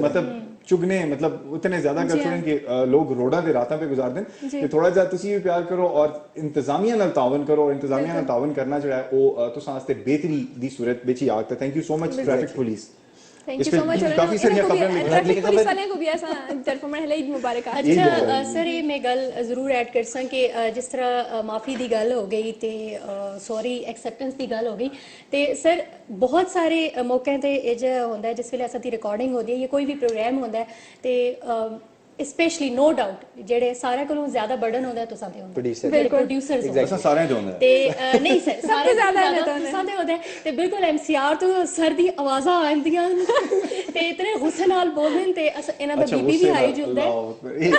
मतलब चुगने मतलब इतने ज्यादा कर छोड़े कि लोग रोडा दे रातां पे गुजार दें कि थोड़ा जा तुसी भी प्यार करो और इंतजामिया नाल तावन करो और इंतजामिया नाल तावन करना जो है वो तुसां वास्ते बेहतरी दी सूरत विच ही आगता thank you so much traffic police thank you so much काफी सारी खबरें ट्रैफिक पुलिस वाले को भी ऐसा तरफों में ईद मुबारक अच्छा सर ये मैं गल जरूर ऐड कर सा कि जिस तरह माफ़ी की गल हो गई तो सॉरी एक्सेप्टेंस की गल हो गई तो सर बहुत सारे मौके ते ये जो होंदा है जिस वेले असां रिकॉर्डिंग होती है या कोई भी प्रोग्राम होंदा है तो स्पेशली नो डाउट जेडे सारे कोलों ज्यादा बर्डन होंदा है तुसां ते होंदा प्रोड्यूसर्स ऐसा सारे जो होंदा ते नहीं सर सारे ज्यादा तुसां ते होंदा है ते बिल्कुल एमसीआर तो सर दी आवाज़ां आंदियां ते इतने गुस्से नाल बोलदे ते इन्हां दा बीबी भी हाई जुलदा है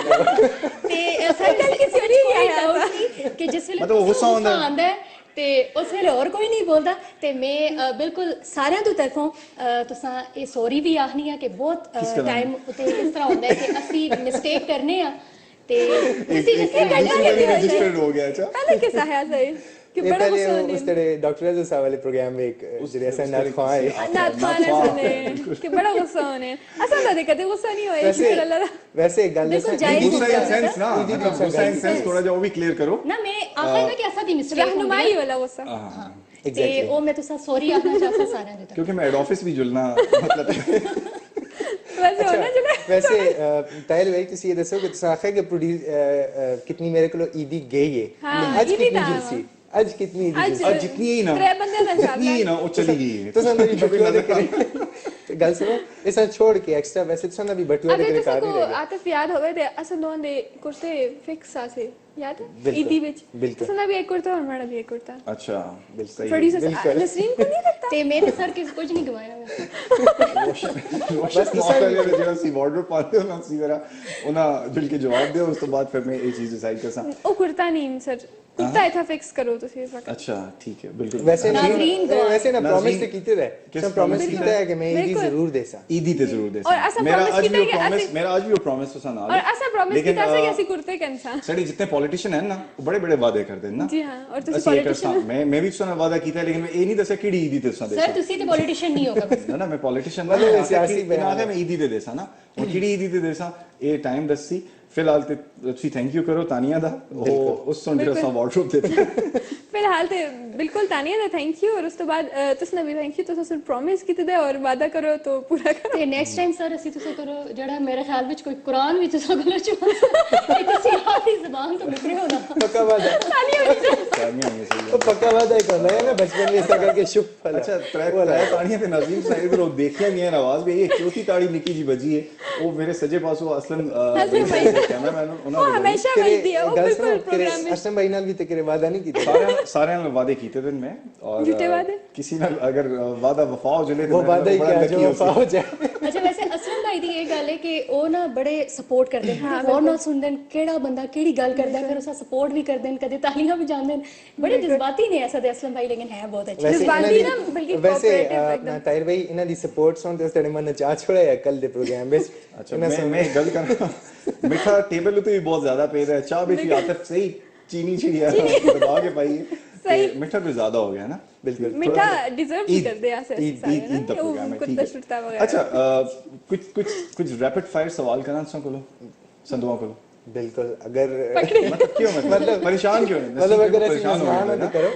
ते सर गल किसी होरी है कि जिस वेले मतलब गुस्सा आंदा है ते उस वेले और कोई नहीं बोलता ते मैं बिल्कुल सारियां तो तरफों तुसां ये सॉरी भी आखनी है कि बहुत टाइम उते इस तरह होंदा है कि असि मिस्टेक करने आ ते तुसी जिस रजिस्टर्ड हो गया अच्छा पहले किस्सा है सही कि ये बड़ा पहले गुस्सा उस तरह डॉक्टर रज़ा साहब वाले प्रोग्राम में एक जैसा नाथ ख्वाह नाथ खाने सुने कि बड़ा गुस्सा होने असा तो कदे गुस्सा नहीं होए शुक्र अल्लाह वैसे एक गल बिल्कुल जायज गुस्सा इन सेंस ना गुस्सा इन सेंस थोड़ा जा वो भी क्लियर करो ना मैं आखना ना कि असा दी मिस्टेक रहनुमाई वाला गुस्सा ते ओ मैं तुसा सॉरी आखना चाहता सारियां दे क्योंकि मैं हेड ऑफिस भी जुलना मतलब वैसे होना चाहिए वैसे ताहिल भाई तुसी ये दसो कि तुसा आखे कि कितनी मेरे को ईदी गई है हाँ, अज ईदी कितनी दा जुलसी आज कितनी ईदी आज आज जितनी ही ना त्रै बंदे दा जितनी ही इंशाल्लाह ना वो चली गई तो सन भी बटुआ दे करे गल सुनो इसा छोड़ के एक्स्ट्रा वैसे तो सन भी बटुआ दे अगर करे तुसा कार को नहीं रह गया आतिफ याद होवे ते असन दोन दे कुर्ते फिक्स आसे याद है बिल्कुल, ईदी विच बिल्कुल। तुसा भी एक कुर्ता और हमारा भी एक कुर्ता अच्छा बिल्कुल प्रोड्यूसर बिल्कुल। नसरीन को नहीं लगता ਤੇ ਮੇਰੇ ਸਰ ਕਿਸ ਕੁਝ ਨਹੀਂ ਗਵਾਇਆ ਮੈਂ बस मौका ਜਿਹੜਾ ਸੀ ਬਾਰਡਰ ਪਾਤੇ ਉਹਨਾਂ ਸੀ ਜਰਾ ਉਹਨਾਂ ਦਿਲ ਕੇ ਜਵਾਬ ਦਿਓ ਉਸ ਤੋਂ ਬਾਅਦ ਫਿਰ ਮੈਂ ਇਹ ਚੀਜ਼ ਡਿਸਾਈਡ ਕਰਸਾਂ ਉਹ ਕੁर्ता नहीं सर कुर्ता इतना फिक्स करो तुसी इस वक्त अच्छा ठीक है बिल्कुल वैसे नाज़रीन नहीं वैसे ना प्रॉमिस नाज़रीन तो कीते रहे किस सब प्रॉमिस promise कीता है कि मैं ईदी बिल्कुल। जरूर देसा ईदी ते जरूर दे और असा promise कीता है कि असी- मेरा आज भी वो प्रॉमिस तो सा और ऐसा प्रॉमिस की तरह से कि ऐसी कुर्ते का इंसान साढ़े जितने पॉलिटिशियन हैं ना वो बड़े बड़े वादे करते हैं ना जी हाँ और तुसी ਅਸੀਂ ਇਹ पॉलिटिशियन ਕਰਸਾਂ मैं भी तुसां वादा कीता है लेकिन मैं ये नहीं दस्या किहड़ी ईदी ते तुसां ਸਰ देसा ਤੁਸੀਂ ਤੇ ਪੋਲੀਟੀਸ਼ੀਅਨ ਨਹੀਂ ਹੋਗਾ ना मैं पॉलिटिशियन मतलब सियासी बयान बयान है मैं ईदी दे देसा ना और किहड़ी ईदी ते देसा ये टाइम दस्सी फिलहाल ते ਤੁਸੀਂ थैंक यू करो तानिया दा ਉਹ ਉਸ ਤੋਂ ਜਿਹੜਾ ਸਾ ਵਾਰਡਰੋਬ ਦਿੱਤੀ फिलहाल तो बिल्कुल तानिया दा थैंक यू और उस तो बाद तुसने भी थैंक यू तुसा सिर्फ प्रॉमिस कीते दे और वादा करो तो पूरा करो ਤੇ ਨੈਕਸਟ ਟਾਈਮ ਸਰ ਅਸੀਂ ਤੁਸੀਂ ਕਰੋ ਜਿਹੜਾ ਮੇਰੇ ਖਿਆਲ ਵਿੱਚ ਕੋਈ ਕੁਰਾਨ ਵੀ ਤੁਸੀਂ ਕੋਲ ਚੁਆ ਤੁਸੀਂ ਆਪਣੀ ਜ਼ਬਾਨ ਤੋਂ ਨਿਕਲੇ ਹੋ ਨਾ पक्का वादा तानिया में सही तो पक्का वादा ही करना है ना बचपन में ऐसा करके शुभ फला अच्छा त्रै ताड़ियां ते नाज़रीन साइड पर देखियां नहीं है आवाज भी ये चौथी ताड़ी निकी जी बजी है वो मेरे सजे पासों असलन कैमरामैन वो उन्होंने हमेशा वही दिया वो गल बिल्कुल सुनो प्रोग्राम में असम भाई नाल भी ते करे वादा नहीं कीता सारे नाल वादे कीते थे मैं और झूठे वादे? किसी नाल अगर वादा वफा हो जले वो वादा ही क्या जो वफा हो जाए ਅੱਛਾ ਵੈਸੇ ਅਸਲਮ ਭਾਈ ਦੀ ਇਹ ਗੱਲ ਹੈ ਕਿ ਉਹ ਨਾ ਬੜੇ ਸਪੋਰਟ ਕਰਦੇ ਨੇ ਹੋਰ ਨਾਲ ਸੁਣਦੇ ਨੇ ਕਿਹੜਾ ਬੰਦਾ ਕਿਹੜੀ ਗੱਲ ਕਰਦਾ ਫਿਰ ਉਸਾ ਸਪੋਰਟ ਵੀ ਕਰਦੇ ਨੇ ਕਦੇ ਤਾਲੀਆਂ ਵੀ ਜਾਂਦੇ ਨੇ ਬੜੇ ਜਜ਼ਬਾਤੀ ਨੇ ਐਸਾ ਦੇ ਅਸਲਮ ਭਾਈ ਲੇਕਿਨ ਹੈ ਬਹੁਤ ਅੱਛੇ जज्बाती ना बल्कि वैसे cooperative एकदम। मैं ताहिर भाई इन्हां दी सपोर्ट सुन ते तेरे मन नचा छोड़ा है कल दे प्रोग्राम में अच्छा मैं एक गल करना मीठा टेबल तो भी बहुत ज्यादा पे है चाह भी आतिफ सही चीनी छिड़ी है दबा के पाई है सही। मीठा भी ज्यादा हो गया ना बिल्कुल मीठा डिजर्व भी ईद- कर दे ऐसे ईद सारे ईद ना ईद दा कि वो प्रोग्राम है कुत्ता ठीक छुट्टा है वगैरह अच्छा कुछ रैपिड फायर सवाल करना संकोलो संदुआ को बिल्कुल अगर मतलब क्यों मतलब परेशान क्यों नहीं मतलब अगर ऐसी परेशान हो मेहमान गए हो तो ना करो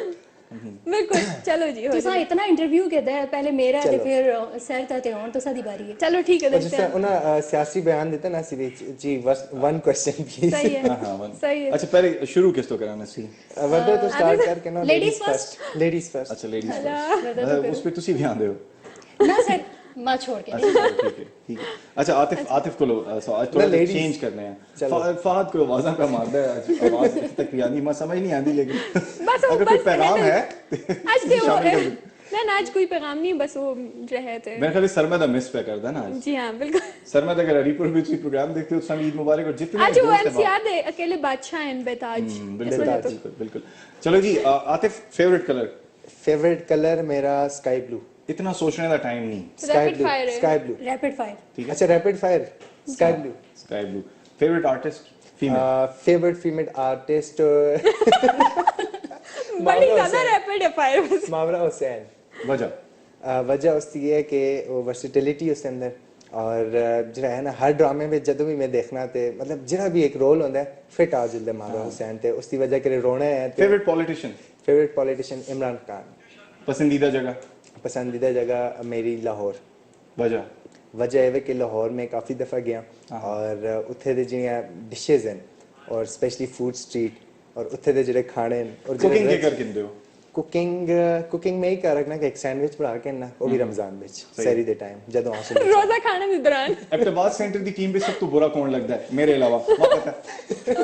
बिल्कुल चलो जी हो ਤੁਸੀਂ जाए। ਇਤਨਾ ਇੰਟਰਵਿਊ ਕੀਤਾ ਹੈ ਪਹਿਲੇ ਮੇਰਾ ਤੇ चलो। ਫਿਰ ਸਰ ਦਾ ਤੇ ਹੁਣ ਤੁਸੀਂ ਦੀ ਵਾਰੀ ਹੈ चलो ठीक है और देखते जिस हैं उन्हें सियासी बयान देता ना सिर्फ जी बस वन क्वेश्चन प्लीज सही है हाँ वन सही है अच्छा पहले शुरू किस तो कराना सी वरना तो स्टार्ट करके ना ladies लेडीज फर्स्ट अच्छा लेडीज उस पे तुसी भी आंदे हो ਨਾ ਸਰ ਮਾਂ ਛੋੜ ਕੇ अच्छा ठीक है अच्छा आतिफ को लो सो आज थोड़ा ladies। चेंज करने हैं चलो। फहद को आवाज़ा का मारदा है आज आवाज तक भी आनी मैं समझ नहीं आती लेकिन बस वो अगर कोई बस पैगाम है आज के वो शामिल कर दो। ना आज कोई पैगाम नहीं बस वो रहे थे मेरे ख्याल सरमद मिस पे करदा ना आज जी हाँ बिल्कुल सरमद अगर हरीपुर में कोई प्रोग्राम देखते हो सब ईद मुबारक और जितने आज वो दोस्त हैं एमसीआर दे अकेले बादशाह हैं बेताज बिल्कुल इस वजह तो बिल्कुल बिल्कुल चलो जी Atif favourite colour favourite colour मेरा स्काई ब्लू इतना सोचने का टाइम नहीं स्काई Rapid ब्लू fire है। स्काई ब्लू ਰੈਪਿਡ ਫਾਇਰ ठीक है अच्छा rapid fire sky blue sky blue favourite artist female favourite female artist बड़ी ज्यादा रैपिड है फायर बस मावरा हुसैन वजह वजह उसकी ये है कि वो वर्सिटिलिटी उसके अंदर और ਜਿਹੜਾ ਹੈ ਨਾ ਹਰ ਡਰਾਮੇ ਵਿੱਚ ਜਦੋਂ ਵੀ ਮੈਂ ਦੇਖਣਾ ਤੇ ਮਤਲਬ ਜਿਹੜਾ ਵੀ ਇੱਕ ਰੋਲ ਹੁੰਦਾ ਹੈ ਫਿਟ ਆ ਜਲਦਾ ਮਾਵਰਾ ਹੁਸੈਨ ਤੇ ਉਸ ਦੀ ਵਜ੍ਹਾ ਕਿ ਰੋਣਾ ਹੈ ਤੇ favourite politician favourite politician Imran Khan पसंदीदा जगह पसंदीदा जगह मेरी लाहौर वजह वजह है कि लाहौर में काफ़ी दफ़ा गया और उत्थे दे जियां डिशेज हैं और स्पेशली फूड स्ट्रीट और उत्थे दे जेह्ड़े खाने हैं और कुकिंग के कर किंदे हो कुकिंग में ही कर रखना कि एक सैंडविच बना के ना वो भी रमजान में सैरी दे टाइम जदों आंसू रोजा खाने के दौरान अब्तबाज सेंटर दी टीम पे सब तो बुरा कौन लगता है मेरे अलावा वहाँ पता है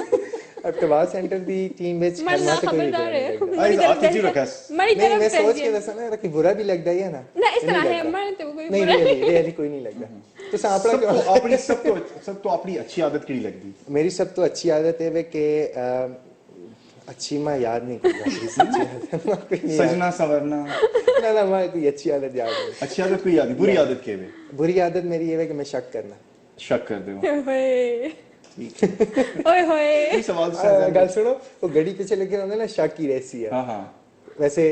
अब्तबाज सेंटर दी टीम में मरना खबरदार है आज आतिफ जी रखा है मरी नहीं मैं तरफ सोच के दसा ना कि बुरा भी लगता है ना ना इस तरह है मर तो कोई नहीं बुरा रियली कोई नहीं लगता तो सांपड़ा सब क्यों तो अपनी सब तो अपनी अच्छी आदत की लगती मेरी सब तो अच्छी आदत है वे कि अच्छी मैं याद नहीं कर रहा अच्छी आदत मैं कोई नहीं याद- सजना संवरना ना मैं कोई अच्छी आदत याद नहीं अच्छी आदत कोई याद नहीं बुरी आदत के वे बुरी आदत मेरी ये है कि मैं शक करना शक कर दे होए ओए होए कोई सवाल तो सर गल सुनो वो गड़ी पीछे लेके आंदे ना शक ही रहसी है हाँ हाँ वैसे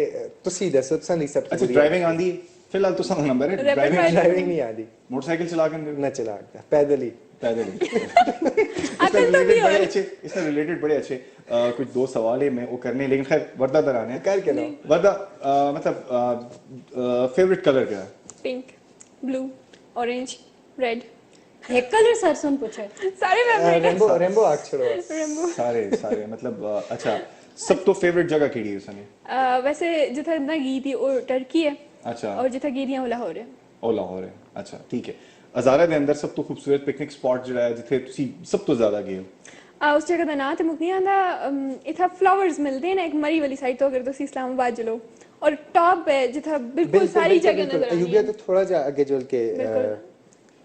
तुसी दसो तुसा नहीं सब अच्छा ड्राइविंग आंदी फिलहाल तो सब नंबर है Rapid ड्राइविंग fire। ड्राइविंग नहीं आती मोटरसाइकिल चला के न चला पैदल ही पैदल आते तो भी बड़े और अच्छे इससे रिलेटेड बड़े अच्छे कुछ दो सवाल है मैं वो करने लेकिन खैर वर्दा दराने हैं कर के लो वर्दा मतलब फेवरेट कलर क्या है पिंक ब्लू ऑरेंज रेड एक कलर सर सुन पूछे सारे फेवरेट रेम्बो आग छोड़ो बस। रेम्बो सारे मतलब अच्छा सब तो फेवरेट जगह केड़ी है उसने? वैसे जिथे ना गई थी वो टर्की है अच्छा और जिथे गई थी वो लाहौर है। ਉਹ ਲਾਹੌਰ ਹੈ ਅੱਛਾ ਠੀਕ ਹੈ ਅਜ਼ਾਰਾ ਦੇ ਅੰਦਰ ਸਭ ਤੋਂ ਖੂਬਸੂਰਤ ਪਿਕਨਿਕ ਸਪੌਟ ਜਿਹੜਾ ਹੈ ਜਿੱਥੇ ਤੁਸੀਂ ਸਭ ਤੋਂ ਜ਼ਿਆਦਾ ਗਏ ਹੋ उस जगह का नाम तो मुझे नहीं आंदा इतना फ्लावर्स मिलते हैं ना एक मरी वाली साइड तो अगर तुम इस्लामाबाद चलो और टॉप है जिथा बिल्कुल सारी जगह नजर आनी अयूबिया तो थोड़ा जा आगे चल के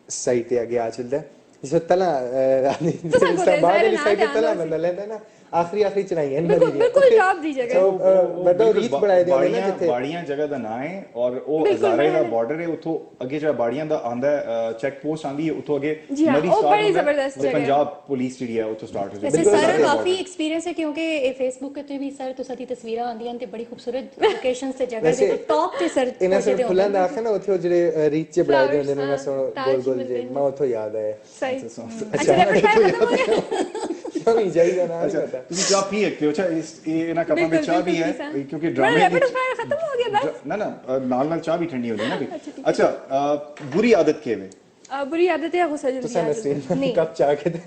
साइड पे आगे आ चलता है जिसमें तला इस्लामाबाद वाली साइड पे तला बंदा लेता है ना आखिरी चढ़ाई है बिल्कुल टॉप दी जगह मतलब रीत बढ़ाए दे ना जिथे ਬਾੜੀਆਂ ਜਗ੍ਹਾ ਦਾ ਨਾਂ ਹੈ ਔਰ ਉਹ ਅਜ਼ਾਰੇ ਦਾ ਬਾਰਡਰ ਹੈ ਉੱਥੋਂ ਅੱਗੇ ਜਿਹੜਾ ਬਾੜੀਆਂ ਦਾ ਆਂਦਾ ਚੈੱਕ ਪੋਸਟ ਆਂਦੀ ਹੈ ਉੱਥੋਂ ਅੱਗੇ जी हाँ, वो start बड़ी ਹੁੰਦਾ ਹੈ, जबरदस्त ਤੇ जगह है। ਪੰਜਾਬ ਪੁਲਿਸ ਜਿਹੜੀ ਹੈ ਉੱਥੋਂ ਸਟਾਰਟ ਹੋ वैसे ਜਾਂਦੀ सर ਹੈ काफी एक्सपीरियंस है क्योंकि फेसबुक ते भी सर तुसा दी तस्वीरां आंदियां ते बड़ी खूबसूरत लोकेशंस ते जगह वैसे दे टॉप ते सर ਇਹਨਾਂ पहुंचे ਸੇ दे ਫੁੱਲਾਂ होंगे। ਦਾ ਆਖੇ ਨਾ ਉੱਥੇ ਉਹ ਜਿਹੜੇ ਰੀਤ ਚ ਬਣਾਏ ਦੇ ਹੁੰਦੇ ਨੇ ਨਾ Flowers, ਸੋ ਤਾਜ ਗੋਲ ਗੋਲ ਮਿਲਦੇ ਜੇ ਨੇ। ਮੈਂ ਉੱਥੋਂ ਯਾਦ ਆਇਆ सही ਅੱਛਾ अच्छा रैपिड फायर खत्म हो गया ਨਹੀਂ ਜਾਈਦਾ ਨਾ ਅੱਛਾ ਪਤਾ ਤੁਸੀਂ ਚਾਹ ਪੀ ਸਕਦੇ ਹੋ ਅੱਛਾ ਇਹ ਇਹਨਾਂ ਕੱਪਾਂ ਵਿੱਚ बिल्कुल, ਚਾਹ ਵੀ ਹੈ बिल्कुल, पी ਕਿਉਂਕਿ सकते। ਡਰਾਮੇ रैपिड ਵਿੱਚ फायर खत्म हो गया बस ਨਾ ਨਾਲ ਨਾਲ ਚਾਹ ਵੀ ਠੰਡੀ ਹੁੰਦੀ ਹੈ ਨਾ ਵੀ ਅੱਛਾ ਬੁਰੀ ਆਦਤ ਕੀ ਹੈ बुरी आदत है गुस्सा जल्दी ਤੁਸੀਂ आना ਨਸਰੀਨ ਕੱਪ ਚਾਹ ਕੇ ਦੇ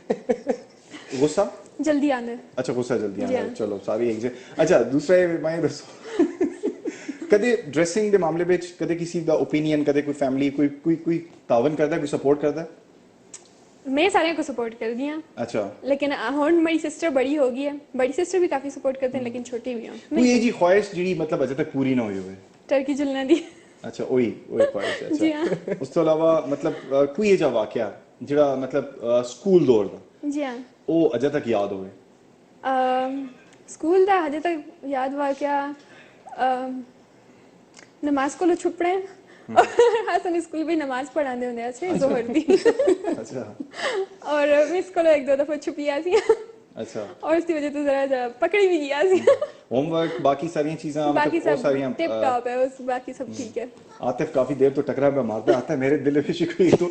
ਗੁੱਸਾ जल्दी आना अच्छा गुस्सा जल्दी जी आना हाँ। चलो सारी एक अच्छा दूसरा ये मैं दसो कदे ड्रेसिंग ਦੇ ਮਾਮਲੇ ਵਿੱਚ ਕਦੇ ਕਿਸੇ ਦਾ ਓਪੀਨੀਅਨ ਕਦੇ ਕੋਈ ਫੈਮਿਲੀ ਕੋਈ ਤਾਵਨ ਕਰਦਾ ਕੋਈ ਸਪੋਰਟ ਕਰਦਾ मैं सारे को सपोर्ट कर दिया अच्छा लेकिन हुन मेरी सिस्टर बड़ी हो गई है बड़ी सिस्टर भी काफी सपोर्ट करते हैं लेकिन छोटी भी हैं ਕੋਈ ਇਹ ਜੀ ਖੁਆਇਸ਼ ਜਿਹੜੀ ਮਤਲਬ ਅਜੇ ਤੱਕ ਪੂਰੀ ਨਾ ਹੋਈ ਹੋਵੇ टर्की जलना दी ਅੱਛਾ ਉਹੀ ਖੁਆਇਸ਼ ਹੈ जी ਅੱਛਾ हाँ ਉਸ ਤੋਂ ਇਲਾਵਾ ਮਤਲਬ ਕੋਈ ਇਹ ਜਿਹਾ ਵਾਕਿਆ ਜਿਹੜਾ ਮਤਲਬ ਸਕੂਲ ਦੌਰ ਦਾ जी हाँ ਉਹ ਅਜੇ ਤੱਕ ਯਾਦ ਹੋਵੇ स्कूल दा हजे तक याद हुआ क्या नमाज को छुपने हसन स्कूल भी नमाज पढ़ाते होंगे अच्छे जोहर भी अच्छा और मिस को एक दो दफा छुपी आ सी अच्छा और उसकी वजह तो जरा पकड़ी भी गया सी होमवर्क बाकी सारी चीज़ें बाकी मतलब वो सब सारियां टिप टॉप है उस बाकी सब ठीक है आतिफ काफी देर तो टकरा में मारता आता है मेरे दिल में कोई तो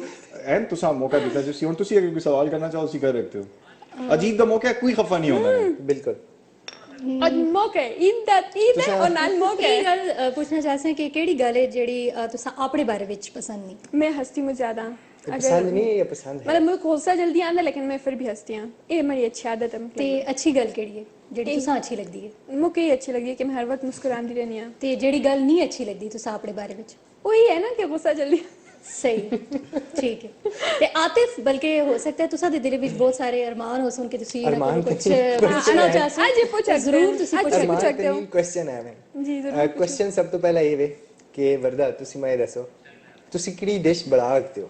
एन तुसा मौका देता जो सी हुन तुसी अगर कोई सवाल करना चाहो उसी कर रखते हो अजीब दा मौका है कोई खफा नहीं होता ਬਿਲਕੁਲ और मौके ईद है और नाल मौके ਇਹ ਗੱਲ ਪੁੱਛਣਾ ਚਾਹते हैं कि केड़ी गल है जेड़ी तुसा अपने बारे विच पसंद नहीं मैं हंसती मुझे ज्यादा पसंद नहीं है ये पसंद है मतलब मुझे गुस्सा जल्दी आंदा लेकिन मैं फिर भी हंसती हूं ये मेरी अच्छी आदत है ते अच्छी गल केड़ी है जेड़ी तुसा अच्छी लगदी है मुझे ये अच्छी लगती है कि मैं हर वक्त मुस्कुराती रहनी हां ते जेड़ी गल नहीं अच्छी लगदी तुसा अपने बारे विच वही है ना कि गुस्सा जल्दी सही ठीक है ते आतिफ बल्कि हो सकता है तुसा दे दिल विच बहुत सारे अरमान हो सुन के तुसी अरमान कुछ ते पूछना चाहते हाँ जी, पूछ सकते हैं। जरूर तुसी हाँ पूछ जी, सकते पूछ सकते हो। क्वेश्चन है मैं जी जरूर क्वेश्चन सब तो पहला ये वे कि वरदा ਤੁਸੀਂ ਮੈਂ ਦੱਸੋ ਤੁਸੀਂ ਕਿਹੜੀ ਡਿਸ਼ ਬਣਾ ਸਕਦੇ ਹੋ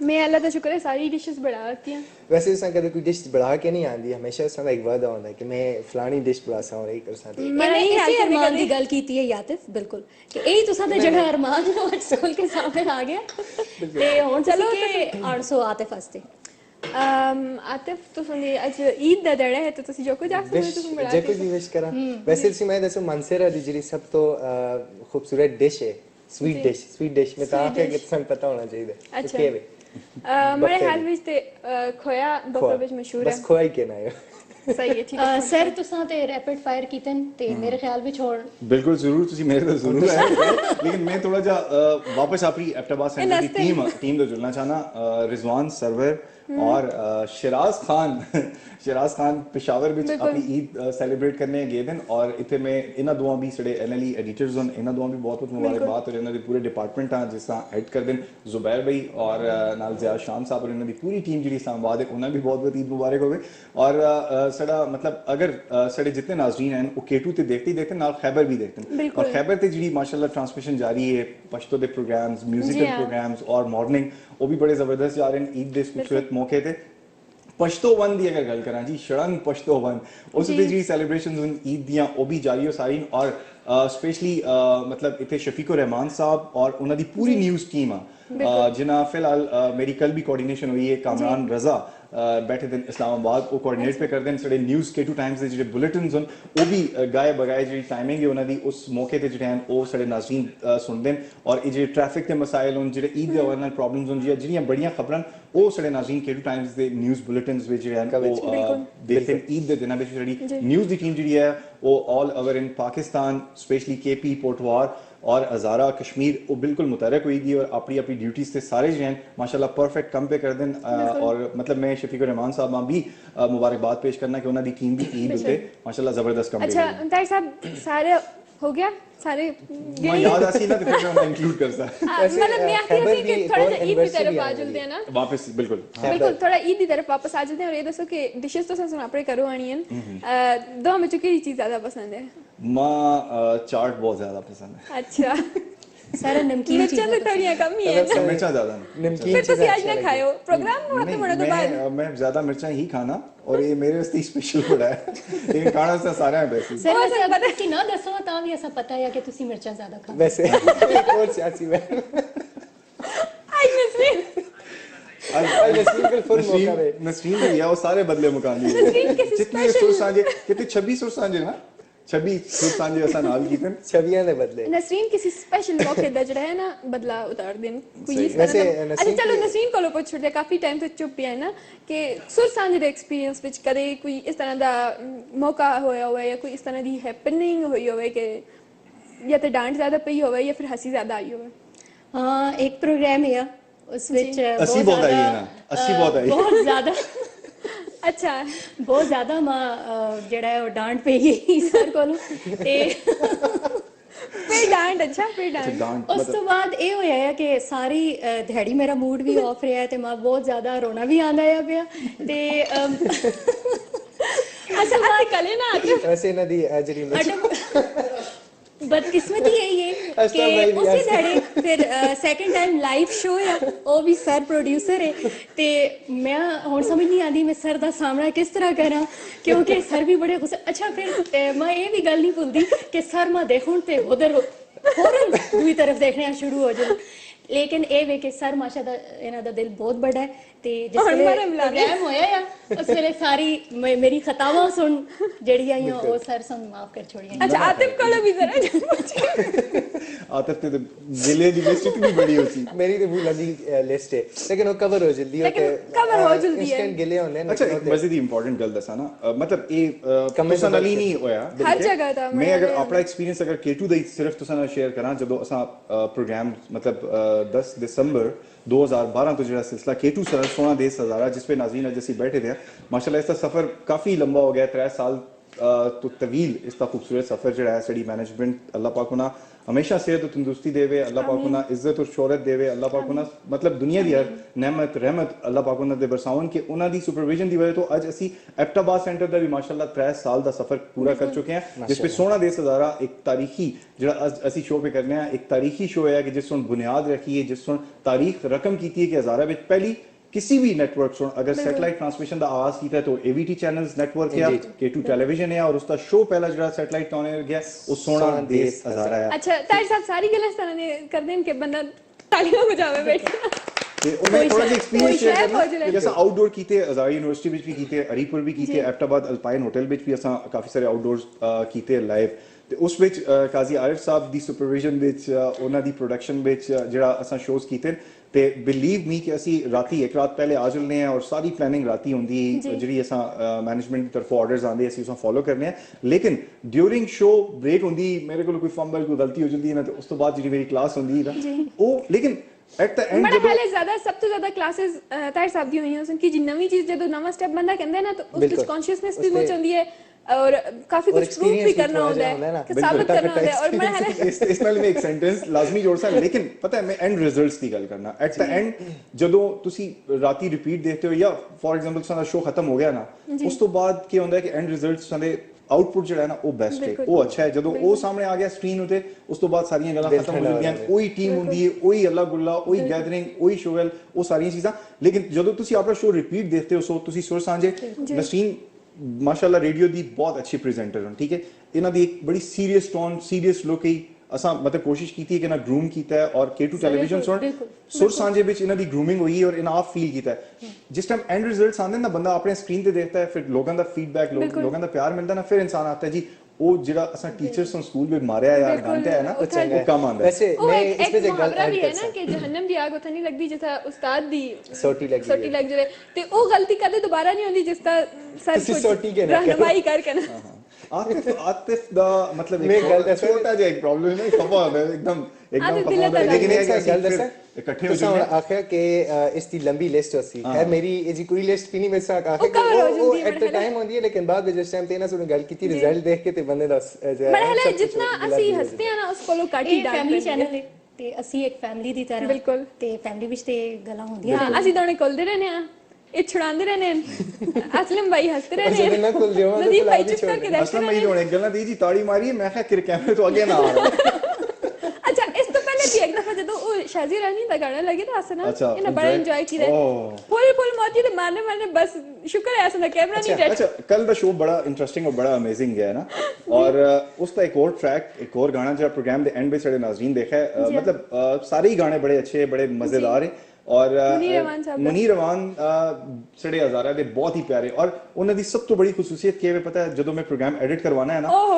मैं अल्लाह का शुक्र है सारी डिशेस बना आती हैं वैसे उसा कभी कोई डिश बना के नहीं आंदी हमेशा उसा एक वादा होता है कि मैं फलानी डिश बना सा और यही कर सा मैंने इसी अरमान की गल की है यातिफ बिल्कुल कि यही तुसा दे जेड़ा अरमान है आज स्कूल के सामने आ गया ते हुन चलो के 800 आतिफ वास्ते आतिफ तो सुनिए आज ईद दा दड़ा है तो तुसी जो कुछ आखो डिश तुम बना जे कुछ भी विश करा वैसे ਤੁਸੀਂ ਮੈਂ ਦੱਸੋ ਮਨਸੇਰਾ ਦੀ ਜਿਹੜੀ ਸਭ ਤੋਂ ਖੂਬਸੂਰਤ ਡਿਸ਼ ਹੈ स्वीट डिश में ਤਾਂ ਕਿ ਤੁਹਾਨੂੰ ਪਤਾ ਹੋਣਾ ਚਾਹੀਦਾ अच्छा ਕਿ ਵੇ मेरे ख्याल में ते खोया बफर विच मशहूर है बस खोई के ना है सही है ठीक है सर तुसा ते रैपिड फायर कीतन ते मेरे ख्याल विच होर बिल्कुल जरूर तुसी मेरे तो जरूर है लेकिन मैं थोड़ा जा वापस अपनी एबटाबाद सेंटर की टीम तो जुड़ना चाहना रिजवान सरवर और शिराज खान पेशावर विच अपनी ईद सेलिब्रेट करने गए थे और इथे मैं इना दोवां भी सड़े एनएलई एडिटर्स होन इना दोवां भी बहुत मुबारकबाद और इना दे पूरे डिपार्टमेंट हां जिस तरह हेड कर देन जुबैर भाई और नाल ज़िया शान साहब और इना दी पूरी टीम जिहड़ी इस्लामाबाद है उन्हें भी बहुत ईद मुबारक होवे और सड़ा मतलब अगर सड़े जितने नाज़रीन हैं वो केटू ते देखते ही देखते नाल खैबर भी देखते हैं और खैबर ते जिहड़ी माशाल्लाह ट्रांसमिशन जारी है पश्तो दे प्रोग्राम्स म्यूजिकल प्रोग्राम्स और मॉर्निंग वो भी बड़े जबरदस्त जा रहे हैं ईद दे खूबसूरत मौके ते पश्तो वन दी अगर गल करा जी शड़ंग पश्तो वन उस दी जी सेलिब्रेशंस उन ईद दियां वो भी जारी हो सारी और स्पेशली मतलब इथे शफीकुर रहमान साहब और उन्हां दी पूरी न्यूज़ टीम आ जिन्हां फिलहाल मेरी कल भी कोऑर्डिनेशन हुई है कामरान रजा बैठे दिन इस्लामाबाद वो कोऑर्डिनेट पे करते हैं साढ़े न्यूज़ K2 टाइम्स ਦੇ ਜਿਹੜੇ ਬੁਲੇਟਿਨਸ ਹਨ ਉਹ ਵੀ ਗਾਏ ਬਗਾਏ ਜਿਹੜੀ ਟਾਈਮਿੰਗ ਹੈ ਉਹਨਾਂ ਦੀ ਉਸ ਮੌਕੇ ਤੇ ਜਿਹੜੇ ਹਨ ਉਹ ਸਾਡੇ ਨਾਜ਼ਰੀਨ ਸੁਣਦੇ ਹਨ ਔਰ ਇਹ ਜਿਹੜੇ ਟ੍ਰੈਫਿਕ ਦੇ ਮਸਾਇਲ ਹਨ ਜਿਹੜੇ ਈਦ ਦੇ ਹਵਾਲੇ ਨਾਲ ਪ੍ਰੋਬਲਮਸ ਹਨ ਜਿਹੜੀਆਂ ਬੜੀਆਂ ਖਬਰਾਂ ਉਹ ਸਾਡੇ ਨਾਜ਼ਰੀਨ K2 ਟਾਈਮਸ ਦੇ ਨਿਊਜ਼ ਬੁਲੇਟਿਨਸ ਵਿੱਚ ਜਿਹੜੇ ਹਨ ਉਹ ਦੇਖਦੇ ਈਦ ਦੇ ਦਿਨਾਂ ਵਿੱਚ ਜਿਹੜੀ ਨਿਊਜ਼ ਦੀ ਟੀਮ ਜਿਹੜੀ ਹੈ ਉਹ ਆਲ ਓਵਰ ਇਨ ਪਾਕਿस्तान स्पेशली KP पोटवार और हज़ारा कश्मीर वो बिल्कुल मुतहरक हुई और अपनी अपनी ड्यूटीज़ से सारे जो हैं माशाल्लाह परफेक्ट कम पे कर दें और मतलब मैं शफीकुर रहमान साहब भी मुबारकबाद पेश करना कि उन्होंने टीम भी ईद होते माशाल्लाह ज़बरदस्त कम। अच्छा ताहिर साहब सारे हो गया सारे मैं याद आसी ना तो फिर मैं इंक्लूड करता मतलब मैं आती हूं कि थोड़ा सा ईद की तरफ आ चलते हैं ना वापस बिल्कुल थोड़ा ईद की तरफ वापस आ चलते हैं और ये दसो कि डिशेस तो सुन अपने करो आनी है दो में की चीज ज्यादा पसंद है? मां चाट बहुत ज्यादा पसंद है। अच्छा सारा नमकीन चीज़ें तो थोड़ी कम ही है ना मिर्चा ज्यादा नमकीन फिर तो आज ना खाओ प्रोग्राम में आते बड़े तो बाद मैं ज्यादा मिर्चा ही खाना और ये मेरे वास्ते स्पेशल बड़ा है लेकिन खाना से सारे हैं वैसे सर वैसे पता कि ना दसो ਤਾਂ ਵੀ ਐਸਾ ਪਤਾ ਹੈ ਕਿ ਤੁਸੀਂ ਮਿਰਚਾਂ ਜ਼ਿਆਦਾ ਖਾਂਦੇ वैसे एक और सियासी में आई नसरीन नसीम बिल फुल मौका है नसरीन ने लिया वो सारे बदले मकान लिए नसरीन किसी जितने सुर सांझे कितने 26 सुर सांझे ना 26 सुर सांझे ऐसा नाल की थे छवियां ने बदले नसरीन किसी स्पेशल मौके दा जड़ा है ना बदला उतार देन कोई इस वैसे तरह अच्छा नसरीन चलो नसरीन को पूछ छुड़े काफी टाइम तो चुप है ना कि सुर सांझे दे एक्सपीरियंस विच कदे कोई इस तरह दा मौका होया होवे या कोई इस तरह दी हैपनिंग होई होवे कि या तो डांट ज्यादा पई होवे या फिर हंसी ज्यादा आई होवे? ਹਾਂ ਇੱਕ ਪ੍ਰੋਗਰਾਮ ਹੈ ਉਸ ਵਿੱਚ अस्सी बहुत आई है ना 80 बहुत आई ਬਹੁਤ ਜ਼ਿਆਦਾ अच्छा ਬਹੁਤ ਜ਼ਿਆਦਾ ਜਿਹੜਾ ਹੈ ਉਹ ਡਾਂਟ ਪਈ ਗਈ ਸਰ ਕੋਲੋਂ ਤੇ फिर डांट अच्छा फिर डांट डांट ਉਸ ਤੋਂ ਬਾਅਦ ਇਹ ਹੋਇਆ ਹੈ ਕਿ ਸਾਰੀ ਦਿਹਾੜੀ ਮੇਰਾ ਮੂਡ ਵੀ ਆਫ ਰਿਹਾ ਤੇ ਮੈਂ ਬਹੁਤ ਜ਼ਿਆਦਾ ਰੋਣਾ ਵੀ ਆਂਦਾ ਆ ਪਿਆ ਤੇ अच्छा आज कल ना आते वैसे ना दी अजरी बदकिस्मती है ये कि उसी दिहाड़ी फिर सेकंड टाइम लाइव शो है ਉਹ ਵੀ ਸਰ ਪ੍ਰੋਡਿਊਸਰ ਹੈ ਤੇ ਮੈਂ ਹੁਣ ਸਮਝ ਨਹੀਂ ਆਉਂਦੀ ਮੈਂ ਸਰ ਦਾ ਸਾਹਮਣਾ ਕਿਸ ਤਰ੍ਹਾਂ ਕਰਾਂ ਕਿਉਂਕਿ ਸਰ ਵੀ ਬੜੇ ਗੁੱਸੇ ਅੱਛਾ ਫਿਰ ਮੈਂ ਇਹ ਵੀ ਗੱਲ ਨਹੀਂ ਭੁੱਲਦੀ ਕਿ ਸਰ ਮੈਂ ਦੇਖਣ ਤੇ ਉਧਰ ਫੌਰਨ ਦੂਜੀ ਤਰਫ ਦੇਖਣਾ ਸ਼ੁਰੂ ਹੋ ਜਾਣ ਲੇਕਿਨ ਇਹ ਵੇ ਕਿ ਸਰ ਮਾਸ਼ਾਅੱਲਾ ਇਹਨਾਂ ਦਾ ਦਿਲ ਬਹੁਤ ਵੱਡਾ ਹੈ ਤੇ ਜਿਸ ਵੇਲੇ ਪ੍ਰੋਗਰਾਮ ਹੋਇਆ ਆ ਉਸ ਵੇਲੇ ਸਾਰੀ ਮੇਰੀ ਖਤਾਵਾਂ ਸੁਣ ਜਿਹੜੀਆਂ ਆਈਆਂ ਉਹ ਸਰ ਸਾਨੂੰ ਮਾਫ ਕਰ ਛੋੜੀਆਂ अच्छा आतिफ को भी जरा आतिफ ते जिले दी लिस्ट इतनी बड़ी होती मेरी तो भूल लगी लिस्ट है लेकिन वो कवर हो जल्दी होते कवर हो जल्दी है इंस्टेंट गिले होने अच्छा एक मज़े दी इंपॉर्टेंट गल दसा ना मतलब ये तुसा नाल ही नहीं होया हर जगह था मैं अगर अपना एक्सपीरियंस अगर K2 दा सिर्फ तुसा नाल शेयर करा जदों असा प्रोग्राम मतलब 10 दिसंबर 2012 तो ਜਿਹੜਾ सिलसिला K2 सर 16 देश हज़ारा जिस पे नाज़रीन आज ਅਸੀਂ बैठे थे माशाल्लाह इसका सफ़र काफ़ी लंबा हो गया 3 साल तो तवील इसका खूबसूरत सफ़र ਜਿਹੜਾ ਹੈ ਸਾਡੀ मैनेजमेंट अल्लाह पाक उन्हें हमेशा सेहत और तंदुरुस्ती देवे अल्लाह पाक उन्हें इज्जत और शोहरत देवे अल्लाह पाक उन्हें मतलब दुनिया दी हर नेमत रहमत अल्लाह पाक उन्हें दे बरसावन के उन्हां दी सुपरविजन दी वजह तो अज असी एबटाबाद सेंटर दा भी माशाल्लाह 3 साल दा सफर पूरा कर चुके हैं जिस पे 16 देश हज़ारा एक तारीखी ਜਿਹੜਾ ਅਸੀਂ ਸ਼ੋਅ पे करने हैं एक तारीखी शो है कि जिस सुन बुनियाद रखी है जिस सुन तारीख रकम की है कि हज़ारा विच पहली किसी भी नेटवर्क सुन अगर सैटेलाइट ट्रांसमिशन का आगाज किया तो AVT चैनल्स नेटवर्क है K2 टेलीविजन है और उसका शो पहला जो सैटेलाइट तो ऑन गया वो 16 देश हज़ारा है। अच्छा ताहिर साहब सारी गल्लां इस तरह ने कर देन कि बंदा तालियां बजावे बैठे ते उन्हें थोड़ा सा एक्सपीरियंस शेयर करना जैसा आउटडोर कीते हज़ारा यूनिवर्सिटी विच भी कीते हरीपुर भी कीते एबटाबाद अल्पाइन होटल विच भी असा काफी सारे आउटडोर्स कीते लाइव ਤੇ ਉਸ ਵਿੱਚ ਕਾਜ਼ੀ ਆਰਿਫ ਸਾਹਿਬ ਦੀ ਸੁਪਰਵਿਜ਼ਨ ਵਿੱਚ ਉਹਨਾਂ ਦੀ ਪ੍ਰੋਡਕਸ਼ਨ ਵਿੱਚ ਜਿਹੜਾ ਅਸਾਂ ਸ਼ੋਜ਼ ਕੀਤੇ ਤੇ ਬਿਲੀਵ ਮੀ ਕਿ ਅਸੀਂ ਰਾਤੀ ਇੱਕ ਰਾਤ ਪਹਿਲੇ ਆ ਜੁਲਨੇ ਆ ਔਰ ਸਾਰੀ ਪਲੈਨਿੰਗ ਰਾਤੀ ਹੁੰਦੀ ਜਿਹੜੀ ਅਸਾਂ ਮੈਨੇਜਮੈਂਟ ਦੀ ਤਰਫੋਂ ਆਰਡਰਸ ਆਉਂਦੇ ਅਸੀਂ ਉਸਾਂ ਫੋਲੋ ਕਰਨੇ ਆ ਲੇਕਿਨ ਡਿਊਰਿੰਗ ਸ਼ੋ ਬ੍ਰੇਕ ਹੁੰਦੀ ਮੇਰੇ ਕੋਲ ਕੋਈ ਫੰਬਲ ਕੋਈ ਗਲਤੀ ਹੋ ਜਾਂਦੀ ਹੈ ਨਾ ਤੇ ਉਸ ਤੋਂ ਬਾਅਦ ਜਿਹੜੀ ਮੇਰੀ ਕਲਾਸ ਹੁੰਦੀ ਹੈ ਨਾ ਉਹ ਲੇਕਿਨ एट द एंड बड़ा पहले ज्यादा सब तो ज्यादा क्लासेस ताहिर साहब दी हुई हैं उनकी जी नवी चीज जदों नवा स्टेप बंदा कहंदा है ना तो उसकी कॉन्शियसनेस भी बहुत होती है और काफी कुछ प्रूव भी करना होता है कि साबित करना होता है और मैं है इस नाल में एक सेंटेंस लाजमी जोड़ सा लेकिन पता है मैं एंड रिजल्ट्स की गल करना एट द एंड जदों तुसी राती रिपीट देखते हो या फॉर एग्जांपल साਡਾ शो खत्म हो गया ना ਉਸ ਤੋਂ ਬਾਅਦ ਕੀ ਹੁੰਦਾ ਹੈ ਕਿ ਐਂਡ ਰਿਜ਼ਲਟਸ ਸਾਡੇ ਆਊਟਪੁੱਟ ਜਿਹੜਾ ਹੈ ਨਾ ਉਹ ਬੈਸਟ ਹੈ ਉਹ ਅੱਛਾ ਹੈ ਜਦੋਂ ਉਹ ਸਾਹਮਣੇ ਆ ਗਿਆ ਸਕਰੀਨ ਉਤੇ ਉਸ ਤੋਂ ਬਾਅਦ ਸਾਰੀਆਂ ਗੱਲਾਂ ਖਤਮ ਹੋ ਜਾਂਦੀਆਂ ਉਹੀ ਟੀਮ ਹੁੰਦੀ ਹੈ ਉਹੀ ਅੱਲਾ ਗੁੱਲਾ ਉਹੀ ਗੈਦਰਿੰਗ ਉਹੀ ਸ਼ੋਗਲ ਉਹ ਸਾਰੀਆਂ ਚੀਜ਼ਾਂ ਲੇਕਿਨ ਜਦੋਂ ਤੁਸੀਂ ਆਪਣਾ ਸ਼ੋ ਰਿਪੀਟ ਦੇਖਦੇ ਹੋ ਸੋ ਤੁਸੀਂ ਸੁਰ ਸਾਂਝੇ ਨਸਰੀਨ ਮਾਸ਼ਾਅੱਲਾ ਰੇਡੀਓ ਦੀ ਬਹੁਤ ਅੱਛੀ ਪ੍ਰੈਜ਼ੈਂਟਰ ਹਨ ਠੀਕ ਹੈ ਇਹਨਾਂ ਦੀ ਇੱਕ ਬੜੀ ਸੀਰੀਅਸ ਟੋਨ ਸੀਰੀਅਸ ਲੁੱਕ ਹੀ ਅਸਾਂ ਮਤਲਬ ਕੋਸ਼ਿਸ਼ ਕੀਤੀ ਹੈ ਕਿ ਨਾ ਗਰੂਮ ਕੀਤਾ ਹੈ ਔਰ K2 ਟੈਲੀਵਿਜ਼ਨ ਸੁਰ ਸਾਂਝੇ ਵਿੱਚ ਇਹਨਾਂ ਦੀ ਗਰੂਮਿੰਗ ਹੋਈ ਹੈ ਔਰ ਇਹਨਾਂ ਆਪ ਫੀਲ ਕੀਤਾ ਹੈ ਜਿਸ ਟਾਈਮ ਐਂਡ ਰਿਜ਼ਲਟਸ ਆਉਂਦੇ ਨਾ ਬੰਦਾ ਆਪਣੇ ਸਕਰੀਨ ਤੇ ਦੇਖਦਾ ਹੈ ਫਿਰ ਲੋਕਾਂ ਦਾ ਫੀਡਬੈਕ ਲੋਕਾਂ ਦਾ ਪਿਆਰ ਮਿਲਦਾ ਨਾ ਫਿਰ ਇਨਸਾਨ ਆਤਾ ਹੈ ਜੀ ਉਹ ਜਿਹੜਾ ਅਸਾਂ ਟੀਚਰਸ ਨੂੰ ਸਕੂਲ ਵਿੱਚ ਮਾਰਿਆ ਜਾਂ ਡਾਂਟਿਆ ਹੈ ਨਾ ਉਹ ਕੰਮ ਆਉਂਦਾ ਹੈ वैसे मैं इस पे एक गल ਮੁਹਾਵਰਾ ऐड ਵੀ ਹੈ कर ਨਾ ਕਿ ਜਹੰਨਮ ਦੀ ਆਗ ਉੱਥੇ ਨਹੀਂ ਲੱਗਦੀ ਜਿੱਥੇ ਉਸਤਾਦ ਦੀ ਸੋਟੀ ਲੱਗ ਸੋਟੀ ਲੱਗ ਜਾਵੇ ਤੇ ਉਹ ਗਲਤੀ ਕਦੇ ਦੁਬਾਰਾ ਨਹੀਂ ਹੁੰਦੀ ਜਿਸ ਦਾ ਸਰ ਤੁਸੀਂ ਸੋਟੀ ਕੇ ਨਾ ਰਹਿਨਮਾਈ ਕਰਕੇ ਨਾ आतिफ ਦਾ ਮਤਲਬ मैं गल दस ਛੋਟਾ ਜਿਹਾ ਇੱਕ ਪ੍ਰੋਬਲਮ ਹੈ ਖਫਾ ਹੁੰਦਾ ਇੱਕਦਮ आतिफ ਖਫਾ दिल ਹੁੰਦਾ तक ਲੇਕਿਨ ਇਹ एक गल दस ਇਕੱਠੇ ਹੋ तुसा ਜਾਂਦੇ हुण आखिया कि इस दी लंबी लिस्ट होसी है मेरी ये जी कोई लिस्ट भी नहीं मेरे साथ आखिया cover हो कि जाती वो है एट द टाइम होंदी है लेकिन बाद में जिस टाइम ते ना सुन गल की रिजल्ट देख के ते बंदे दा ਮਰਹਲੇ ਜਿੰਨਾ ਅਸੀਂ ਹੱਸਦੇ ਆ ਨਾ ਉਸ ਕੋਲੋਂ ਕੱਟ ਹੀ ਇਹ ਡਾਂਟ ਫੈਮਿਲੀ ਪੈਂਦੀ ਹੈ। ਚੈਨਲ ਤੇ ਅਸੀਂ ਇੱਕ ਫੈਮਿਲੀ ਦੀ ਤਰ੍ਹਾਂ ਬਿਲਕੁਲ। ਤੇ ਫੈਮਿਲੀ ਵਿੱਚ ਤੇ ਗੱਲਾਂ ਹੁੰਦੀਆਂ ਹਾਂ ਅਸੀਂ ਦੋਨੇ ਕੋਲਦੇ ਰਹਿੰਦੇ ਆ ਇਹ ਛੁਡਾਉਂਦੇ ਰਹਿੰਦੇ ਨੇ ਅਸਲਮ ਭਾਈ ਹੱਸਦੇ ਰਹਿੰਦੇ ਜਦੋਂ ਨਾ ਕੁਲ ਜਿਉਂ ਤਾਂ ਨਦੀਪ ਭਾਈ ਵੀ ਚੁੱਪ ਕਰਕੇ ਦੇਖਦੇ ਅਸਲ ਮੈਂ ਇਹ ਹੋਣੇ ਗੱਲਾਂ ਦੀ ਜੀ ਤਾੜੀ ਮਾਰੀ ਮੈਂ ਕਿਹਾ ਕਿ ਕੈਮਰੇ ਤੋਂ ਅੱਗੇ ਨਾ ਆ ਰਹਾ ਅੱਛਾ ਇਸ ਤੋਂ ਪਹਿਲੇ ਵੀ ਇੱਕ ਦਫਾ ਜਦੋਂ ਉਹ ਸ਼ਾਜ਼ੀ ਰਾਨੀ ਦਾ ਗਾਣਾ ਲੱਗੇ ਤਾਂ ਹਸਨਾ ਅੱਛਾ, ਇਹਨਾਂ ਬੜਾ enjoy- ਇੰਜੋय ਕੀਤਾ ਓਹ। ਫੁੱਲ ਮੌਜੀ ਤੇ ਮਾਰਨੇ बस शुक्र है हसना कैमरा नहीं टच अच्छा कल का शो बड़ा इंटरेस्टिंग और बड़ा अमेजिंग गया है ना और उसका एक और ट्रैक एक और गाना जो प्रोग्राम के एंड पे साढ़े नाज़रीन देखा है मतलब सारे ही गाने बड़े अच्छे बड़े मजेदार हैं और मुनीर रवान साहब मुनीर रवान साढ़े हज़ारा दे बहुत ही प्यारे और उन्होंने दी सब तो बड़ी खसूसियत क्या है पता है जो मैं प्रोग्राम एडिट करवाना है ना ओह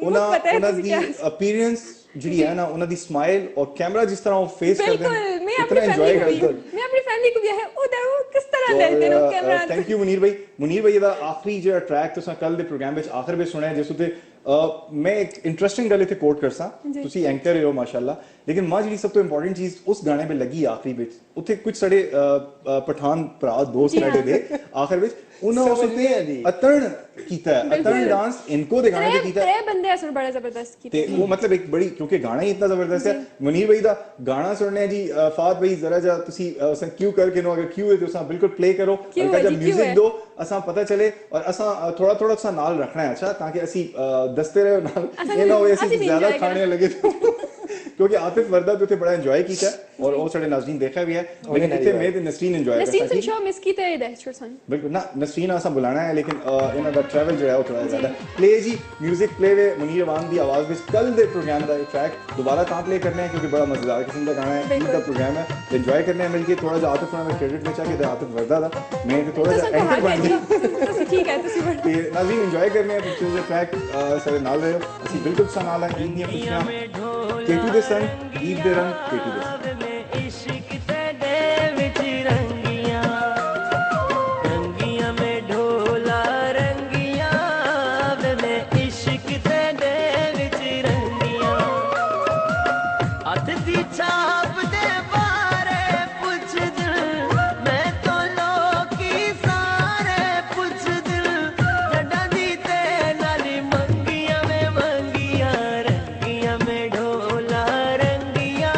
पता है ਉਹਨਾਂ तुझे ਦੀ क्या अपीयरेंस ਜਿਹੜੀ ਹੈ ਨਾ ਉਹਨਾਂ ਦੀ ਸਮਾਈਲ ਔਰ ਕੈਮਰਾ ਜਿਸ ਤਰ੍ਹਾਂ ਉਹ ਫੇਸ ਕਰਦੇ बिल्कुल ਨੇ मैं इतना अपनी enjoy फैमिली करते को हैं भी मैं अपनी फैमिली को भी है वो किस तरह देखते हैं कैमरा ਥੈਂਕ ਯੂ ਮੁਨੀਰ ਭਾਈ ਦਾ ਆਖਰੀ ਜਿਹੜਾ ਟਰੈਕ ਤੁਸੀਂ ਕੱਲ ਦੇ ਪ੍ਰੋਗਰਾਮ ਵਿੱਚ ਆਖਰ ਵਿੱਚ ਸੁਣਿਆ ਜਿਸ ਉਤੇ ਮੈਂ ਇੱਕ ਇੰਟਰਸਟਿੰਗ ਗੱਲ ਇੱਥੇ ਕੋਟ ਕਰਸਾਂ ਤੁਸੀਂ ਐਂਕਰ ਹੋ ਮਾਸ਼ਾਅੱਲਾ ਲੇਕਿਨ ਮਾਂ ਜਿਹੜੀ ਸਭ ਤੋਂ ਇੰਪੋਰਟੈਂਟ ਚੀਜ਼ ਉਸ ਗਾਣੇ 'ਤੇ ਲੱਗੀ ਆਖਰੀ ਵਿੱਚ ਉੱਥੇ ਕੁਝ ਸਾਡੇ ਪਠਾਨ ਭਰਾ ਦੋਸਤ ਸਾਡੇ ਦੇ ਆਖਰ ਵਿੱਚ ਉਹਨਾਂ ਉਸ ਉਤੇ ਅਤਣ ਕੀਤਾ ਅਤਣ ਡਾਂਸ ਇਨਕੋ ਦੇ ਗਾਣੇ 'ਤੇ ਕੀਤਾ त्रै बंदे असल बड़ा जबरदस्त ਤੇ कीते ਉਹ ਮਤਲਬ ਇੱਕ ਬੜੀ ਕਿਉਂਕਿ ਗਾਣਾ ਹੀ ਇਤਨਾ ਜ਼ਬਰਦਸਤ ਹੈ ਮੁਨੀਰ ਭਾਈ ਦਾ ਗਾਣਾ ਸੁਣਨੇ ਜੀ ਫਾਤ ਭਾਈ ਜ਼ਰਾ ਜਾ ਤੁਸੀਂ ਉਸਾਂ ਕਿਉਂ ਕਰਕੇ ਨੋ ਅਗਰ ਕਿਉਂ ਹੈ ਤੇ ਉਸਾਂ ਬਿਲਕੁਲ ਪਲੇ ਕਰੋ ਹਲਕਾ ਜਿਹਾ 뮤직 ਦੋ ਅਸਾਂ ਪਤਾ ਚਲੇ ਔਰ ਅਸਾਂ ਥੋੜਾ ਥੋੜਾ ਉਸਾਂ ਨਾਲ ਰੱਖਣਾ ਹੈ ਅੱਛਾ ਤਾਂ ਕਿ ਅਸੀਂ ਦਸਤੇ ਰਹੇ ਨਾਲ ਇਹ ਨਾ ਹੋਵੇ ਅਸੀਂ ਜ਼ਿਆਦਾ ਖਾਣੇ ਲੱਗੇ क्योंकि आतिफ वर्दा तो बड़ा एंजॉय किया और वो सारे नाज़रीन देखा भी है लेकिन इतने मैं तो नसरीन एंजॉय नसीम करता सन शो मिस कीते है दहशत सन बिल्कुल ना नसरीन आसा बुलाना है लेकिन इन्हों का ट्रैवल जो है वो थोड़ा ज़्यादा प्ले जी म्यूजिक प्ले वे मुनीर रवान की आवाज़ में कल दे प्रोग्राम का ट्रैक दोबारा कहाँ प्ले करने हैं क्योंकि बड़ा मजेदार किस्म का गाना है ईद का प्रोग्राम है एंजॉय करने हैं मिलके थोड़ा सा आतिफ में क्रेडिट में चाहिए आतिफ वर्दा था मैं थोड़ा सा एंकर बन गया ठीक है तुसी बड़ा ਤੇ ਨਾਜ਼ਰੀਨ ਇੰਜੋਏ ਕਰਨੇ ਆ ਪਿਕਚਰਸ ਦੇ ਟਰੈਕ ਸਾਡੇ ਨਾਲ ਰਹੇ ਅਸੀਂ ਬਿਲਕੁਲ ਸਾਂ ਨਾਲ ਆ ਈਦ ਦੀਆਂ ਖੁਸ਼ੀਆਂ K2 ਦੇ ਸੰਗ ਈਦ ਦੇ ਰੰਗ K2 ਦੇ ਸੰਗ इश्क तेरे विच रंगियां रंगियां में ढोला रंगियां वे मैं इश्क तेरे विच रंगियां हथ दी छाप दे बारे पुछ दिल मैं तो लोकी सारे पुछ दिल जड़ा दी ते नाली मंगियां में मंगियां रंगियां में ढोला रंगियां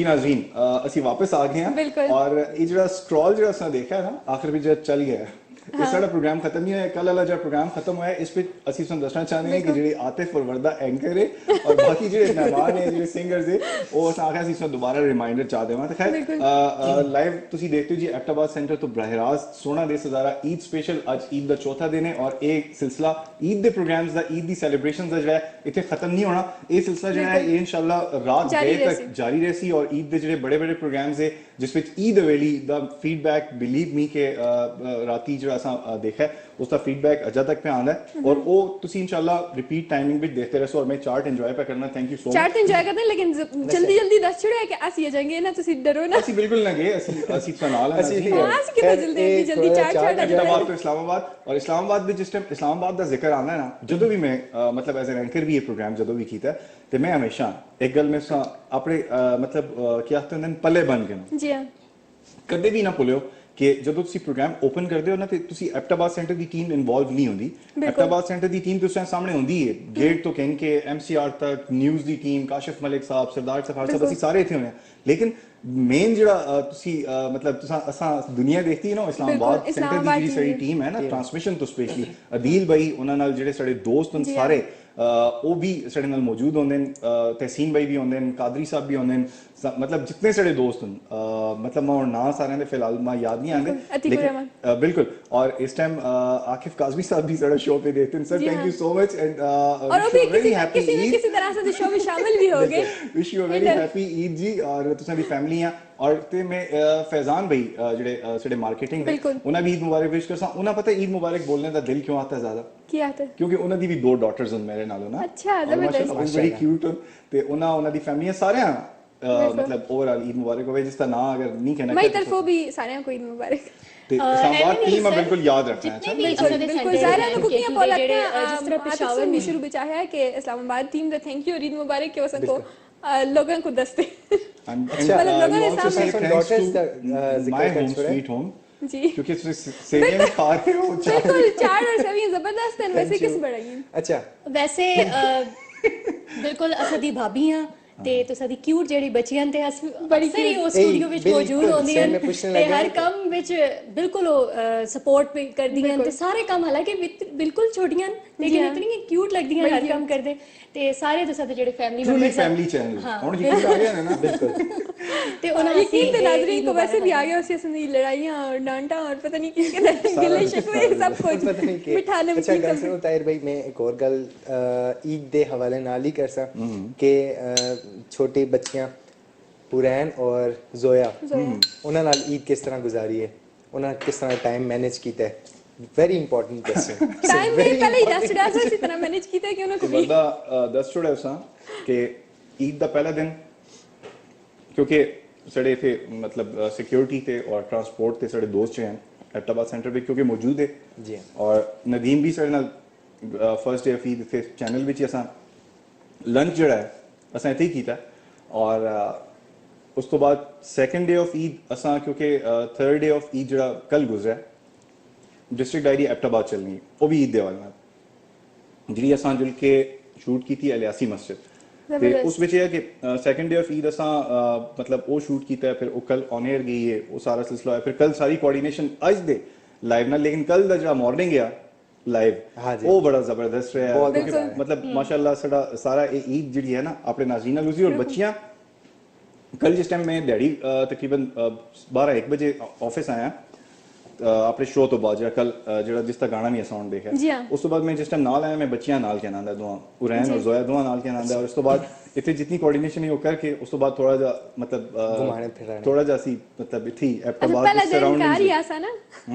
जी नाज़रीन ਅਸੀਂ ਵਾਪਸ ਆ ਗਏ ਬਿਲਕੁਲ। ਹਾਂ ਔਰ ਇਹ ਜਿਹੜਾ ਸਕਰੋਲ ਜਿਹੜਾ ਅਸੀਂ ਦੇਖਿਆ ਨਾ ਆਖਿਰ ਵਿੱਚ ਜਦ ਚੱਲ ਗਿਆ ਇਹ ਸਾਡਾ ਪ੍ਰੋਗਰਾਮ ਖਤਮ ਨਹੀਂ ਹੋਇਆ ਕੱਲ ਵਾਲਾ ਜਿਹੜਾ ਪ੍ਰੋਗਰਾਮ ਖਤਮ ਹੋਇਆ ਇਸ ਵਿੱਚ ਅਸੀਂ ਤੁਹਾਨੂੰ ਦੱਸਣਾ ਚਾਹੁੰਦੇ ਹਾਂ ਕਿ ਜਿਹੜੇ ਆਤਿਫ ਔਰ ਵਰਦਾ ਐਂਕਰ ਹੈ ਔਰ ਬਾਕੀ ਜਿਹੜੇ ਮਹਿਮਾਨ ਹੈ ਜਿਹੜੇ ਸਿੰਗਰਸ ਹੈ ਉਹ ਅਸੀਂ ਆਖਿਆ ਅਸੀਂ ਤੁਹਾਨੂੰ ਦੁਬਾਰਾ ਰਿਮਾਈਂਡਰ ਚਾਹ ਦੇਵਾਂ ਤਾਂ ਖੈਰ ਲਾਈਵ ਤੁਸੀਂ ਦੇਖਦੇ ਹੋ ਜੀ ਐਬਟਾਬਾਦ ਸੈਂਟਰ ਤੋਂ ਬਰਾਹ ਰਾਸਤ 16 ਦੇ ਹਜ਼ਾਰਾ ਈਦ ਸਪੈਸ਼ਲ ਅੱਜ ਈਦ ਦਾ ਚੌਥਾ ਦਿਨ ਹੈ ਔਰ ਇਹ ਸਿਲਸਿਲਾ ਈਦ ਦੇ ਪ੍ਰੋਗਰਾਮਸ ਦਾ ਈਦ ਦੀ ਸੈਲੀਬ੍ਰੇਸ਼ਨਸ ਦਾ ਜਿਹੜਾ ਹੈ ਇੱਥੇ ਖਤਮ ਨਹੀਂ ਹੋਣਾ ਇਹ ਸਿਲਸਿਲਾ ਜਿਹੜਾ ਹੈ ਇਹ ਇਨਸ਼ਾਅੱਲਾ ਰਾਤ ਦੇਰ ਤੱਕ ਜਾਰੀ ਰਹੇਗੀ ਔਰ ਈਦ ਦੇ ਜਿਹੜੇ ਬੜੇ ਬੜੇ ਪ੍ਰੋਗਰਾਮਸ ਹੈ ਜਿਸ ਵਿੱਚ ਈਦ ਹਵੇਲੀ ਦਾ ਫੀਡਬੈਕ ਬਿਲੀਵ ਮੀ ਕਿ ਰਾਤੀ ਜਿਹੜਾ ਅਸਾਂ ਦੇਖਿਆ ਉਸ ਦਾ ਫੀਡਬੈਕ ਅਜਾ ਤੱਕ ਪਿਆ ਆਉਂਦਾ ਹੈ ਔਰ ਉਹ ਤੁਸੀਂ ਇਨਸ਼ਾਅੱਲਾ ਰਿਪੀਟ ਟਾਈਮਿੰਗ ਵਿੱਚ ਦੇਖते रहो और मैं चार्ट एंजॉय पे करना thank you so much chart enjoy ਕਰਦੇ ਲੇਕਿਨ ਜਲਦੀ ਜਲਦੀ ਦੱਸ ਛੜਿਆ ਕਿ ਅਸੀਂ ਆ ਜਾਏਂਗੇ ਨਾ ਤੁਸੀਂ ਡਰੋ ਨਾ ਅਸੀਂ ਬਿਲਕੁਲ ਨਾ ਗਏ ਅਸੀਂ ਤਾਂ ਨਾਲ ਅਸੀਂ ਕਿਤੇ ਜਲਦੀ ਜਲਦੀ ਚਾਰਟ एबटाबाद तो इस्लामाबाद और इस्लामाबाद ਵਿੱਚ ਜਿਸ ਟਾਈਮ ਇਸਲਾਮਾਬਾਦ ਦਾ ਜ਼ਿਕਰ ਆਉਂਦਾ ਹੈ ਨਾ ਜਦੋਂ ਵੀ ਮੈਂ ਮਤਲਬ ਐਜ਼ ਐਨ ਐਂਕਰ ਵੀ ਇਹ ਪ੍ਰੋਗਰਾਮ ਜਦੋਂ ਵੀ ਕੀਤਾ ਤੇ ਮੈਂ ਹਮੇਸ਼ਾ ਇੱਕ ਗੱਲ ਮੈਂ ਆਪਣੇ ਮਤਲਬ ਕੀ ਆਖਦੇ ਨੇ ਪੱਲੇ ਬਣ ਕੇ ਨਾ ਜੀ ਹਾਂ ਕਦੇ ਵੀ ਨਾ ਭੁੱਲਿਓ ਕਿ ਜਦੋਂ ਤੁਸੀਂ ਪ੍ਰੋਗਰਾਮ ਓਪਨ ਕਰਦੇ ਹੋ ਨਾ ਤੇ ਤੁਸੀਂ ਐਬਟਾਬਾਦ ਸੈਂਟਰ ਦੀ ਟੀਮ ਇਨਵੋਲਵ ਨਹੀਂ ਹੁੰਦੀ ਐਬਟਾਬਾਦ ਸੈਂਟਰ ਦੀ ਟੀਮ ਤੁਸੀਂ ਸਾਹਮਣੇ ਹੁੰਦੀ ਹੈ ਗੇਟ ਤੋਂ ਕਹਿਣ ਕੇ ਐਮਸੀਆਰ ਤੱਕ ਨਿਊਜ਼ ਦੀ ਟੀਮ ਕਾਸ਼ਿਫ ਮਲਿਕ ਸਾਹਿਬ ਸਰਦਾਰ ਸਫਾਰ ਸਾਹਿਬ ਅਸੀਂ ਸਾਰੇ ਇੱਥੇ ਹੋਏ ਹਾਂ ਲੇਕਿਨ ਮੇਨ ਜਿਹੜਾ ਤੁਸੀਂ ਮਤਲਬ ਤੁਸੀਂ ਅਸਾਂ ਦੁਨੀਆ ਦੇਖਦੀ ਹੈ ਨਾ ਇਸਲਾਮਾਬਾਦ ਸੈਂਟਰ ਦੀ ਜਿਹੜੀ ਸਾਡੀ ਟੀਮ ਹੈ ਨਾ ਟ੍ਰਾਂਸਮਿਸ਼ਨ ਤੋਂ ਸਪੈਸ਼ਲੀ ਅਦੀਲ ਭਾਈ ਉਹਨਾਂ ਨਾਲ ਜਿਹੜੇ ਸਾਡੇ ਦੋਸਤ ਹਨ ਸਾਰੇ ਉਹ ਵੀ ਸਾਡੇ ਨਾਲ ਮੌਜੂਦ ਹੁੰਦੇ ਨੇ ਤਹਿਸੀਨ ਭਾਈ ਵੀ ਹੁੰਦੇ ਨੇ ਕਾਦਰੀ ਸਾਹਿਬ ਵੀ ਹੁੰਦੇ ਨੇ मतलब जितने सारे दोस्त हैं मतलब मैं ना सारे ने फिलहाल मैं याद नहीं आएंगे लेकिन बिल्कुल और इस टाइम आकिफ काजमी साहब भी सारा शो पे देखते हैं sir thank you so much and और वो भी किसी तरह से शो में शामिल भी हो गए wish you very happy Eid जी और तुसां दी फैमिली हैं और ते मैं फैजान भाई ਜਿਹੜੇ ਸਾਡੇ ਮਾਰਕੀਟਿੰਗ ਦੇ ਉਹਨਾਂ ਵੀ ਈਦ ਮੁਬਾਰਕ ਵਿਸ਼ ਕਰਸਾਂ ਉਹਨਾਂ ਪਤਾ ਈਦ ਮੁਬਾਰਕ ਬੋਲਣੇ ਦਾ ਦਿਲ ਕਿਉਂ ਆਤਾ ਜ਼ਿਆਦਾ ਕੀ ਆਤਾ ਕਿਉਂਕਿ ਉਹਨਾਂ ਦੀ ਵੀ ਦੋ ਡਾਟਰਸ ਹਨ ਮੇਰੇ ਨਾਲੋਂ ਨਾ ਅੱਛਾ ਜ਼ਬਰਦਸਤ ਬੜੀ ਕਿਊਟ ਤੇ ਉਹਨਾਂ ਦੀ ਫੈਮਲੀਆਂ ਸਾਰਿਆਂ मतलब ओवरऑल ईद मुबारक हो जिसका नाम अगर नहीं कहना मेरी तरफों भी सारे को ईद मुबारक ਤੇ ਇਸਲਾਮਾਬਾਦ ਟੀਮ ਬਿਲकुल याद रखना है बिल्कुल सारे ने कुकियां बोलते हैं जिस तरह पेशावर में शुरू में चाहे है कि Islamabad team the thank you और ईद मुबारक के वसन को लोगों को दस्ते मतलब लोगों ने सामने माय होम स्वीट होम जी क्योंकि सेवियां खा रहे हो बिल्कुल चाट और सेवियां जबरदस्त हैं वैसे किस बढ़ेगी अच्छा वैसे बिल्कुल असदी भाभी हां ਤੇ ਤੁਸੀਂ ਦੀ ਕਿਊਟ ਜਿਹੜੀ ਬੱਚੀਆਂ ਤੇ ਬੜੀ ਸਾਰੀ ਉਹ ਸਟੂਡੀਓ ਵਿੱਚ ਮੌਜੂਦ ਹੁੰਦੀਆਂ ਤੇ ਹਰ ਕੰਮ ਵਿੱਚ ਬਿਲਕੁਲ ਉਹ ਸਪੋਰਟ ਵੀ ਕਰਦੀਆਂ ਤੇ ਸਾਰੇ ਕੰਮ ਹਾਲਾਂਕਿ ਬਿਲਕੁਲ ਛੋਟੀਆਂ ਲੇਕਿਨ ਇਤਨੀ ਕਿਊਟ ਲੱਗਦੀਆਂ ਹਰ ਕੰਮ ਕਰਦੇ ਤੇ ਸਾਰੇ ਤੁਸੀਂ ਦੇ ਜਿਹੜੇ ਫੈਮਿਲੀ ਮੈਂਬਰਸ ਫੈਮਿਲੀ ਚੈਨਲ ਹੁਣ ਯਕੀਨ ਆ ਗਿਆ ਨਾ ਬਿਲकुल ਤੇ ਉਹਨਾਂ ਯਕੀਨ ਤੇ ਨਾਜ਼ਰੀਨ को वैसे भी आ गया उससे सुनी लड़ाइयां और डांटा और पता नहीं किसके गिले शिकवे सब कुछ मिठाने में अच्छा गल सुनो ताहिर भाई मैं एक और गल ईद दे हवाले नाल ही कर सा कि छोटी बच्चियां पुरैन और जोया उन्हां नाल ईद किस तरह गुजारी है उन्हां किस तरह टाइम मैनेज कीता है वेरी इंपॉर्टेंट क्वेश्चन टाइम में पहले ही 10 डाल से इतना मैनेज कीता है कि उन्होंने कभी बंदा 10 छोड़ा उसा कि ईद दा पहला दिन क्योंकि साडे इथे मतलब सिक्योरिटी थे और ट्रांसपोर्ट थे साडे दोस्त हैं एबटाबाद सेंटर पे क्योंकि मौजूद है जी और नदीम भी साडे नाल फर्स्ट डे ऑफ ईद थे चैनल विच असा लंच जड़ा है असा इथे ही कीता और उस तो बाद सेकंड डे ऑफ ईद असा क्योंकि थर्ड डे ऑफ ईद जड़ा कल गुजरा डिस्ट्रिक्ट डायरी एबटाबाद चलनी वो भी ईद दे वाल नाल ਜਿਹੜੀ ਅਸਾਂ ਜੁਲ ਕੇ ਸ਼ੂਟ ਕੀਤੀ ਅਲਿਆਸੀ ਮਸਜਿਦ ਤੇ ਉਸ ਵਿੱਚ ਇਹ ਹੈ ਕਿ ਸੈਕੰਡ ਡੇ ਆਫ ਈਦ ਅਸਾਂ ਮਤਲਬ ਉਹ ਸ਼ੂਟ ਕੀਤਾ ਹੈ ਫਿਰ ਉਹ ਕੱਲ ਔਨ 에ਅਰ ਗਈ ਹੈ ਉਹ ਸਾਰਾ ਸਿਲਸਿਲਾ ਹੋਇਆ ਫਿਰ ਕੱਲ ਸਾਰੀ ਕੋਆਰਡੀਨੇਸ਼ਨ ਅੱਜ ਦੇ ਲਾਈਵ ਨਾਲ ਲੇਕਿਨ ਕੱਲ ਦਾ ਜਿਹੜਾ ਮਾਰਨਿੰਗ ਆ ਲਾਈਵ ਉਹ ਬੜਾ ਜ਼ਬਰਦਸਤ ਰਿਹਾ ਕਿਉਂਕਿ ਮਤਲਬ ਮਾਸ਼ਾਅੱਲਾ ਸਾਡਾ ਸਾਰਾ ਇਹ ਈਦ ਜਿਹੜੀ ਹੈ ਨਾ ਆਪਣੇ ਨਾਜ਼ਰੀਨ ਨਾਲ ਉਸੀ ਔਰ ਬੱਚੀਆਂ ਕੱਲ ਜਿਸ ਟਾਈਮ ਮੈਂ ਦਿਹਾੜੀ ਤਕਰੀਬਨ 12-1 ਵਜੇ ਆਫਿਸ ਆਇਆ ਆਪਣੇ ਸ਼ੋਅ ਤੋਂ ਬਾਅਦ ਜਿਹੜਾ ਜਿਸ ਦਾ ਗਾਣਾ ਵੀ ਅਸਾਂ ਦੇਖਿਆ ਉਸ ਤੋਂ ਬਾਅਦ ਮੈਂ ਜਿਸ ਟਾਈਮ ਨਾਲ ਆਇਆ ਮੈਂ ਬੱਚੀਆਂ ਨਾਲ ਕਹਿਣਾ ਆਂਦਾ ਦੋਵਾਂ ਉਰੈਨ ਔਰ ਜ਼ੋਇਆ ਦੋਵਾਂ ਨਾਲ ਕਹਿਣਾ ਆਂਦਾ ਔਰ ਉਸ ਤੋਂ ਬਾਅਦ ਇੱਥੇ ਜਿੰਨੀ ਕੋਆਰਡੀਨੇਸ਼ਨ ਹੈ ਉਹ ਕਰਕੇ ਉਸ ਤੋਂ ਬਾਅਦ ਥੋੜਾ ਜਿਹਾ ਮਤਲਬ ਥੋੜਾ ਜਿਹਾ ਸੀ ਮਤਲਬ ਇੱਥੇ ਐਬਟਾਬਾਦ ਪਹਿਲਾ ਦਿਨ ਕਾਰ ਹੀ ਆਸਾ ਨਾ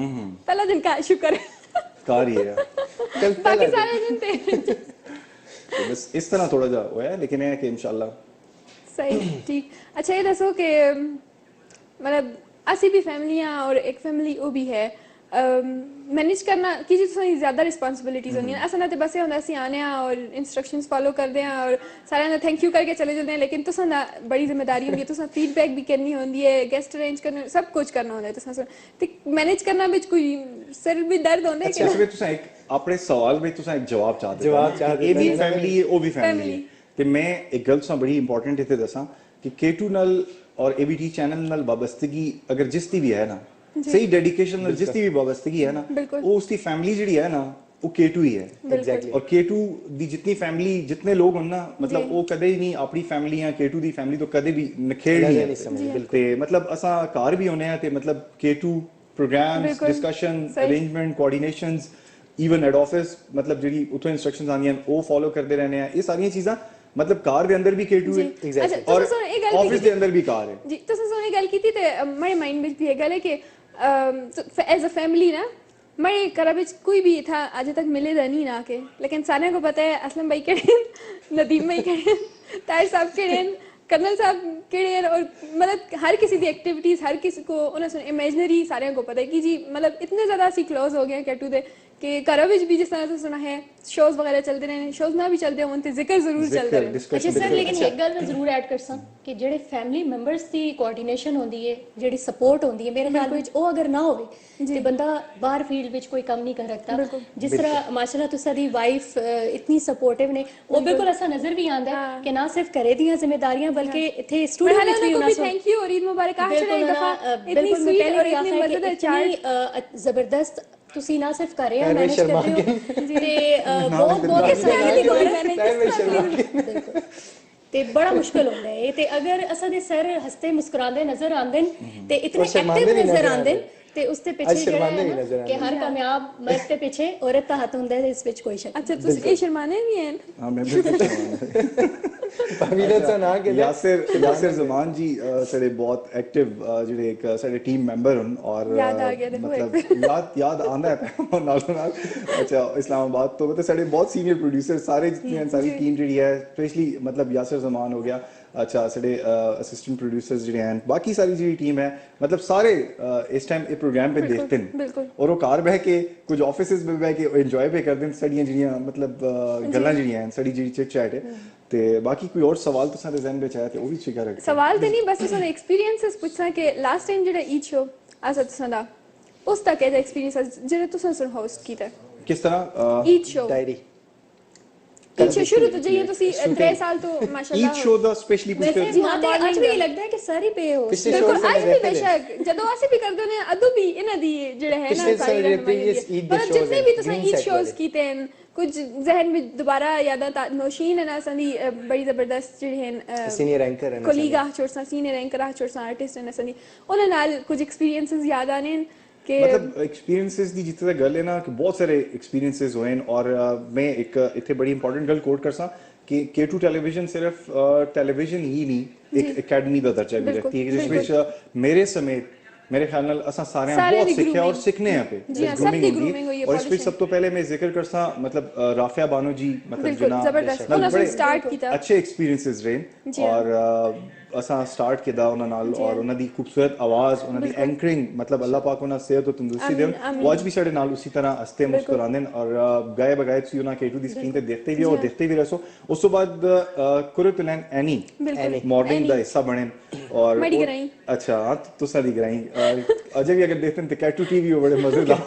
ਪਹਿਲਾ ਦਿਨ का शुक्र ਕਾਰ ਹੀ ਹੈ ਬਾਕੀ ਸਾਰੇ ਦਿਨ ਤੇ ਬਸ ਇਸ ਤਰ੍ਹਾਂ ਥੋੜਾ ਜਿਹਾ ਹੋਇਆ ਲੇਕਿਨ ਇਹ ਹੈ ਕਿ ਇਨਸ਼ਾਅੱਲਾ सही ठीक अच्छा ये दसो कि मतलब ਅਸੀਂ भी फैमिलियां और एक फैमिली वो भी है मैनेज करना कि जी थोड़ी ज्यादा रिस्पांसिबिलिटीज होंगी असा ना बस ये होंदा सी आने और इंस्ट्रक्शंस फॉलो करते हैं और सारे ना थैंक यू करके चले जाते हैं लेकिन तुसा ना बड़ी जिम्मेदारी होंदी है तुसा फीडबैक भी करनी होंदी है गेस्ट अरेंज करने सब कुछ करना होंदा है तुसा ते मैनेज करना विच कोई सिर भी दर्द होंदा है अच्छा इसमें तुसा एक अपने सवाल में तुसा एक जवाब चाहते ये भी फैमिली है वो भी फैमिली है ਤੇ ਮੈਂ ਇੱਕ ਗੱਲ ਤੋਂ ਬੜੀ ਇੰਪੋਰਟੈਂਟ ਇੱਥੇ ਦੱਸਾਂ कि K2 ਨਾਲ और ABT ਚੈਨਲ ਨਾਲ ਵਾਬਸਤਗੀ ਅਗਰ ਜਿਸ ਦੀ ਵੀ ਹੈ ਨਾ ਸਹੀ ਡੈਡੀਕੇਸ਼ਨ ਨਾਲ ਜਿਸ ਦੀ ਵੀ ਵਾਬਸਤਗੀ ਹੈ ਨਾ ਉਹ ਉਸਦੀ ਫੈਮਿਲੀ ਜਿਹੜੀ ਹੈ ਨਾ ਉਹ K2 ਹੀ है एग्जैक्टली और K2 ਦੀ ਜਿੰਨੀ ਫੈਮਿਲੀ ਜਿੰਨੇ ਲੋਕ ਹੋਣ ਨਾ ਮਤਲਬ ਉਹ ਕਦੇ ਨਹੀਂ ਆਪਣੀ ਫੈਮਿਲੀ ਜਾਂ K2 ਦੀ ਫੈਮਿਲੀ ਤੋਂ ਕਦੇ ਵੀ ਨਖੇੜ ਨਹੀਂ ਸਮਝਦੇ ਤੇ ਮਤਲਬ ਅਸਾਂ ਘਰ ਵੀ ਹੋਨੇ ਆ ਤੇ ਮਤਲਬ K2 programmes discussion arrangement coordinations even head office ਮਤਲਬ ਜਿਹੜੀ ਉਥੋਂ ਇਨਸਟਰਕਸ਼ਨਸ ਆਉਂਦੀਆਂ ਉਹ ਫੋਲੋ ਕਰਦੇ ਰਹਿੰਦੇ ਆ ਇਹ ਸਾਰੀਆਂ ਚੀਜ਼ਾਂ मतलब कार दे अंदर भी K2 है एग्जैक्टली और ऑफिस दे अंदर भी कार है जी तुसां सोनी गल कीती ते मेरे माइंड विच भी है गल है कि एज अ फैमिली ना मेरे घर विच कोई भी था आज तक मिले दा नहीं ना के लेकिन सारे को पता है असलम भाई केड़े नदीम भाई केड़े ताहिर साहब केड़े कर्नल साहब केड़े और मतलब हर किसी दी एक्टिविटीज हर किसी को उन्हें इमेजिनरी सारे को पता है कि जी मतलब इतने ज़्यादा असी क्लोज हो गए K2 दे कि घर विच भी जिस तरह से सुना है शोज वगैरह चलते रहे शोज ना भी चलते हों ते जिक्र जरूर चलता रहे अच्छा सर लेकिन एक गल मैं जरूर ऐड कर सा कि जेडे फैमिली मैंबर्स दी कोआर्डिनेशन होंदी है जेडी सपोर्ट होंदी है मेरे ख्याल विच ओ अगर ना होवे ते बंदा बाहर फील्ड विच कोई काम नहीं कर सकता जिस तरह माशाल्लाह तुसा दी वाइफ इतनी सपोर्टिव ने वो बिल्कुल ऐसा नजर भी आंदा है कि ना सिर्फ करे दियां जिम्मेदारियां बल्कि इथे स्टूडियो विच भी उना थैंक यू और ईद मुबारक आज एक दफा इतनी स्वीट और इतनी मजेदार चार्ट जबरदस्त ਤੁਸੀਂ ਨਾ ਸਿਰਫ ਕਰ ਰਹੇ ਆ ਮੈਨੇਜ ਕਰਦੇ ਹੋ ਤੇ ਬਹੁਤ ਬਹੁਤ ਸਰਾਹਨਾ ਦੀ ਗੱਲ ਹੈ ਤੇ ਬੜਾ ਮੁਸ਼ਕਲ ਹੁੰਦਾ ਹੈ ਤੇ ਅਗਰ ਅਸਾਂ ਦੇ ਸਰ ਹੱਸਦੇ ਮੁਸਕਰਾਉਂਦੇ ਨਜ਼ਰ ਆਉਂਦੇ ਤੇ ਇਤਨੇ ਐਕਟਿਵ ਨਜ਼ਰ ਆਉਂਦੇ ਤੇ ਉਸ ਦੇ ਪਿੱਛੇ ਜਿਹੜਾ ਕਿ ਹਰ ਕਾਮਯਾਬ ਮਰਦ ਦੇ ਪਿੱਛੇ ਔਰਤ ਦਾ ਹੱਥ ਹੁੰਦਾ ਹੈ ਇਸ ਵਿੱਚ ਕੋਈ ਸ਼ੱਕ ਅੱਛਾ ਤੁਸੀਂ ਇਹ ਸ਼ਰਮਾਨੇ ਵੀ ਹਨ हाँ मैं बिल्कुल अमीरत सा ना के यासिर जमान जी साडे बहुत एक्टिव ਜਿਹੜੇ ਇੱਕ ਸਾਡੇ ਟੀਮ ਮੈਂਬਰ ਹਨ ਔਰ याद आ गया देखो ਮਤਲਬ ਯਾਦ ਆਂਦਾ ਹੈ ਨਾਲ ਅੱਛਾ ਇਸਲਾਮਾਬਾਦ ਤੋਂ ਤੇ ਸਾਡੇ ਬਹੁਤ ਸੀਨੀਅਰ ਪ੍ਰੋਡਿਊਸਰ ਸਾਰੇ ਜਿਤਨੀ ਸਾਰੀ ਟੀਮ ਜਿਹੜੀ ਹੈ ਸਪੈਸ਼ਲੀ ਮਤਲਬ यासिर जमान हो गया अच्छा साढ़े असिस्टेंट प्रोड्यूसर्स जो हैं बाकी सारी जी टीम है मतलब सारे इस टाइम ये प्रोग्राम पे देखते हैं और वो कार बह के कुछ ऑफिसेस में बह के एंजॉय पे करते हैं साड़ियां जिहड़ियां मतलब गल्लां जिहड़ियां हैं साड़ी जिहड़ी चिट चैट है ते बाकी कोई और सवाल तो साडे ज़हन विच आया ते वो भी शिकार रखते सवाल ते नहीं बस तुसां एक्सपीरियंसेस पुछना कि लास्ट टाइम जेड़ा ईद शो आसा तुसां दा उस तक एज एक्सपीरियंस जेड़ा तुसां सुन होस्ट कीता किस तरह ईद शो डायरी अच्छा शुरू तो जाइए तुसी 3 साल तो माशाल्लाह ईद शो दा स्पेशली वैसे पूछते हाँ ते आज भी लगता है कि सारी पे हो बिल्कुल आज भी बेशक जदों ਅਸੀਂ ਵੀ ਕਰਦੇ ਨੇ ਅਦੋਂ ਵੀ ਇਹਨਾਂ ਦੀ ਜਿਹੜੇ ਹੈ ਨਾ ਸਾਰੀ ਰਹਿਨਮਾਈ ਪਰ ਜਿੰਨੇ ਵੀ ਤੁਸੀਂ ਈਦ ਸ਼ੋਜ਼ ਕੀਤੇ ਹਨ ਕੁਝ ਜ਼ਹਿਨ ਵਿੱਚ ਦੁਬਾਰਾ ਯਾਦਾਂ ਨੌਸ਼ੀਨ ਹਨ ਅਸਾਂ ਦੀ ਬੜੀ ਜ਼ਬਰਦਸਤ ਜਿਹੜੇ ਹਨ सीनियर एंकर है ਕੋਲੀਗਾ ਚੋਰਸਾ ਸੀਨੀਅਰ ਐਂਕਰ ਚੋਰਸਾ ਆਰਟਿਸਟ ਹਨ ਅਸਾਂ ਦੀ ਉਹਨਾਂ ਨਾਲ ਕੁਝ ਐਕਸਪੀਰੀਐਂਸਸ ਯਾਦ ਆਨੇ कि मतलब एक्सपीरियंसेस दी जितने गल है ना कि बहुत सारे एक्सपीरियंसेस हुए हैं और मैं एक इतने बड़ी इंपॉर्टेंट गल कोट कर सा कि K2 टेलीविजन सिर्फ टेलीविजन ही नहीं एक एकेडमी का दर्जा भी रखती है जिसमें मेरे समेत मेरे ख्याल नाल असा सारे बहुत सीखे और सीखने हैं पे ग्रूमिंग होगी और इस पे सब तो पहले मैं जिक्र कर सा मतलब राफिया बानो जी मतलब जनाब जबरदस्त उन्होंने स्टार्ट किया अच्छे एक्सपीरियंसेस रहे और असा स्टार्ट किया उन्हां नाल और उन्हां दी खूबसूरत आवाज उन्हां दी एंकरिंग मतलब अल्लाह पाक उन्हां सेहत और तंदुरुस्ती दे वो आज भी साडे नाल उसी तरह हंसते मुस्कुरांदे और गाए बगाए सी उन्हां K2 दी स्क्रीन पे देखते भी और देखते भी रहो उस तो बाद कुरतुलैन एनी मॉर्निंग दा हिस्सा बने और अच्छा हां तो सारी गराई अजय भी अगर देखते हैं तो K2 टीवी वो बड़े मजेदार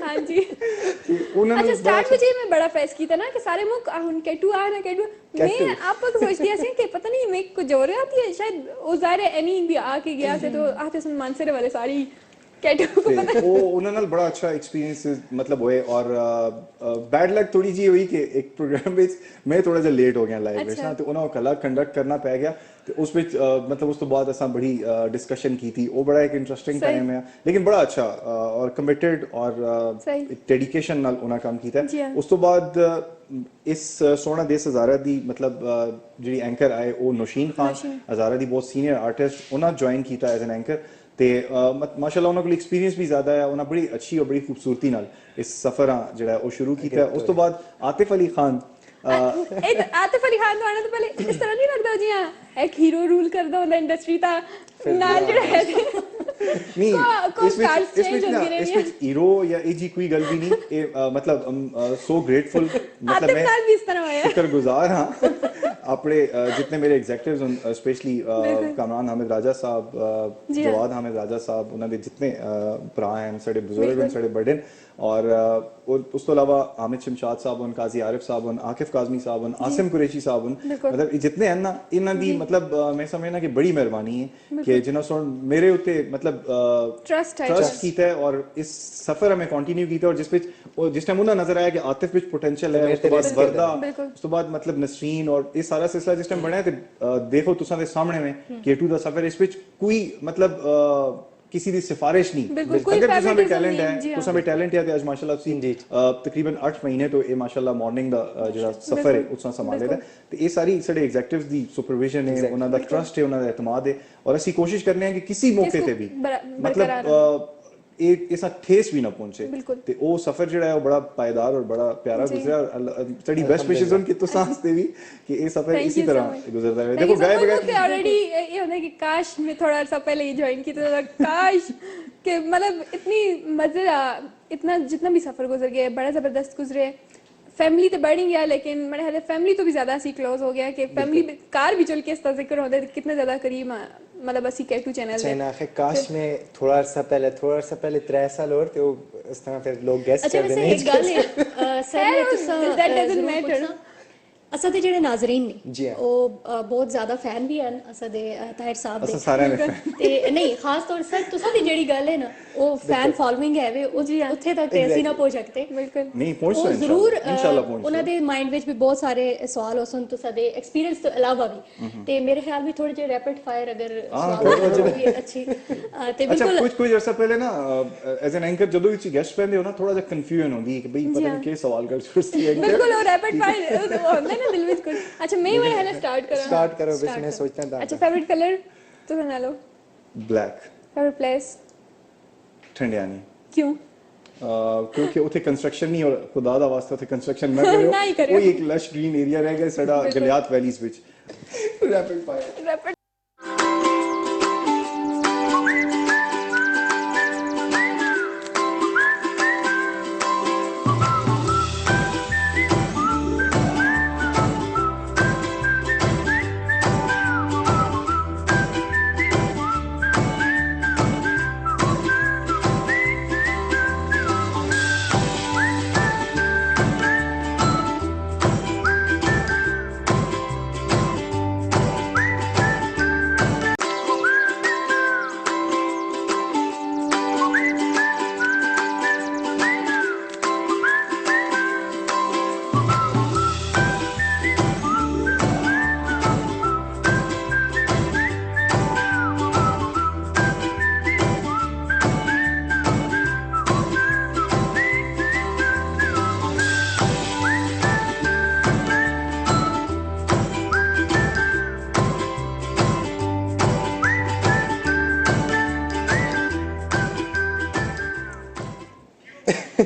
हां जी अच्छा स्टार्ट में मैं बड़ा फेस की था ना कि सारे मुक हुन K2 आ ना K2 मैं आप तक सोचती ऐसे कि पता नहीं मैं कुछ और आती है शायद वो ज़ाहिर एनी भी आके गया थे तो आते सुन मानसरे वाले सारी K2 को पता वो उन्हां नाल बड़ा अच्छा एक्सपीरियंस मतलब होए और बैड लक थोड़ी जी हुई कि एक प्रोग्राम में मैं थोड़ा सा लेट हो गया लाइव में ना तो उन्हां को कला कंडक्ट करना पै गया तो उस विच मतलब उस तो बाद असां बड़ी डिस्कशन की थी वो बड़ा एक इंटरेस्टिंग टाइम है लेकिन बड़ा अच्छा और कमिटेड और डेडिकेशन नाल उन्हां काम कीता है उस तो बाद इस सोना देश हजारा दी मतलब जी एंकर आए वो नौशीन खान हजारा दी बहुत सीनियर आर्टिस्ट उन्हां ज्वाइन कीता एज एन एंकर ते माशाल्लाह उन्हां कोल एक्सपीरियंस भी ज्यादा है उन्हां बड़ी अच्छी और बड़ी खूबसूरती नाल इस सफर जेड़ा वो शुरू कीता उस तो बाद आतिफ अली खान आतिफ अली खान तो आने तो पहले इस तरह नहीं लगता जी हां एक हीरो रूल करदा हुंदा इंडस्ट्री दा नाल जेड़ा है नहीं इसमें हीरो या ए जी कोई गल भी नहीं मतलब सो ग्रेटफुल मतलब मैं शुक्रगुजार हां अपने जितने मेरे एग्जीक्यूटिव्स हैं स्पेशली कामरान हामिद राजा साहब जवाद हामिद राजा साहब उन्होंने जितने भरा हैं साडे बुजुर्ग हैं साडे बड़े और ਉਸ ਤੋਂ ਇਲਾਵਾ ਹਾਮਿਦ ਸ਼ਮਸ਼ਾਦ ਸਾਹਿਬ ਹਨ, ਕਾਜ਼ੀ ਆਰਿਫ ਸਾਹਿਬ ਹਨ, ਆਕਿਫ ਕਾਜ਼ਮੀ ਸਾਹਿਬ ਹਨ, ਆਸਿਮ ਕੁਰੈਸ਼ੀ ਸਾਹਿਬ ਹਨ, ਮਤਲਬ ਜਿਤਨੇ ਹਨ ਨਾ ਇਹਨਾਂ ਦੀ ਮਤਲਬ ਮੈਂ ਸਮਝਣਾ ਕਿ ਬੜੀ ਮਿਹਰਬਾਨੀ ਹੈ ਕਿ ਜਿਨ੍ਹਾਂ ਸੋਣ ਮੇਰੇ ਉੱਤੇ ਮਤਲਬ ਟਰਸਟ ਕੀਤਾ ਹੈ ਔਰ ਇਸ ਸਫ਼ਰ ਹਮੇ ਕੰਟੀਨਿਊ ਕੀਤਾ ਔਰ ਜਿਸ ਵਿੱਚ ਜਿਸ ਟਾਈਮ ਉਹਨਾਂ ਨਜ਼ਰ ਆਇਆ ਕਿ ਆतिफ ਵਿੱਚ ਪੋਟੈਂਸ਼ੀਅਲ ਹੈ, ਉਸ ਤੋਂ ਬਾਅਦ ਵਰਦਾ, ਉਸ ਤੋਂ ਬਾਅਦ ਮਤਲਬ ਨਸਰੀਨ ਔਰ ਇਹ ਸਾਰਾ ਸਿਲਸਿਲਾ ਜਿਸ ਟਾਈਮ ਬਣਿਆ ਤੇ ਦੇਖੋ ਤੁਸਾਂ ਦੇ ਸਾਹਮਣੇ में K2 ਦਾ ਸਫ਼ਰ ਇਸ ਵਿੱਚ ਕੋਈ ਮਤਲਬ किसी ਦੀ ਸਿਫਾਰਿਸ਼ ਨਹੀਂ ਅਗਰ ਤੁਸਾਂ ਵਿੱਚ ਟੈਲੈਂਟ ਹੈ ਤੁਸਾਂ ਵਿੱਚ ਟੈਲੈਂਟ ਹੈ ਤੇ ਅੱਜ ਮਾਸ਼ਾਅੱਲਾ ਤੁਸੀਂ ਤਕਰੀਬਨ 8 ਮਹੀਨੇ ਤੋਂ ਇਹ ਮਾਸ਼ਾਅੱਲਾ ਮਾਰਨਿੰਗ ਦਾ ਜਿਹੜਾ ਸਫ਼ਰ ਹੈ ਉਸਾ ਸੰਭਾਲੇ ਦਾ ਤੇ ਇਹ ਸਾਰੀ ਸਾਡੇ ਐਗਜ਼ੈਕਟਿਵਸ ਦੀ ਸੁਪਰਵਿਜ਼ਨ ਹੈ, ਉਹਨਾਂ ਦਾ ਟਰਸਟ ਹੈ, ਉਹਨਾਂ ਦਾ ਇਤਮਾਦ ਹੈ ਔਰ ਅਸੀਂ ਕੋਸ਼ਿਸ਼ ਕਰਨੇ ਹਾਂ ਕਿ ਕਿਸੇ ਮੌਕੇ ਤੇ ਵੀ ਮਤਲਬ ਇਹ ऐसा ठेस भी ना पहुंचे ते ओ सफर ਜਿਹੜਾ ਹੈ ਉਹ ਬੜਾ ਪਾਇਦਾਰ ਔਰ ਬੜਾ ਪਿਆਰਾ ਗੁਜ਼ਰਿਆ ਸਾਡੀ ਬੈਸਟ ਵਿਸ਼ੇਸ ਹਨ ਕਿ ਤੁਸੀਂ ਹੱਸਦੇ ਵੀ ਕਿ ਇਹ ਸਫਰ ਇसी तरह गुजरता है। देखो गाय बगैर ऑलरेडी ये होता है कि काश मैं थोड़ा सा पहले ही ज्वाइन की तो काश कि मतलब इतनी मजे इतना जितना भी सफर गुजर गया बड़ा जबरदस्त गुजरे। फैमिली तो बढ़ ही गया लेकिन मेरे ख्याल फैमिली तो भी ज्यादा सी क्लोज हो गया कि फैमिली कार भी चल के इसका जिक्र होता है कितने ज्यादा करीब मतलब असी K2 चैनल है। काश में थोड़ा सा पहले 3 साल और तो इस तरह फिर लोग गेस्ट अच्छा कर वैसे देने एक गल है सर that doesn't matter ਅਸਾਂ ਦੇ ਜਿਹੜੇ ਨਾਜ਼ਰੀਨ ਜੀ ਨੇ ਉਹ ਬਹੁਤ ਜ਼ਿਆਦਾ ਫੈਨ ਵੀ ਹਨ ਅਸਾਂ ਦੇ ਤਾਹਿਰ ਸਾਹਿਬ ਦੇ ਅਸਾਂ ਸਾਰਿਆਂ ਦੇ ਤੇ ਨਹੀਂ ਖਾਸ ਤੌਰ ਸਰ ਤੁਸੀਂ ਦੀ ਜਿਹੜੀ ਗੱਲ ਹੈ ਨਾ ਉਹ ਫੈਨ ਫਾਲੋਇੰਗ ਹੈ ਵੇ ਉਹ ਜੀ ਉੱਥੇ ਤੱਕ ਤੇ ਅਸੀਂ ਨਾ ਪਹੁੰਚ ਸਕਦੇ ਬਿਲਕੁਲ ਨਹੀਂ ਪਹੁੰਚ ਉਹ ਸਕਦੇ ਜ਼ਰੂਰ ਇਨਸ਼ਾਅੱਲਾ ਪਹੁੰਚ ਉਹਨਾਂ ਦੇ ਮਾਈਂਡ ਵਿੱਚ ਵੀ ਬਹੁਤ ਸਾਰੇ ਸਵਾਲ ਹੋਸਨ ਤੁਸੀਂ ਦੇ ਐਕਸਪੀਰੀਅੰਸ ਤੋਂ ਇਲਾਵਾ ਵੀ ਤੇ ਮੇਰੇ ਖਿਆਲ ਵੀ ਥੋੜੇ ਜਿਹੇ ਰੈਪਿਡ ਫਾਇਰ ਅਗਰ ਸਵਾਲ ਵੀ ਅੱਛੀ ਤੇ ਬਿਲਕੁਲ ਕੁਝ ਅਰਸਾ ਪਹਿਲੇ ਨਾ ਐਜ਼ ਐਨ ਐਂਕਰ ਜਦੋਂ ਵੀ ਗੈਸਟ ਪੈਂਦੇ ਹੋ ਨਾ ਥੋੜਾ ਜਿਹਾ ਕਨਫਿਊਜ਼ਨ ਹੁੰਦੀ ਹੈ ਕਿ ਬਈ ਪਤਾ ਨਹੀਂ ਕੀ ਸਵਾਲ ਕਰ ਛੁੱਟਦੀ ਹੈ बिल्कुल और रैपिड फायर होता है ना दिल में कुछ। अच्छा मैं ही है ना स्टार्ट करो बस मैं सोचता था। अच्छा फेवरेट कलर तो सुना लो। ब्लैक। Favourite place Thandiani. क्यों? क्योंकि उथे कंस्ट्रक्शन नहीं और खुदा दा वास्ता उथे कंस्ट्रक्शन ना करो कोई एक लश ग्रीन एरिया रह गया साडा गलियात वैलीज विच। रैपिड फायर रैपिड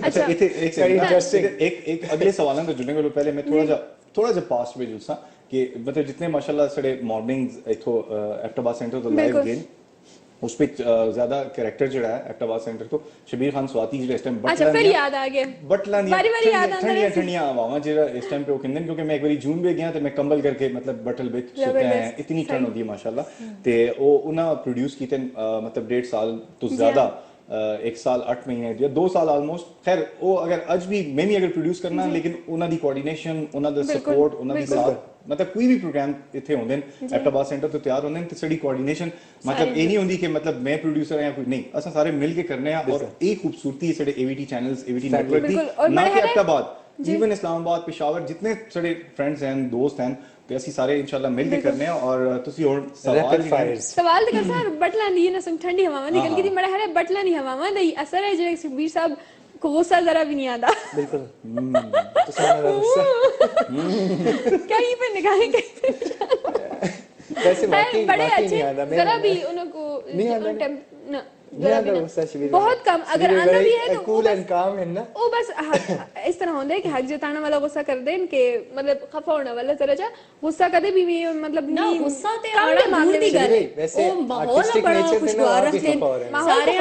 अच्छा एक अगले सवालों ਤੋਂ ਜੁੜਨ ਤੋਂ ਪਹਿਲੇ ਮੈਂ ਥੋੜਾ ਜਿਹਾ ਪਾਸਟ ਵਿੱਚ ਜੁੜਸਾਂ ਕਿ ਮਤਲਬ ਜਿੰਨੇ ਮਾਸ਼ਾਅੱਲਾ ਸਾਡੇ ਮਾਰਨਿੰਗਸ ਇਥੋਂ ਐਕਟਿਵਾ ਸੈਂਟਰ ਤੋਂ ਲਾਈਵ ਗਏ उस पे ज्यादा कैरेक्टर जो है एक्टिवा सेंटर तो शबीर खान स्वाति जो इस टाइम अच्छा फिर याद आ गया बटला ठंडियां हवावां जो इस टाइम पे वो कहंदे क्योंकि मैं एक बारी जून में गया तो मैं कंबल करके मतलब बटल विच सुता है इतनी ठंड होती है माशाल्लाह ते वो उन्हें प्रोड्यूस कीते मतलब 1.5 साल तो ज्यादा 1 साल 8 महीने या 2 साल ऑलमोस्ट खैर वो अगर आज भी मैं भी अगर प्रोड्यूस करना लेकिन उन्हां दी कोऑर्डिनेशन उन्हां दा सपोर्ट उन्हां दी साथ मतलब कोई भी प्रोग्राम इतने होंगे एक्टिवा सेंटर तो तैयार होंगे तो साड़ी कोऑर्डिनेशन मतलब ये नहीं होंदी कि मतलब मैं प्रोड्यूसर है या कोई नहीं असा सारे मिल के करने हैं और एक खूबसूरती है साडे एवीटी चैनल्स एवीटी नेटवर्क दी ना कि अहमदाबाद इवन इस्लामाबाद पेशावर जितने साडे फ्रेंड्स हैं दोस्त हैं तो ਅਸੀਂ ਸਾਰੇ ਇਨਸ਼ਾਅੱਲਾ ਮਿਲ ਕੇ ਕਰਨੇ ਆ ਔਰ ਤੁਸੀਂ ਹੁਣ ਸਵਾਲ ਕਰ ਸਰ ਬਟਲਾ ਨਹੀਂ ਨਾ ਸੁਣ ਠੰਡੀ ਹਵਾਵਾਂ ਦੀ ਗੱਲ ਕੀਤੀ ਮੜਾ ਹੈ ਬਟਲਾ ਨਹੀਂ ਹਵਾਵਾਂ ਦਾ ਅਸਰ ਹੈ ਜੇ ਸ਼ਬੀਰ ਸਾਹਿਬ को गुस्सा जरा भी नहीं आता बिल्कुल तो सामने गुस्सा क्या ये पे निकालें वैसे वाकई बड़े अच्छे नहीं आता जरा भी उनको नहीं बहुत कम अगर आंदा भी है तो कूल एंड काम है ना वो बस इस तरह होंदा है कि हक जताने वाला गुस्सा कर देन के मतलब खफा होने वाला जरा जा गुस्सा कदे भी मतलब ना गुस्सा ते आना दूर दी गल है वो माहौल बड़ा खुशगवार रखते सारे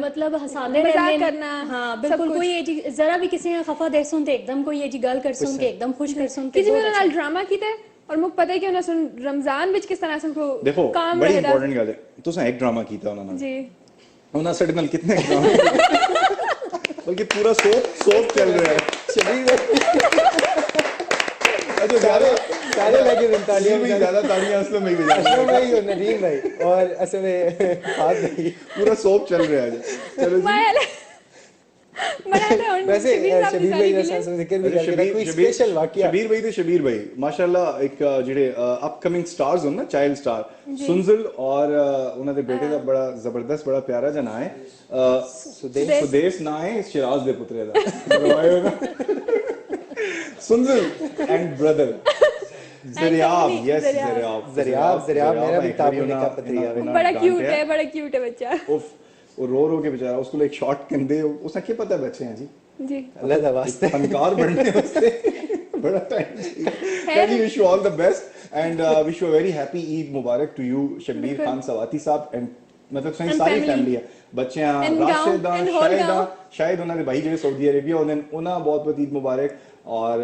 मतलब हंसाने रहने हां बिल्कुल कोई ये जरा भी किसी ने खफा दे सुन ते एकदम कोई ये जी गल कर सुन के एकदम खुश कर सुन किसी ने नाल ड्रामा कीता और मुझे पता है कि उन्हें सुन रमजान विच किस तरह सुन को देखो काम बड़ी इंपॉर्टेंट गल है तुसा एक ड्रामा कीता उन्होंने जी उन्होंने साडे नाल कितने ड्रामा बल्कि पूरा सोप चल रहा है। अच्छा सारे लगे दिन तालियां में ज्यादा तालियां असलम में बजा असलम भाई और नदीम भाई और असल में फात भाई पूरा सोप चल रहा है। चलो जी वैसे शबीर भाई ਦਾ ਸਾਂ ਜ਼ਿਕਰ ਵੀ ਕਰਕੇ ਕੋਈ ਸਪੈਸ਼ਲ ਵਾਕਿਆ शबीर भाई ਤੇ शबीर भाई माशाल्लाह एक ਜਿਹੜੇ ਅਪਕਮਿੰਗ ਸਟਾਰਸ ਹੋਣ ਨਾ ਚਾਈਲਡ ਸਟਾਰ ਸੁਨਜ਼ਲ ਔਰ ਉਹਨਾਂ ਦੇ ਬੇਟੇ ਦਾ ਬੜਾ ਜ਼ਬਰਦਸਤ ਬੜਾ ਪਿਆਰਾ ਜਿਹਾ ਨਾਂ ਹੈ ਸੁਦੇਸ਼ ਨਾਂ ਹੈ ਸ਼ਿਰਾਜ਼ ਦੇ ਪੁੱਤਰੇ ਦਾ सुनजुल and brother Zaryab yes Zaryab मेरा भी ताबूने का पत्रिया है बड़ा क्यूट है बच्चा उफ वो रो के बेचारा उसको एक शॉट कंदे उसने क्या पता है बच्चे हैं जी अल्लाह दा वास्ते फनकार बनने वास्ते बड़ा टाइम चाहिए। Wish you all the best and wish you a very happy Eid मुबारक टू यू शब्बीर खान सवाती साहब एंड मतलब सारी फैमिली है ਬੱਚਿਆਂ ਰਾਸ਼ਿਦਾ ਸ਼ਾਇਦ ਉਹਨਾਂ ਦੇ ਭਾਈ ਜਿਹੜੇ ਸਾਊਦੀ ਅਰੇਬੀਆ ਉਹਨਾਂ ਬਹੁਤ ਈਦ ਮੁਬਾਰਕ ਔਰ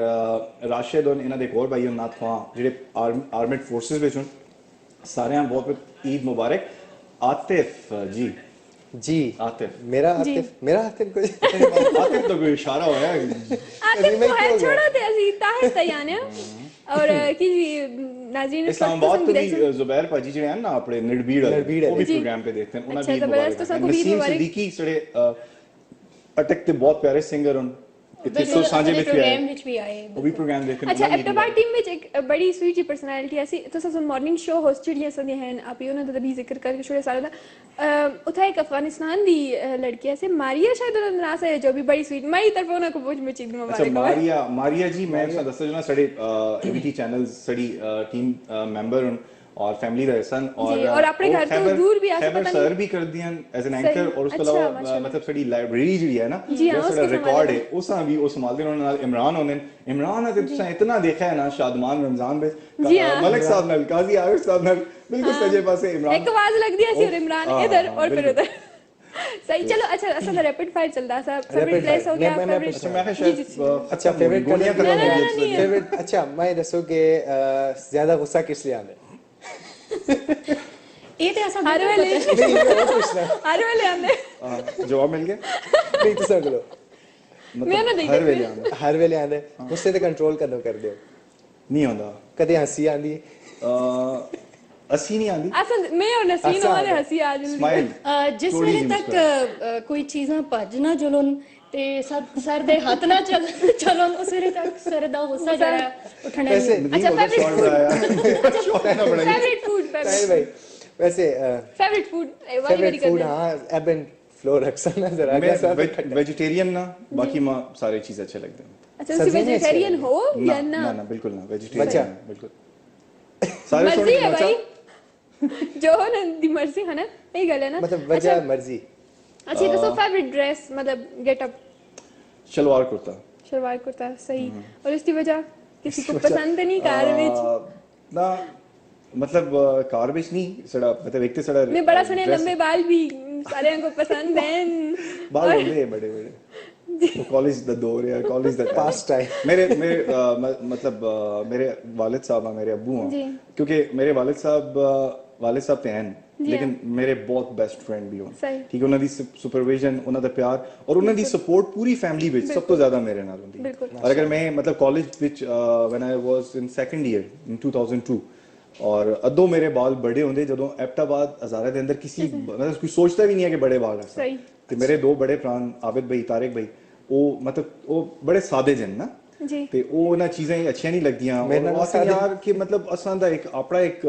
ਰਾਸ਼ਿਦ ਇਹਨਾਂ ਦੇ ਇੱਕ ਹੋਰ ਭਾਈ ਉਹਨਾਂ ਤੋਂ ਜਿਹੜੇ ਆਰਮਡ ਫੋਰਸਸ ਵਿੱਚ ਹਨ ਸਾਰਿਆਂ ਬਹੁਤ ਈਦ ਮੁਬਾਰਕ। ਆਤਿਫ जी आतिफ मेरा आतिफ कोई आतिफ तो कोई इशारा होया आतिफ को है छोड़ो ते अजीज ताहिर तयाने और की नाज़रीन इस्लामाबाद तो भी जुबैर पाजी ਜਿਹੜੇ ਹਨ ਨਾ ਆਪਣੇ ਨਿਰਬੀੜ ਉਹ ਵੀ ਪ੍ਰੋਗਰਾਮ पे देखते हैं ਉਹਨਾਂ ਦੀ जबरदस्त तो सबको भी मुबारक सिद्दीकी सड़े अटक ते बहुत प्यारे सिंगर ਹਨ इतने सो सांझे ਵਿੱਚ प्रोग्राम ਵਿੱਚ ਵੀ ਆਏ ਉਹ ਵੀ ਪ੍ਰੋਗਰਾਮ ਦੇਖਣ अच्छा एफ्टर टीम ਵਿੱਚ ਇੱਕ ਬੜੀ ਸਵੀਟ ਜੀ ਪਰਸਨੈਲਿਟੀ ਐਸੀ ਤੁਸੀਂ ਸਭ ਮਾਰਨਿੰਗ ਸ਼ੋ ਹੋਸਟ ਜਿਹੜੀਆਂ ਸੰਦੀਆਂ ਹਨ ਆਪ ਹੀ ਉਹਨਾਂ ਦਾ ਵੀ ਜ਼ਿਕਰ ਕਰਕੇ ਛੋੜੇ ਸਾਰਾ ਦਾ ਉਥੇ ਇੱਕ ਅਫਗਾਨਿਸਤਾਨ ਦੀ ਲੜਕੀ ਐਸੇ ਮਾਰੀਆ ਸ਼ਾਇਦ ਉਹਨਾਂ ਦਾ ਨਾਮ ਹੈ ਜੋ ਵੀ ਬੜੀ ਸਵੀਟ ਮੇਰੀ ਤਰਫੋਂ ਉਹਨਾਂ को बहुत मुझे मुबारक अच्छा मारिया जी मैं दस्ता जो ना सड़े एबीटी चैनल्स सड़ी टीम मेंबर हूं और फैमिली का सन और अपने घर तो दूर भी आके पता सर भी कर दिया एज एन एंकर और उसके अलावा मतलब सड़ी लाइब्रेरी जी है ना जो सड़ा रिकॉर्ड है उसका भी वो संभाल दे उन्होंने इमरान होने इमरान है तो इतना देखा है ना शादमान रमजान में मलिक साहब ने काजी आरिफ साहब ने बिल्कुल सजे पासे इमरान एक आवाज लग दी ऐसी और इमरान इधर और फिर उधर सही चलो अच्छा असल रैपिड फायर चलता सा फेवरेट प्लेस हो गया फेवरेट अच्छा फेवरेट फेवरेट अच्छा मैं दसो कि ज्यादा गुस्सा किस लिए आंदा ਇਹ ਤੇ ਅਸਾਂ हर वेले आंदे जवाब मिल गया नहीं तो सर बोलो मैं ना देख हर वेले आंदे गुस्से ते कंट्रोल कदों कर दियो नहीं आंदा कदे हंसी आंदी ਅਸੀਂ ਨਹੀਂ ਆਂਦੀ असल मैं और नसीन वाले हंसी आ जाती स्माइल ਜਿਸ ਵੇਲੇ ਤੱਕ ਕੋਈ ਚੀਜ਼ਾਂ ਭੱਜ ਨਾ ਜੁਲਣ ਤੇ ਸਰ ਦੇ ਹੱਥ ਨਾ ਚਲਣ ਉਸ ਵੇਲੇ ਤੱਕ ਸਰ ਦਾ ਗੁੱਸਾ ਜਰਾ ਉਠਣਾ अच्छा फेवरेट फूड भाई वैसे फेवरेट फूड वेरी फूड हां एबन फ्लो रखसा नजर आ गया मैं वेजिटेरियन ना बाकी मां सारी चीज अच्छे लगते हैं। अच्छा तुम वेजिटेरियन हो या ना ना बिल्कुल ना वेजिटेरियन बिल्कुल सारे मर्जी है भाई जो हो ना दी मर्जी है ना यही गल है ना मतलब वजह मर्जी अच्छा तो फेवरेट ड्रेस मतलब गेटअप शलवार कुर्ता सही और इसकी वजह किसी को पसंद नहीं कार विच ना मतलब कार विच नहीं सड़ा मतलब एक ते सड़ा मैं बड़ा सने लंबे बाल भी सारे को पसंद हैं बाल लंबे बड़े कॉलेज द दौर है कॉलेज द पास्ट टाइम मेरे मतलब मेरे वालिद साहब मेरे अब्बू हैं क्योंकि मेरे वालिद साहब ते हैं लेकिन मेरे बहुत बेस्ट फ्रेंड भी हो ठीक है ਉਹਨਾਂ ਦੀ ਸੁਪਰਵਿਜ਼ਨ ਉਹਨਾਂ ਦਾ ਪਿਆਰ ਔਰ ਉਹਨਾਂ ਦੀ ਸਪੋਰਟ ਪੂਰੀ ਫੈਮਿਲੀ ਵਿੱਚ ਸਭ ਤੋਂ ਜ਼ਿਆਦਾ ਮੇਰੇ ਨਾਲ ਹੁੰਦੀ ਹੈ ਔਰ ਅਗਰ ਮੈਂ ਮਤਲਬ ਕਾਲਜ ਵਿੱਚ when I was in second year in 2002 ਔਰ ਅੱਧੋ ਮੇਰੇ ਬਾਲ ਬੜੇ ਹੁੰਦੇ ਜਦੋਂ ਐਪਟਾਬਾਦ ਹਜ਼ਾਰਾ ਦੇ ਅੰਦਰ ਕਿਸੇ ਮਤਲਬ ਕੋਈ ਸੋਚਦਾ ਵੀ ਨਹੀਂ ਹੈ ਕਿ ਬੜੇ ਬਾਲ ਹੈ ਤੇ ਮੇਰੇ ਦੋ ਬੜੇ ਭਰਾ ਆबिद भाई तारिक भाई ਉਹ ਮਤਲਬ ਉਹ ਬੜੇ ਸਾਦੇ ਜਨ ਨਾ ਤੇ ਉਹ ਉਹਨਾਂ ਚੀਜ਼ਾਂ ਅੱਛੀਆਂ ਨਹੀਂ ਲੱਗਦੀਆਂ ਔਰ ਯਾਰ ਕਿ ਮਤਲਬ ਅਸਾਂ ਦਾ ਇੱਕ ਆਪਣਾ ਇੱਕ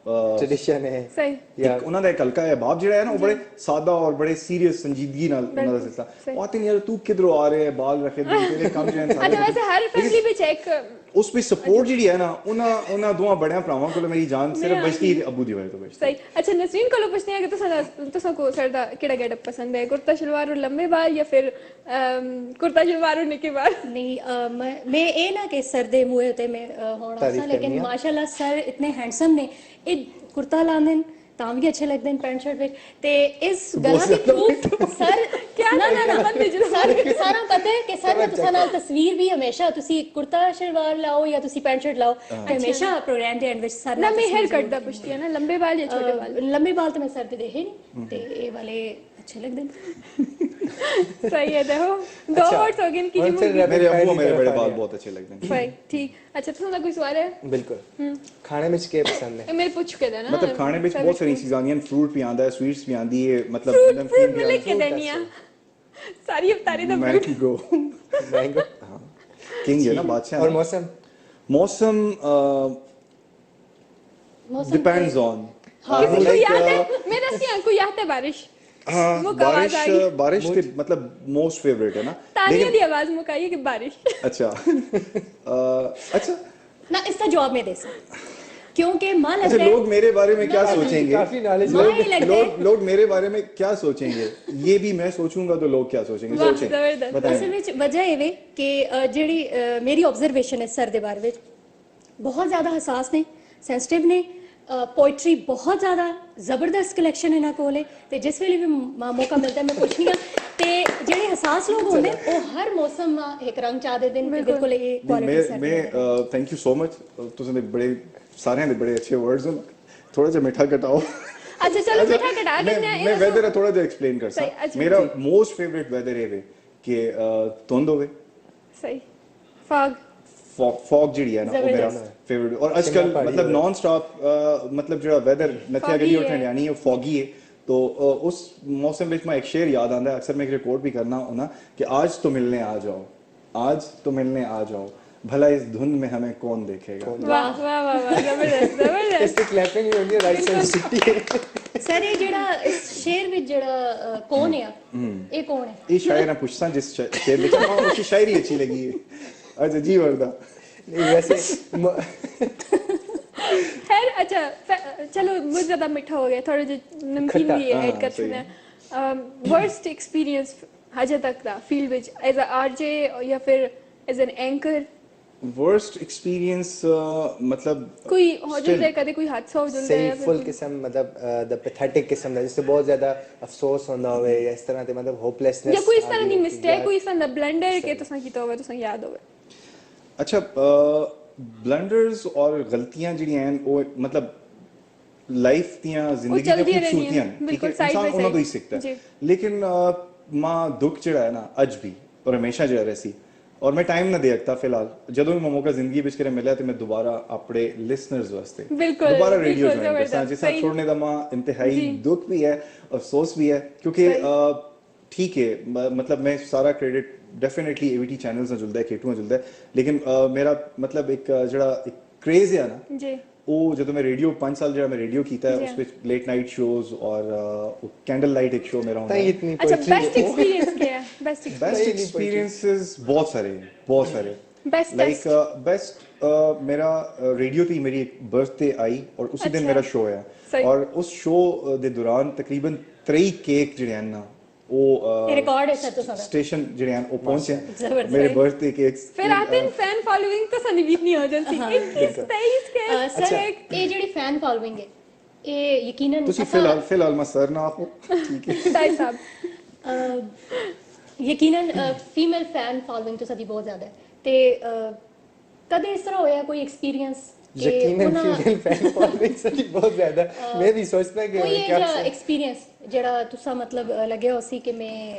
ट्रेडिशन है सही एक ਉਹਨਾਂ ਦਾ ਇੱਕ ਹਲਕਾ ਹੈ ਬਾਪ ਜਿਹੜਾ ਹੈ ਨਾ ਉਹ ਬੜੇ ਸਾਦਾ ਔਰ ਬੜੇ ਸੀਰੀਅਸ ਸੰਜੀਦਗੀ ਨਾਲ ਉਹਨਾਂ ਦਾ ਸਿਲਸਿਲਾ ਉਹ ਆਤੇ ਯਾਰ ਤੂੰ ਕਿਧਰੋਂ ਆ ਰਿਹਾ ਹੈ ਬਾਲ ਰੱਖੇ ਤੇਰੇ ਕੰਮ ਜੈਨ अच्छा वैसे हर फैमिली ਵਿੱਚ ਇੱਕ ਉਸ ਵਿੱਚ ਸਪੋਰਟ ਜਿਹੜੀ ਹੈ ਨਾ ਉਹਨਾਂ ਦੋਵਾਂ ਬੜਿਆਂ ਭਰਾਵਾਂ ਕੋਲ ਮੇਰੀ ਜਾਨ ਸਿਰਫ ਬਚਦੀ ਅਬੂ ਦੀ ਵਜ੍ਹਾ ਤੋਂ ਬਚਦੀ सही अच्छा नसरीन को पूछते हैं कि तुसा को सरदा केड़ा गेटअप पसंद है कुर्ता शलवार और लंबे बाल या फिर कुर्ता शलवार और निके बाल नहीं मैं ਇਹ ਨਾ ਕਿ ਸਰ ਦੇ ਮੂਹੇ ਤੇ ਮੈਂ ਹੋਣਾ ਸਾ ਲੇਕਿਨ ਮਾਸ਼ਾਅੱਲਾ ਸਰ ਇਤਨੇ ਹੈਂਡਸਮ ਨੇ ਇਹ ਕੁਰਤਾ ਲਾਉਂਦੇ ਨੇ ਤਾਂ ਵੀ ਅੱਛੇ ਲੱਗਦੇ ਨੇ ਪੈਂਟ ਸ਼ਰਟ ਵਿੱਚ ਤੇ ਇਸ ਗੱਲਾਂ ਦੀ ਪ੍ਰੂਫ ਸਰ ਕਿਆ ਨਾ ਸਰ ਸਾਰਾ ਪਤਾ ਹੈ ਕਿ ਸਰ ਨੇ ਤੁਸਾਂ ਨਾਲ ਤਸਵੀਰ ਵੀ ਹਮੇਸ਼ਾ ਤੁਸੀਂ ਕੁਰਤਾ ਸ਼ਲਵਾਰ ਲਾਓ ਜਾਂ ਤੁਸੀਂ ਪੈਂਟ ਸ਼ਰਟ ਲਾਓ ਹਮੇਸ਼ਾ ਪ੍ਰੋਗਰਾਮ ਦੇ ਐਂਡ ਵਿੱਚ ਸਰ ਨਾ ਮੈਂ हेयर कट ਦਾ ਪੁੱਛਦੀ ਹਾਂ ਨਾ ਲੰਬੇ ਬਾਲ ਜਾਂ ਛੋਟੇ ਬਾਲ ਲੰਬੇ ਬਾਲ ਤਾਂ ਮੈਂ ਸਰ ਦੇ ਦੇਖੇ ਨਹੀਂ ਤੇ ਇਹ ਵਾਲੇ अच्छे लगते हैं सही है देखो दो वर्ड्स हो गए इनकी और फिर मेरे rapid अब्बू fire मेरे की बड़े तरफ आ बाल गए। बहुत अच्छे लगते हैं भाई ठीक अच्छा तुम कोई सवाल है बिल्कुल खाने में के पसंद है ये मेरे पूछ के देना मतलब खाने ਵਿੱਚ ਬਹੁਤ ਸਾਰੀ ਚੀਜ਼ਾਂ ਆਉਂਦੀਆਂ ਫਰੂਟ ਵੀ ਆਉਂਦਾ ਹੈ ਸਵੀਟਸ ਵੀ ਆਉਂਦੀ ਹੈ ਮਤਲਬ फ्रूट में ਵੀ लिख के देनी है सारी अवतारी द ਮੈਂ फ्रूट ਕੀ गो मैंगो किंग है ना बादशाह और मौसम मौसम मौसम डिपेंड्स ऑन किसी को याद है मेरा सी को याद है बारिश हाँ मुक आवाज आ गई बारिश के मतलब मोस्ट फेवरेट है ना तालियां दी आवाज मुकाई है कि बारिश अच्छा अच्छा ना इसका जवाब मैं दे सकती क्योंकि मां अच्छा लगता है लोग मेरे बारे में क्या सोचेंगे काफी knowledge मां ही लगता है लोग मेरे बारे में क्या सोचेंगे ये भी मैं सोचूंगा तो लोग क्या सोचेंगे वाह, सोचें जबरदस्त। बताएं ਅਸਲ ਵਿੱਚ ਵਜ੍ਹਾ ਇਹ ਵੇ ਕਿ ਜਿਹੜੀ ਮੇਰੀ ਆਬਜ਼ਰਵੇਸ਼ਨ ਹੈ ਸਰ ਦੇ ਬਾਰੇ ਵਿੱਚ ਬਹੁਤ ਜ਼ਿਆਦਾ ਹਸਾਸ ਨੇ ਸੈਂਸਿਟਿਵ ਨੇ ਪੋਇਟਰੀ ਬਹੁਤ ਜ਼ਿਆਦਾ ਜ਼ਬਰਦਸਤ ਕਲੈਕਸ਼ਨ ਇਹਨਾਂ ਕੋਲ ਹੈ ਤੇ ਜਿਸ ਵੇਲੇ ਵੀ ਮੌਕਾ ਮਿਲਦਾ ਮੈਂ ਪੁੱਛਣੀ ਆ ਤੇ ਜਿਹੜੇ ਹਸਾਸ ਲੋਕ ਹੁੰਦੇ ਉਹ ਹਰ ਮੌਸਮ ਇੱਕ ਰੰਗ ਚਾਹ ਦੇ ਦਿਨ ਬਿਲਕੁਲ ਇਹ ਕੁਆਲਿਟੀ ਸਰ मैं थैंक यू सो मच तुझे बड़े सारे ने बड़े अच्छे वर्ड्स हैं थोड़ा सा मीठा कटाओ अच्छा चलो मीठा कटा देना मैं वेदर थोड़ा सा एक्सप्लेन कर सही, सकता अच्छा, मेरा मोस्ट फेवरेट वेदर है कि धुंध होवे सही फॉग फॉग ਜਿਹੜੀ ਹੈ ਨਾ ਉਹ ਮੇਰਾ ਜ਼ਬਰਦਸਤ। फेवरेट और आजकल पहाड़ी मतलब है। नॉन स्टॉप मतलब ਜਿਹੜਾ वेदर नथिया Foggy गली और है। ठंडियानी है फॉगी है तो उस मौसम में एक शेर याद आता है अक्सर मैं एक रिकॉर्ड भी करना हूं ना कि आज तो मिलने आ जाओ आज तो मिलने आ जाओ भला इस धुंध में हमें कौन देखेगा वाह वाह वाह वाह जबरदस्त जबरदस्त इसकी क्लैपिंग ही होनी है राइट साइड सिटी ਸਰ ਇਹ ਜਿਹੜਾ ਇਸ ਸ਼ੇਰ ਵਿੱਚ ਜਿਹੜਾ ਕੌਣ ਆ ਇਹ ਕੌਣ ਹੈ ये शायर ना पूछता जिस शेर में हाँ, उसकी शायरी अच्छी लगी है अच्छा जी वर्दा नहीं वैसे खैर अच्छा चलो बहुत ज्यादा मीठा हो गया थोड़ा जो नमकीन खट्टा, भी है हाँ, ऐड कर सही सकते हैं वर्स्ट एक्सपीरियंस हजे तक का फील्ड विच एज अ आरजे या फिर as an anchor worst experience मतलब कोई हो Still- जुलदा है कदे कोई हादसा हो जुलदा है या सही फिर फुल कोई- किस्म मतलब द पैथेटिक किस्म ਦਾ जिससे बहुत ज्यादा अफसोस होता होवे या इस तरह ते मतलब होपलेसनेस या कोई इस तरह की मिस्टेक कोई इस तरह दा ब्लंडर के तुसा कीता होवे तुसा याद होवे अच्छा ब्लंडर्स और गलतियां ਜਿਹੜੀਆਂ ਹਨ ਉਹ मतलब लाइफ ਦੀਆਂ ਜ਼ਿੰਦਗੀ ਦੀਆਂ ਚਲਦੀਆਂ ਰਹਿੰਦੀਆਂ, ਖੂਬਸੂਰਤੀਆਂ ਨੇ, ਠੀਕ ਬਿਲਕੁਲ, ਹੈ side by ਇਨਸਾਨ ਉਹਨਾਂ ਤੋਂ ਹੀ side, ਸਿੱਖਦਾ ਜੀ। ਹੈ ਲੇਕਿਨ ਮਾਂ ਦੁੱਖ ਜਿਹੜਾ ਹੈ ਨਾ ਅੱਜ ਵੀ ਔਰ ਹਮੇਸ਼ਾ ਜਿਹੜਾ ਰਹੀ ਔਰ ਮੈਂ ਟਾਈਮ ਨਾ ਦੇਖਦਾ ਫਿਲਹਾਲ ਜਦੋਂ ਵੀ ਮੈਂ ਮੌਕਾ ਜ਼ਿੰਦਗੀ ਵਿੱਚ ਕਰੇ ਮਿਲਿਆ ਤੇ ਮੈਂ ਦੁਬਾਰਾ ਆਪਣੇ ਲਿਸਨਰਸ ਵਾਸਤੇ ਬਿਲਕੁਲ, ਦੁਬਾਰਾ ਰੇਡੀਓ ਬਿਲਕੁਲ, ਜੁਆਇਨ ਕਰਦਾ ਜ਼ਬਰਦਸਤ, ਜਿਸ ਤਰ੍ਹਾਂ ਸਹੀ। छोड़ने ਦਾ ਮਾਂ ਇੰਤਹਾਈ ਜੀ। दुख भी है अफसोस भी है क्योंकि सही। ठीक है मतलब मैं सारा क्रेडिट डेफिनेटली एवीटी चैनल्स ਨਾਲ ਜੁਲਦਾ ਹੈ K2 ਨਾਲ ਜੁਲਦਾ ਹੈ ਲੇਕਿਨ ਮੇਰਾ मतलब ਇੱਕ ਜਿਹੜਾ ਇੱਕ ਕ੍ਰੇਜ਼ ਹੈ ਨਾ जी ਉਹ ਜਦੋਂ ਮੈਂ ਰੇਡੀਓ 5 ਸਾਲ ਜਿਹੜਾ ਮੈਂ ਰੇਡੀਓ ਕੀਤਾ ਹੈ ਜੀ। ਉਸ ਵਿੱਚ ਲੇਟ ਨਾਈਟ ਸ਼ੋਜ਼ ਔਰ ਕੈਂਡਲ लाइट एक शो मेरा होता ताई है इतनी अच्छा poetry बेस्ट एक्सपीरियंस क्या है बेस्ट बेस्ट नहीं, एक्सपीरियंसेस बहुत सारे बेस्ट लाइक बेस्ट मेरा रेडियो ਤੇ ਮੇਰੀ ਇੱਕ ਬਰਥਡੇ ਆਈ ਔਰ ਉਸੇ ਦਿਨ अच्छा। ਮੇਰਾ ਸ਼ੋ ਹੈ सही। ਔਰ ਉਸ ਸ਼ੋ ਦੇ ਦੌਰਾਨ ਤਕਰੀਬਨ 3 ਕੇਕ ਜਿਹੜੇ ਹਨ ਨਾ ਉਹ ਇਹ ਰਿਕਾਰਡ ਹੈ ਸਰ ਤੁਸੀਂ ਦਾ ਸਟੇਸ਼ਨ ਜਿਹੜੇ ਹਨ ਉਹ ਪਹੁੰਚੇ ਜ਼ਬਰਦਸਤ। ਮੇਰੇ ਬਰਥਡੇ ਕੇਕਸ फिर आते हैं फैन फॉलोइंग तो संदीप नहीं हो जाती 21 23 के ਸਰ ਇਹ ਜਿਹੜੀ ਫੈਨ ਫਾਲੋਇੰਗ ਹੈ ਇਹ ਯਕੀਨਨ ਤੁਸੀਂ ਆਪਾਂ- ਫਿਲਹਾਲ ਮੈਂ ਸਰ ਨਾ ਆਖੋ ਠੀਕ ਹੈ ताई साहब ਯਕੀਨਨ ਫੀਮੇਲ ਫੈਨ ਫਾਲੋਇੰਗ तो ਸਾਡੀ ਬਹੁਤ ਜ਼ਿਆਦਾ ਹੈ ਤੇ ਕਦੇ ਇਸ ਤਰ੍ਹਾਂ ਹੋਇਆ ਕੋਈ ਐਕਸਪੀਰੀਅੰਸ यकीनन फीमेल फैन फॉलोइंग से बहुत ज्यादा मैं भी सोचता कि ਕੋਈ क्या ਇਹ ਐਕਸਪੀਰੀਅੰਸ ਜਿਹੜਾ ਤੁਸੀਂ ਮਤਲਬ ਲੱਗਿਆ ਹੋ ਸੀ ਕਿ ਮੈਂ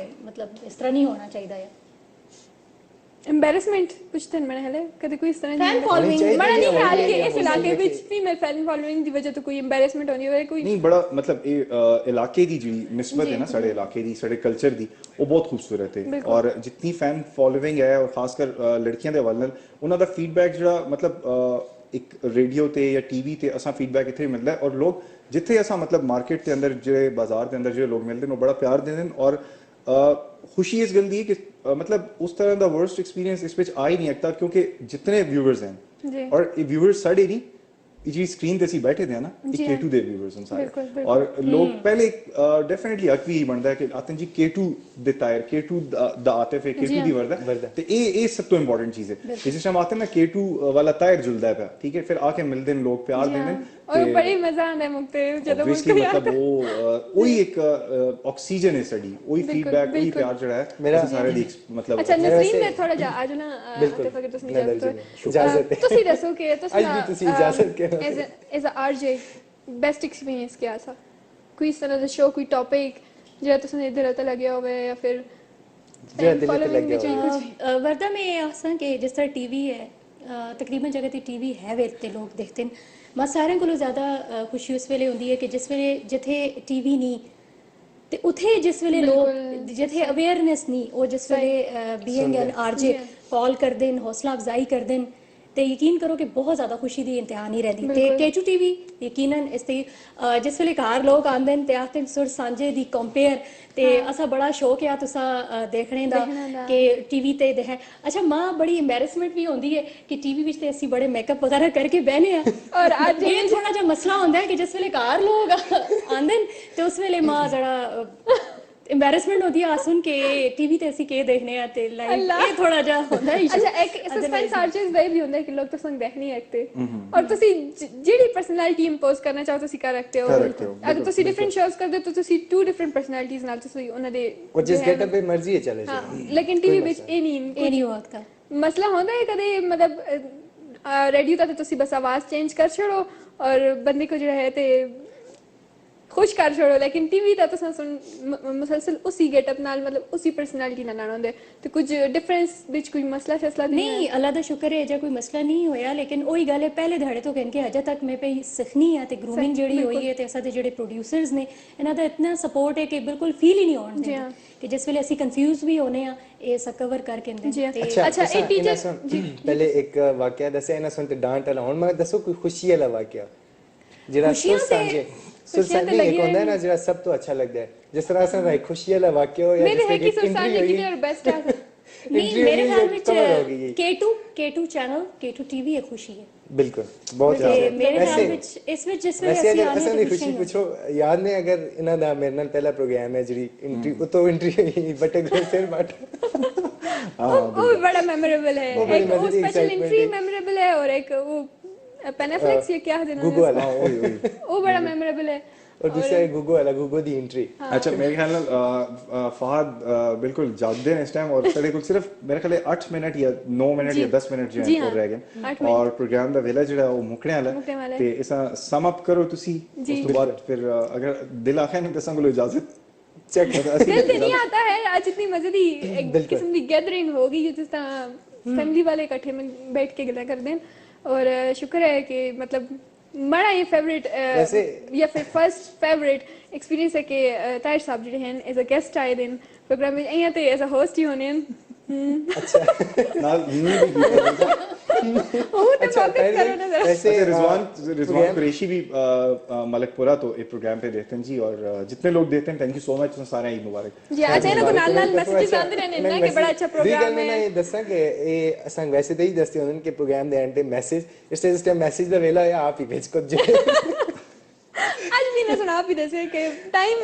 ਮਤਲਬ ਇਸ ਤਰ੍ਹਾਂ ਨਹੀਂ ਹੋਣਾ ਚਾਹੀਦਾ ਹੈ एम्बैरेसमेंट कुछ दिन मैंने हले कभी कोई इस तरह फैन नहीं फॉलोइंग चाहिए। बड़ा नहीं ख्याल होनी कि चाहिए, इस होनी इलाके चाहिए। ਵਿੱਚ फीमेल फैन फॉलोइंग ਦੀ ਵਜ੍ਹਾ ਤੋਂ ਕੋਈ एम्बैरेसमेंट ਹੋਣੀ ਹੋਵੇ ਕੋਈ ਨਹੀਂ ਬੜਾ ਮਤਲਬ ਇਹ ਇਲਾਕੇ ਦੀ ਜਿਹੜੀ ਨਿਸਬਤ ਹੈ ਨਾ ਸਾਡੇ ਇਲਾਕੇ ਦੀ ਸਾਡੇ ਕਲਚਰ ਦੀ ਉਹ ਬਹੁਤ ਖੂਬਸੂਰਤ ਹੈ ਬਿਲਕੁਲ। ਔਰ ਜਿੰਨੀ ਫੈਨ ਫੋਲੋਇੰਗ ਹੈ ਔਰ ਖਾਸ ਕਰ ਲੜਕੀਆਂ ਦੇ ਹਵਾਲੇ ਨਾਲ ਉਹਨਾਂ ਦਾ ਫੀਡਬੈਕ ਜਿਹੜਾ ਮਤਲਬ ਇੱਕ ਰੇਡੀਓ ਤੇ ਜਾਂ ਟੀਵੀ ਤੇ ਅਸਾਂ ਫੀਡਬੈਕ ਇੱਥੇ ਮਿਲਦਾ ਹੈ ਔਰ ਲੋਕ ਜਿੱਥੇ ਅਸਾਂ ਮਤਲਬ ਮਾਰਕੀਟ ਦੇ ਅੰਦਰ ਜਿਹੜੇ ਬਾਜ਼ਾਰ ਦੇ ਅੰਦਰ ਜਿਹੜੇ ਲੋਕ ਮਿਲਦੇ ਨੇ ਉਹ ਬੜਾ ਪਿਆਰ ਦਿੰਦੇ ਨੇ ਔਰ खुशी इस गल दी है कि मतलब उस तरह का वर्स्ट एक्सपीरियंस इस पे आ ही नहीं सकता क्योंकि जितने व्यूअर्स हैं जी। और व्यूअर्स साढ़े नहीं जी स्क्रीन ਤੇ ਅਸੀਂ ਬੈਠੇ थे ना जी एक हाँ। K2 ਦੇ व्यूअर्स ਹਨ ਸਾਰੇ बिल्कुल, बिल्कुल। और लोग पहले डेफिनेटली हक भी ਬਣਦਾ ਹੈ ਕਿ ਆਤਨ ਜੀ K2 ਦੇ ਤਾਇਰ K2 ਦਾ ਆਤਿਫ ਹੈ जी K2 हाँ। ਦੀ ਵਰਦਾ ਤੇ ਇਹ ਸਭ ਤੋਂ ਇੰਪੋਰਟੈਂਟ ਚੀਜ਼ ਹੈ ਕਿ ਜਿਸ ਟਾਈਮ ਆਤੇ ਨਾ K2 ਵਾਲਾ ਤਾਇਰ ਜੁਲਦਾ ਹੈ ਠੀਕ ਹੈ ਫਿਰ ਆ ਕੇ ਮਿਲਦੇ ਨੇ ਲੋਕ ਪਿਆਰ ਦਿੰਦੇ ਨੇ और बड़ी मजा आता है मुक्ते ਜਦੋਂ Obviously, मुझको याद मतलब वो ਉਹੀ ਇੱਕ ਆਕਸੀਜਨ ਹੈ ਸਾਡੀ ਉਹੀ बिल्कुल, ਫੀਡਬੈਕ ਉਹੀ बिल्कुल। ਪਿਆਰ ਜਿਹੜਾ ਹੈ मेरा- ਅਸੀਂ ਸਾਰੇ ਦੀ मतलब अच्छा मेरा नसरीन वैसे- मैं थोड़ा जा आज ना बिल्कुल। आतिफ अगर तुम नहीं, इजाजत नहीं, इजाजत है। ਤੁਸੀਂ ਦੱਸੋ ਕਿ ਤੁਸੀਂ आज भी तुसी इजाजत के वास्ते। As a RJ best experience क्या था कोई इस तरह ਦਾ ਸ਼ੋ ਕੋਈ ਟੌਪਿਕ ਜਿਹੜਾ ਤੁਸੀਂ ਇੱਧਰ ਉੱਧਰ ਲੱਗਿਆ ਹੋਵੇ ਜਾਂ ਫਿਰ ਜਿਹੜਾ ਦਿਲ ਤੇ following ਲੱਗਿਆ ਵਿੱਚ ਹੋਵੇ। ਕੁਝ ਵਰਦਾ ਮੈਂ ਆਸਾਂ ਕਿ ਜਿਸ ਤਰ੍ਹਾਂ ਟੀਵੀ ਹੈ ਤਕਰੀਬਨ ਜਗ੍ਹਾ ਤੇ ਟੀਵੀ ਹੈ ਵੇ ਤੇ ਲੋਕ ਦੇਖਦੇ ਨੇ ਮੈਂ ਸਾਰਿਆਂ ਕੋਲੋਂ ਜ਼ਿਆਦਾ ਖੁਸ਼ੀ ਉਸ ਵੇਲੇ ਹੁੰਦੀ ਹੈ ਕਿ ਜਿਸ ਵੇਲੇ ਜਿੱਥੇ ਟੀਵੀ ਨਹੀਂ ਤੇ ਉਥੇ ਜਿਸ ਵੇਲੇ ਲੋਕ ਜਿੱਥੇ ਅਵੇਅਰਨੈਸ ਨਹੀਂ ਉਹ ਜਿਸ ਵੇਲੇ ਬੀਇੰਗ ਐਨ ਆਰਜੇ ਕਾਲ ਕਰਦੇ ਨੇ ਹੌਸਲਾ ਅਫਜ਼ਾਈ ਕਰਦੇ ਨੇ ਤੇ ਯਕੀਨ ਕਰੋ ਕਿ ਬਹੁਤ ਜ਼ਿਆਦਾ ਖੁਸ਼ੀ ਦੀ ਇੰਤਹਾ ਨਹੀਂ ਰਹਿੰਦੀ ਤੇ ਕੇਚੂ ਟੀਵੀ ਯਕੀਨਨ ਇਸ ਤੇ ਜਿਸ ਵੇਲੇ ਘਰ ਲੋਕ ਆਉਂਦੇ ਨੇ ਤੇ ਆਖਦੇ ਨੇ ਸੁਰ ਸਾਂਝੇ ਦੀ ਕੰਪੇਅਰ ਤੇ ਅਸਾਂ ਬੜਾ ਸ਼ੌਕ ਆ ਤੁਸਾਂ ਦੇਖਣੇ ਦਾ ਕਿ ਟੀਵੀ ਤੇ ਦੇ ਹੈ ਅੱਛਾ ਮਾਂ ਬੜੀ ਐਮਬੈਰਸਮੈਂਟ ਵੀ ਹੁੰਦੀ ਹੈ ਕਿ ਟੀਵੀ ਵਿੱਚ ਤੇ ਅਸੀਂ ਬੜੇ ਮੇਕਅਪ ਵਗੈਰਾ ਕਰਕੇ ਬਹਿਨੇ ਆ ਔਰ ਅੱਜ ਇਹ ਥੋੜਾ ਜਿਹਾ ਮਸਲਾ ਹੁੰਦਾ ਹੈ ਕਿ ਜਿਸ ਵੇਲੇ ਘਰ ਲੋਕ ਆਉਂਦੇ ਨੇ ਤੇ ਉਸ ਵੇਲੇ ਮਾਂ ਜੜਾ एम्बेरसमेंट होती है आसुन के टीवी ते ਅਸੀਂ ਕੇ ਦੇਖਨੇ ਆ ਤੇ ਲਾਈਕ ਇਹ ਥੋੜਾ ਜਿਹਾ ਹੁੰਦਾ ਇਸ਼ੂ ਅੱਛਾ ਇੱਕ ਸਸਪੈਂਸ ਆਰਚਰਸ ਦਾ ਵੀ ਹੁੰਦਾ ਕਿ ਲੋਕ ਤਾਂ ਸੰਗ ਦੇਖ ਨਹੀਂ ਸਕਦੇ ਔਰ ਤੁਸੀਂ ਜਿਹੜੀ ਪਰਸਨੈਲਿਟੀ ਇੰਪੋਜ਼ ਕਰਨਾ ਚਾਹੋ ਤੁਸੀਂ ਕਰ ਸਕਦੇ ਹੋ ਅਗਰ ਤੁਸੀਂ ਡਿਫਰੈਂਟ ਸ਼ੋਜ਼ ਕਰਦੇ ਹੋ ਤਾਂ ਤੁਸੀਂ ਟੂ ਡਿਫਰੈਂਟ ਪਰਸਨੈਲਿਟੀਜ਼ ਨਾਲ ਤੁਸੀਂ ਉਹਨਾਂ ਦੇ ਉਹ ਜਿਸ ਗੈਟਅਪ ਤੇ ਮਰਜ਼ੀ ਹੈ ਚਲੇ ਹਾਂ ਜਾਓ ਲੇਕਿਨ ਟੀਵੀ ਵਿੱਚ ਇਹ ਨਹੀਂ ਵਕਤ ਮਸਲਾ ਹੁੰਦਾ ਹੈ ਕਦੇ ਮਤਲਬ ਰੇਡੀਓ ਤੇ ਤੁਸੀਂ ਬਸ ਆਵਾਜ਼ ਚੇਂਜ ਕਰ ਛੜੋ ਔਰ ਬੰਦੇ ਕੋ ਜਿਹੜਾ ਹੈ ਤੇ खुश कर छोड़ो लेकिन टीवी दा तुसां सुन मुसलसल उसी गेटअप नाल मतलब उसी पर्सनैलिटी नाल आना होंदे ते कुछ डिफरेंस विच कोई मसला फैसला नहीं अल्लाह दा शुक्र है जे कोई मसला नहीं होया लेकिन ओही गल है पहले धड़े तो कहन के अजे तक मैं पे सिखनी है ते ग्रूमिंग जेड़ी होई है ते असा दे जेड़े प्रोड्यूसर्स ने इना दा इतना सपोर्ट है कि बिल्कुल फील ही नहीं होने देंदे कि जिस वेले असि कंफ्यूज भी होने आ ए सब कवर करके दे अच्छा ए टीचर पहले एक वाकया दसे इना सुन ते डांट वाला हुन मैं दसो कोई खुशी वाला वाकया जेड़ा सुर सांझे सुरसानी एक होता है ना जरा सब तो अच्छा लगता है जिस तरह से भाई खुशी वाला वाक्य हो या मेरे है कि सुरसानी की जो बेस्ट है नहीं मेरे ख्याल में K2 चैनल K2 टीवी है खुशी है बिल्कुल बहुत मेरे ख्याल में इस ਵਿੱਚ ਜਿਸ ਵੇਲੇ ਅਸੀਂ ਆਨੇ ਦੀ ਖੁਸ਼ੀ ਪੁੱਛੋ ਯਾਦ ਨੇ ਅਗਰ ਇਹਨਾਂ ਦਾ ਮੇਰੇ ਨਾਲ ਪਹਿਲਾ ਪ੍ਰੋਗਰਾਮ ਹੈ ਜਿਹੜੀ ਇੰਟਰੀ ਉਤੋਂ ਇੰਟਰੀ ਬਟੇ ਗਏ ਸਿਰ ਬਟ वो बड़ा मेमोरेबल है एक वो स्पेशल एंट्री मेमोरेबल है और एक वो पेनाफ्लेक्स ये क्या है गूगल वाला वो बड़ा मेमोरेबल है और दूसरा है गूगल वाला गूगल दी एंट्री अच्छा मेरे ख्याल में फहद बिल्कुल जागते हैं इस टाइम और साढ़े कुछ सिर्फ मेरे ख्याल 8 मिनट या 9 मिनट या 10 मिनट जो है और रह गए और प्रोग्राम दा वेला जेड़ा वो मुकने वाला ते इसा सम अप करो तुसी उस तो बाद फिर अगर दिल आखे नहीं दसां को इजाजत चेक दिल से नहीं आता है आज इतनी मजे दी एक किस्म की गैदरिंग होगी जिस तरह फैमिली वाले इकट्ठे में बैठ के गला कर दें और शुक्र है कि मतलब बड़ा ये फेवरेट या फिर फर्स्ट फेवरेट एक्सपीरियंस है कि ताहिर साहब जो हैं एज अ गेस्ट आए दिन प्रोग्राम में अहियां ते एज अ होस्ट ही होने अच्छा नाल अच्छा वैसे रिजवान कुरैशी भी मलकपुरा तो एक प्रोग्राम पे देते हैं जी और जितने लोग देते हैं थैंक यू सो मच सारे ईद मुबारक जी अच्छा इनको नाल नाल मैसेजेस आंदे रहने ना कि बड़ा अच्छा प्रोग्राम है मैं ये दस्सा कि ये असां वैसे तो ही दसते होंगे कि प्रोग्राम दे एंड मैसेज इस टाइम मैसेज दा वेला है आप ही भेज को आज भी ना सुना आप ही दसे कि टाइम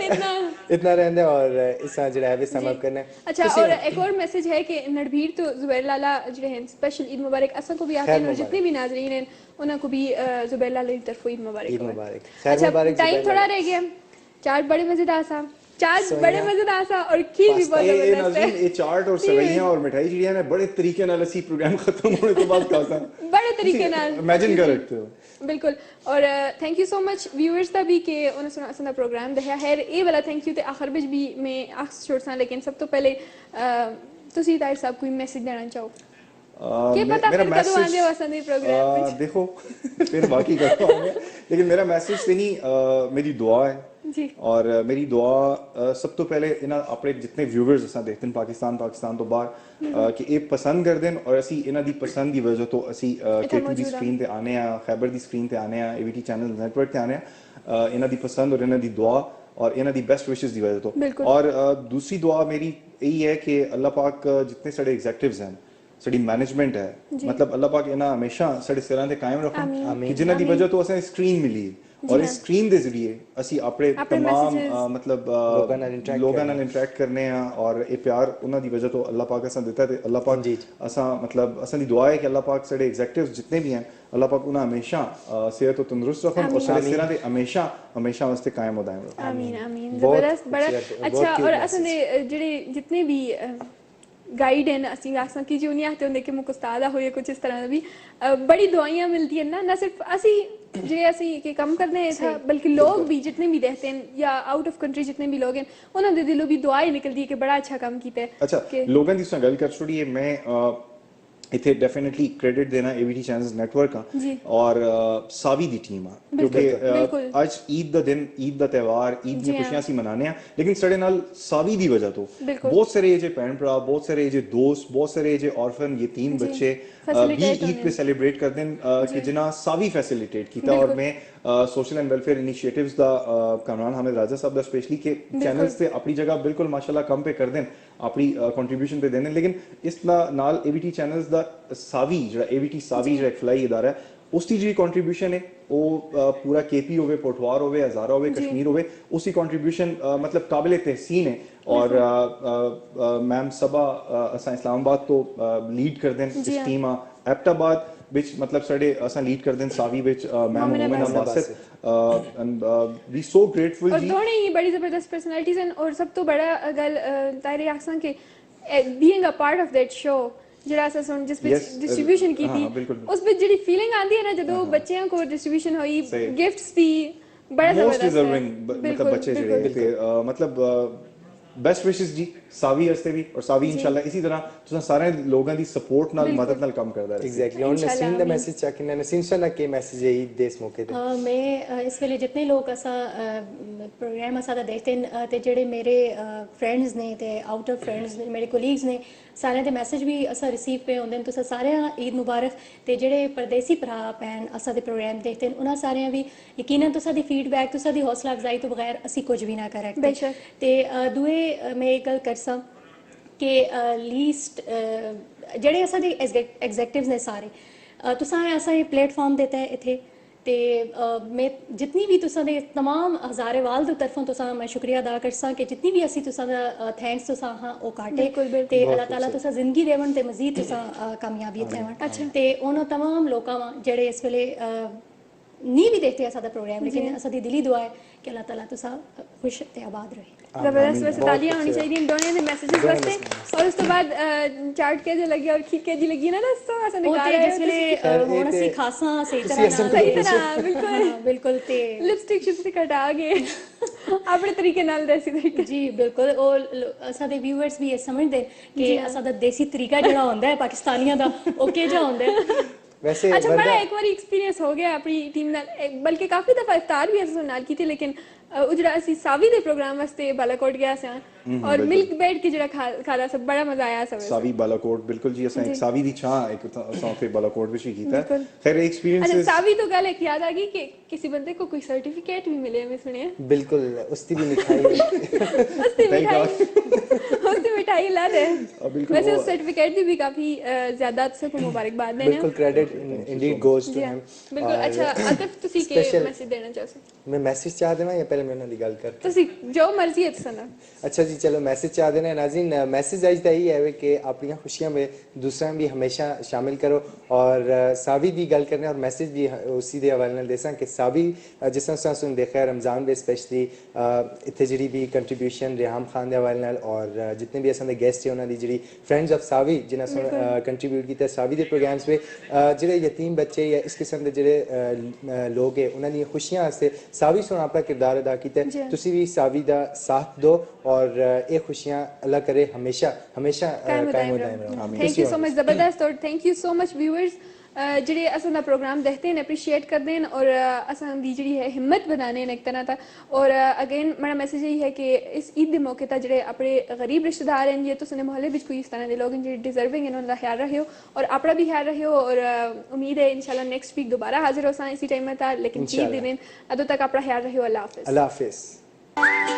इतना रहंदा और इसा जड़ा है सम अप करना अच्छा और एक और मैसेज है कि नड़भीर तो जुबैर लाला जो है स्पेशल ईद मुबारक असा को भी आते हैं और जितने भी नाज़रीन हैं उन्हें को भी जुबैर लाला की तरफ ईद मुबारक खैर मुबारक टाइम थोड़ा रह गया चाट बड़े मजेदार सा चाट बड़े मजेदार सा और खीर भी बहुत जबरदस्त है ये चाट और सेवइयां और मिठाई चिड़िया ने बड़े तरीके नाल असी प्रोग्राम खत्म होने के बाद खासा बड़े तरीके नाल इमेजिन कर सकते हो बिल्कुल और thank you so much viewers दा भी कि उन्हें सुना सुना प्रोग्राम दया है ये वाला थैंक यू ते आखिर विच भी मैं आख छोड़सा लेकिन सब तो पहले तुसी ताहिर साहब कोई मैसेज देना चाहो के पता फिर कदों आंदे हो असंदे प्रोग्राम देखो फिर बाकी करता हूं लेकिन मेरा मैसेज ते नहीं मेरी दुआ है जी और मेरी दुआ सब तो पहले इन्हां अपने जितने व्यूअर्स असां देखते हैं पाकिस्तान तो बाहर कि ये पसंद कर देन और असी इन्हां दी पसंद दी वजह तो असी K2 दी स्क्रीन ते आने आ खैबर दी स्क्रीन ते आने आ AVT चैनल नेटवर्क ते आने आ इन्हां दी पसंद और इन्हां दी दुआ और इन्हां दी बेस्ट विशेस दी वजह तो और दूसरी दुआ मेरी यही है कि अल्लाह पाक जितने साडे एग्जीक्यूटिव्स हैं साडी मैनेजमेंट है मतलब अल्लाह पाक इन्हां हमेशा साडे सिरां ते कायम रखन कि जिन्हां दी वजह तो असें स्क्रीन मिली और इस स्क्रीन दे जरिए असी अपने तमाम मतलब लोगों नाल इंटरेक्ट करने हैं और ये प्यार उन्हां दी वजह तो अल्लाह पाक असां देता है अल्लाह पाक असां मतलब असां दी दुआ है कि अल्लाह पाक साडे एग्जीक्यूटिव्स जितने भी हैं अल्लाह पाक उन्हें हमेशा सेहत और तंदुरुस्त रखन और साडे सिरां ते हमेशा वास्ते कायम दायम रखन आमीन आमीन जबरदस्त बड़ा अच्छा और असां दे जेडे जितने भी गाइड हैं असी आसां की जो नहीं आते होंगे कि मुझको उस्ताद हो या कुछ इस तरह भी बड़ी दुआइयां मिलती हैं ना सिर्फ असी ਜਿਹੜੇ ਅਸੀਂ ਕਿ ਕੰਮ ਕਰਨੇ था बल्कि लोग भी जितने भी रहते हैं या आउट ऑफ कंट्री जितने भी लोग हैं ਉਹਨਾਂ ਦੇ ਦਿਲੋਂ ਵੀ ਦੁਆ ਹੀ ਨਿਕਲਦੀ ਹੈ ਕਿ ਬੜਾ ਅੱਛਾ ਕੰਮ ਕੀਤਾ ਹੈ ਅੱਛਾ ਲੋਕਾਂ ਦੀ ਨਾਲ ਗੱਲ ਕਰ ਛੋੜੀਏ ਮੈਂ ਇੱਥੇ ਡੈਫੀਨਿਟਲੀ ਕ੍ਰੈਡਿਟ ਦੇਣਾ AVT ਚੈਨਲਸ ਨੈਟਵਰਕ ਆ ਔਰ ਸਾਵੀ ਦੀ ਟੀਮ ਆ ਕਿਉਂਕਿ ਅੱਜ ਈਦ ਦਾ ਦਿਨ ਈਦ ਦਾ ਤਿਉਹਾਰ ਈਦ ਦੀਆਂ ਖੁਸ਼ੀਆਂ ਅਸੀਂ ਮਨਾਉਂਦੇ ਆ ਲੇਕਿਨ ਸਾਡੇ ਨਾਲ ਸਾਵੀ ਦੀ ਵਜ੍ਹਾ ਤੋਂ ਬਹੁਤ ਸਾਰੇ ਜੇ ਭੈਣ ਭਰਾ ਬਹੁਤ ਸਾਰੇ ਜੇ ਦੋਸਤ ਬਹੁਤ ਸਾਰੇ ਜੇ ਔਰਫਨ ਯਤੀਮ ਬੱਚੇ भी ईद पे सेलिब्रेट करते हैं कि जिन्हें सावी फैसिलिटेट किया और मैं सोशल एंड वेलफेयर इनिशिएटिव्स दा कामरान हामिद राजा साहब दा स्पेशली के चैनल्स पे अपनी जगह बिल्कुल माशाल्लाह कम पे कर दें अपनी कंट्रीब्यूशन पे देने लेकिन इस नाल AVT चैनल्स दा सावी जो AVT सावी जो एक फलाई इदारा है उसकी जी कंट्रीब्यूशन है वो पूरा KP होवे पोठवार होवे हजारा होवे कश्मीर होवे उसी कंट्रीब्यूशन मतलब काबिल तहसीन है और मैम सबा असा इस्लामाबाद तो लीड कर दें इस टीम एबटाबाद विच मतलब साडे असा लीड कर दें सावी विच ma'am Momina Basit and we so grateful ji और दोनों ही बड़ी जबरदस्त पर्सनालिटीज हैं और सब तो बड़ा गल तारे आसान के being a part of that show ਜਿਹੜਾ ਅਸਾਂ ਸੁਣ ਜਿਸ ਵਿੱਚ ਡਿਸਟ੍ਰੀਬਿਊਸ਼ਨ ਕੀਤੀ ਉਸ ਵਿੱਚ ਜਿਹੜੀ ਫੀਲਿੰਗ ਆਂਦੀ ਹੈ ਨਾ ਜਦੋਂ ਬੱਚਿਆਂ ਕੋ ਡਿਸਟ੍ਰੀਬਿਊਸ਼ਨ ਹੋਈ ਗਿਫਟਸ ਵੀ ਬੜਾ ਜ਼ਬਰਦਸਤ ਹੈ मतलब बच्चे ਜਿਹੜੇ ਤੇ मतलब बेस्ट विशेस जी सावी वास्ते भी और सावी इंशाल्लाह इसी तरह तुसा सारे लोगों दी सपोर्ट नाल मदद नाल काम करदा रहे एग्जैक्टली और नसीन दा मैसेज चेक करना नसीन सना के मैसेज है ईद दे इस मौके ते मैं इस वेले जितने लोग असा प्रोग्राम असा दा देखते हैं ते जेड़े मेरे फ्रेंड्स ने ते आउटर फ्रेंड्स ने मेरे कोलीग्स ने सारे दे मैसेज भी असा रिसीव पे होंदे तुसा सारे ईद मुबारक ते जेड़े परदेसी भरा भैन असा दे प्रोग्राम देखते हैं उन्हां सारे भी यकीनन तुसा दी फीडबैक तुसा दी हौसला अफजाई तो बगैर असी कुछ भी ना कर सकते ते दुए मैं एक गल करसा कि लीस्ट जेड़े असा दे एग्जेक्टिव्स ने सारे तुसा असा ये प्लेटफॉर्म देता है इथे ते मैं जितनी भी तुसा दे तमाम हज़ारे वाल दी तरफों तुसा मैं शुक्रिया अदा करसा कि जितनी भी असी तुसा दा थैंक्स तुसा हां ओ काटे ते अल्लाह ताला तुसा जिंदगी देवन ते मजीद तुसा कामयाबी देवन ते उन तमाम लोकां जेड़े इस वेले नहीं भी देखते असा दा प्रोग्राम लेकिन असा दी दिली दुआ है कि अल्लाह ताला तुसा खुश ते आबाद रहे जबरदस्त वैसे तालियां होनी चाहिए दोनों के मैसेजेस वास्ते और उस तो बाद चार्ट के जो लगी और खीक के जी लगी ना तो ऐसा निकाल रहे जिस वेले होना सी खासा सही तरह बिल्कुल बिल्कुल ते लिपस्टिक शिपस्टिक हटा के अपने तरीके नाल देसी तरीके जी बिल्कुल और असा दे व्यूअर्स भी ये समझदे कि असा दा देसी तरीका जेड़ा होंदा है पाकिस्तानियां दा ओ के जा होंदा है वैसे अच्छा बड़ा एक बार एक्सपीरियंस हो गया अपनी टीम नाल बल्कि काफी दफा इफ्तार भी अस नाल की थी लेकिन उजड़ा असी सावी दे प्रोग्राम वास्ते बालाकोट गया सा और मिल्क बेड की जड़ा खादा सब बड़ा मजा आया सब सावी बालाकोट बिल्कुल जी असा एक सावी दी छां एक असा फिर बालाकोट विच कीता खैर एक्सपीरियंस अच्छा सावी तो गल एक याद आ गई कि किसी बंदे को कोई सर्टिफिकेट भी मिले मैं सुने बिल्कुल उसकी भी मिठाई उसकी मिठाई ला दे वैसे उस सर्टिफिकेट भी काफी ज्यादा से को मुबारकबाद देने बिल्कुल credit indeed goes to him बिल्कुल अच्छा आतिफ तुसी के मैसेज देना चाहते मैं मैसेज चाह देना या पहले मैं उन्हां दी गल कर तुसी जो मर्जी है तुसा ना अच्छा जी चलो मैसेज चाह देना नाज़रीन मैसेज आज यही है कि अपनी खुशियां में दूसरा भी हमेशा शामिल करो और सावी दी गल करने और मैसेज भी उसी दे हवाले नाल देसां कि सावी जिस तरह सुन देखा रमजान में स्पेशली इत्थे जिहड़ी भी कंट्रीब्यूशन रेहाम खान दे हवाले नाल और जितने भी असां दे गेस्ट है उन्हां दी जिहड़ी फ्रेंड्स ऑफ सावी जिन्हां सुन कंट्रीब्यूट कीता सावी दे प्रोग्राम्स में जिहड़े यतीम बच्चे या इस किस्म दे जिहड़े लोग है उन्हां दी खुशियां वास्ते सावी सुन अपना किरदार अदा कीता तुसी भी सावी दा साथ दो और ये खुशियां अल्लाह करे हमेशा हमेशा कायम रहो थैंक यू सो मच जबरदस्त और thank you so much viewers ਜਿਹੜੇ ਅਸਾਂ ਦਾ ਪ੍ਰੋਗਰਾਮ ਦੇਖਦੇ ਨੇ ਅਪਰੀਸ਼ੀਏਟ ਕਰਦੇ ਨੇ और ਅਸਾਂ ਦੀ ਜਿਹੜੀ ਹੈ ਹਿੰਮਤ ਵਧਾਣੇ ਨੇ ਇੱਕ ਤਰ੍ਹਾਂ ਦਾ और अगेन मेरा मैसेज यही है कि इस ईद के मौके पर ਜਿਹੜੇ ਆਪਣੇ गरीब रिश्तेदार हैं ये तो सुने मोहल्ले ਵਿੱਚ कोई इस तरह के लोग हैं ਜਿਹੜੇ डिजर्विंग हैं उनका ख्याल रखियो और अपना भी ख्याल रखियो और उम्मीद है इंशाल्लाह नेक्स्ट वीक दोबारा हाजिर हो सा इसी टाइम में था लेकिन ईद दिन अदों तक अपना ख्याल रखियो अल्लाह हाफिज अल्लाह हाफिज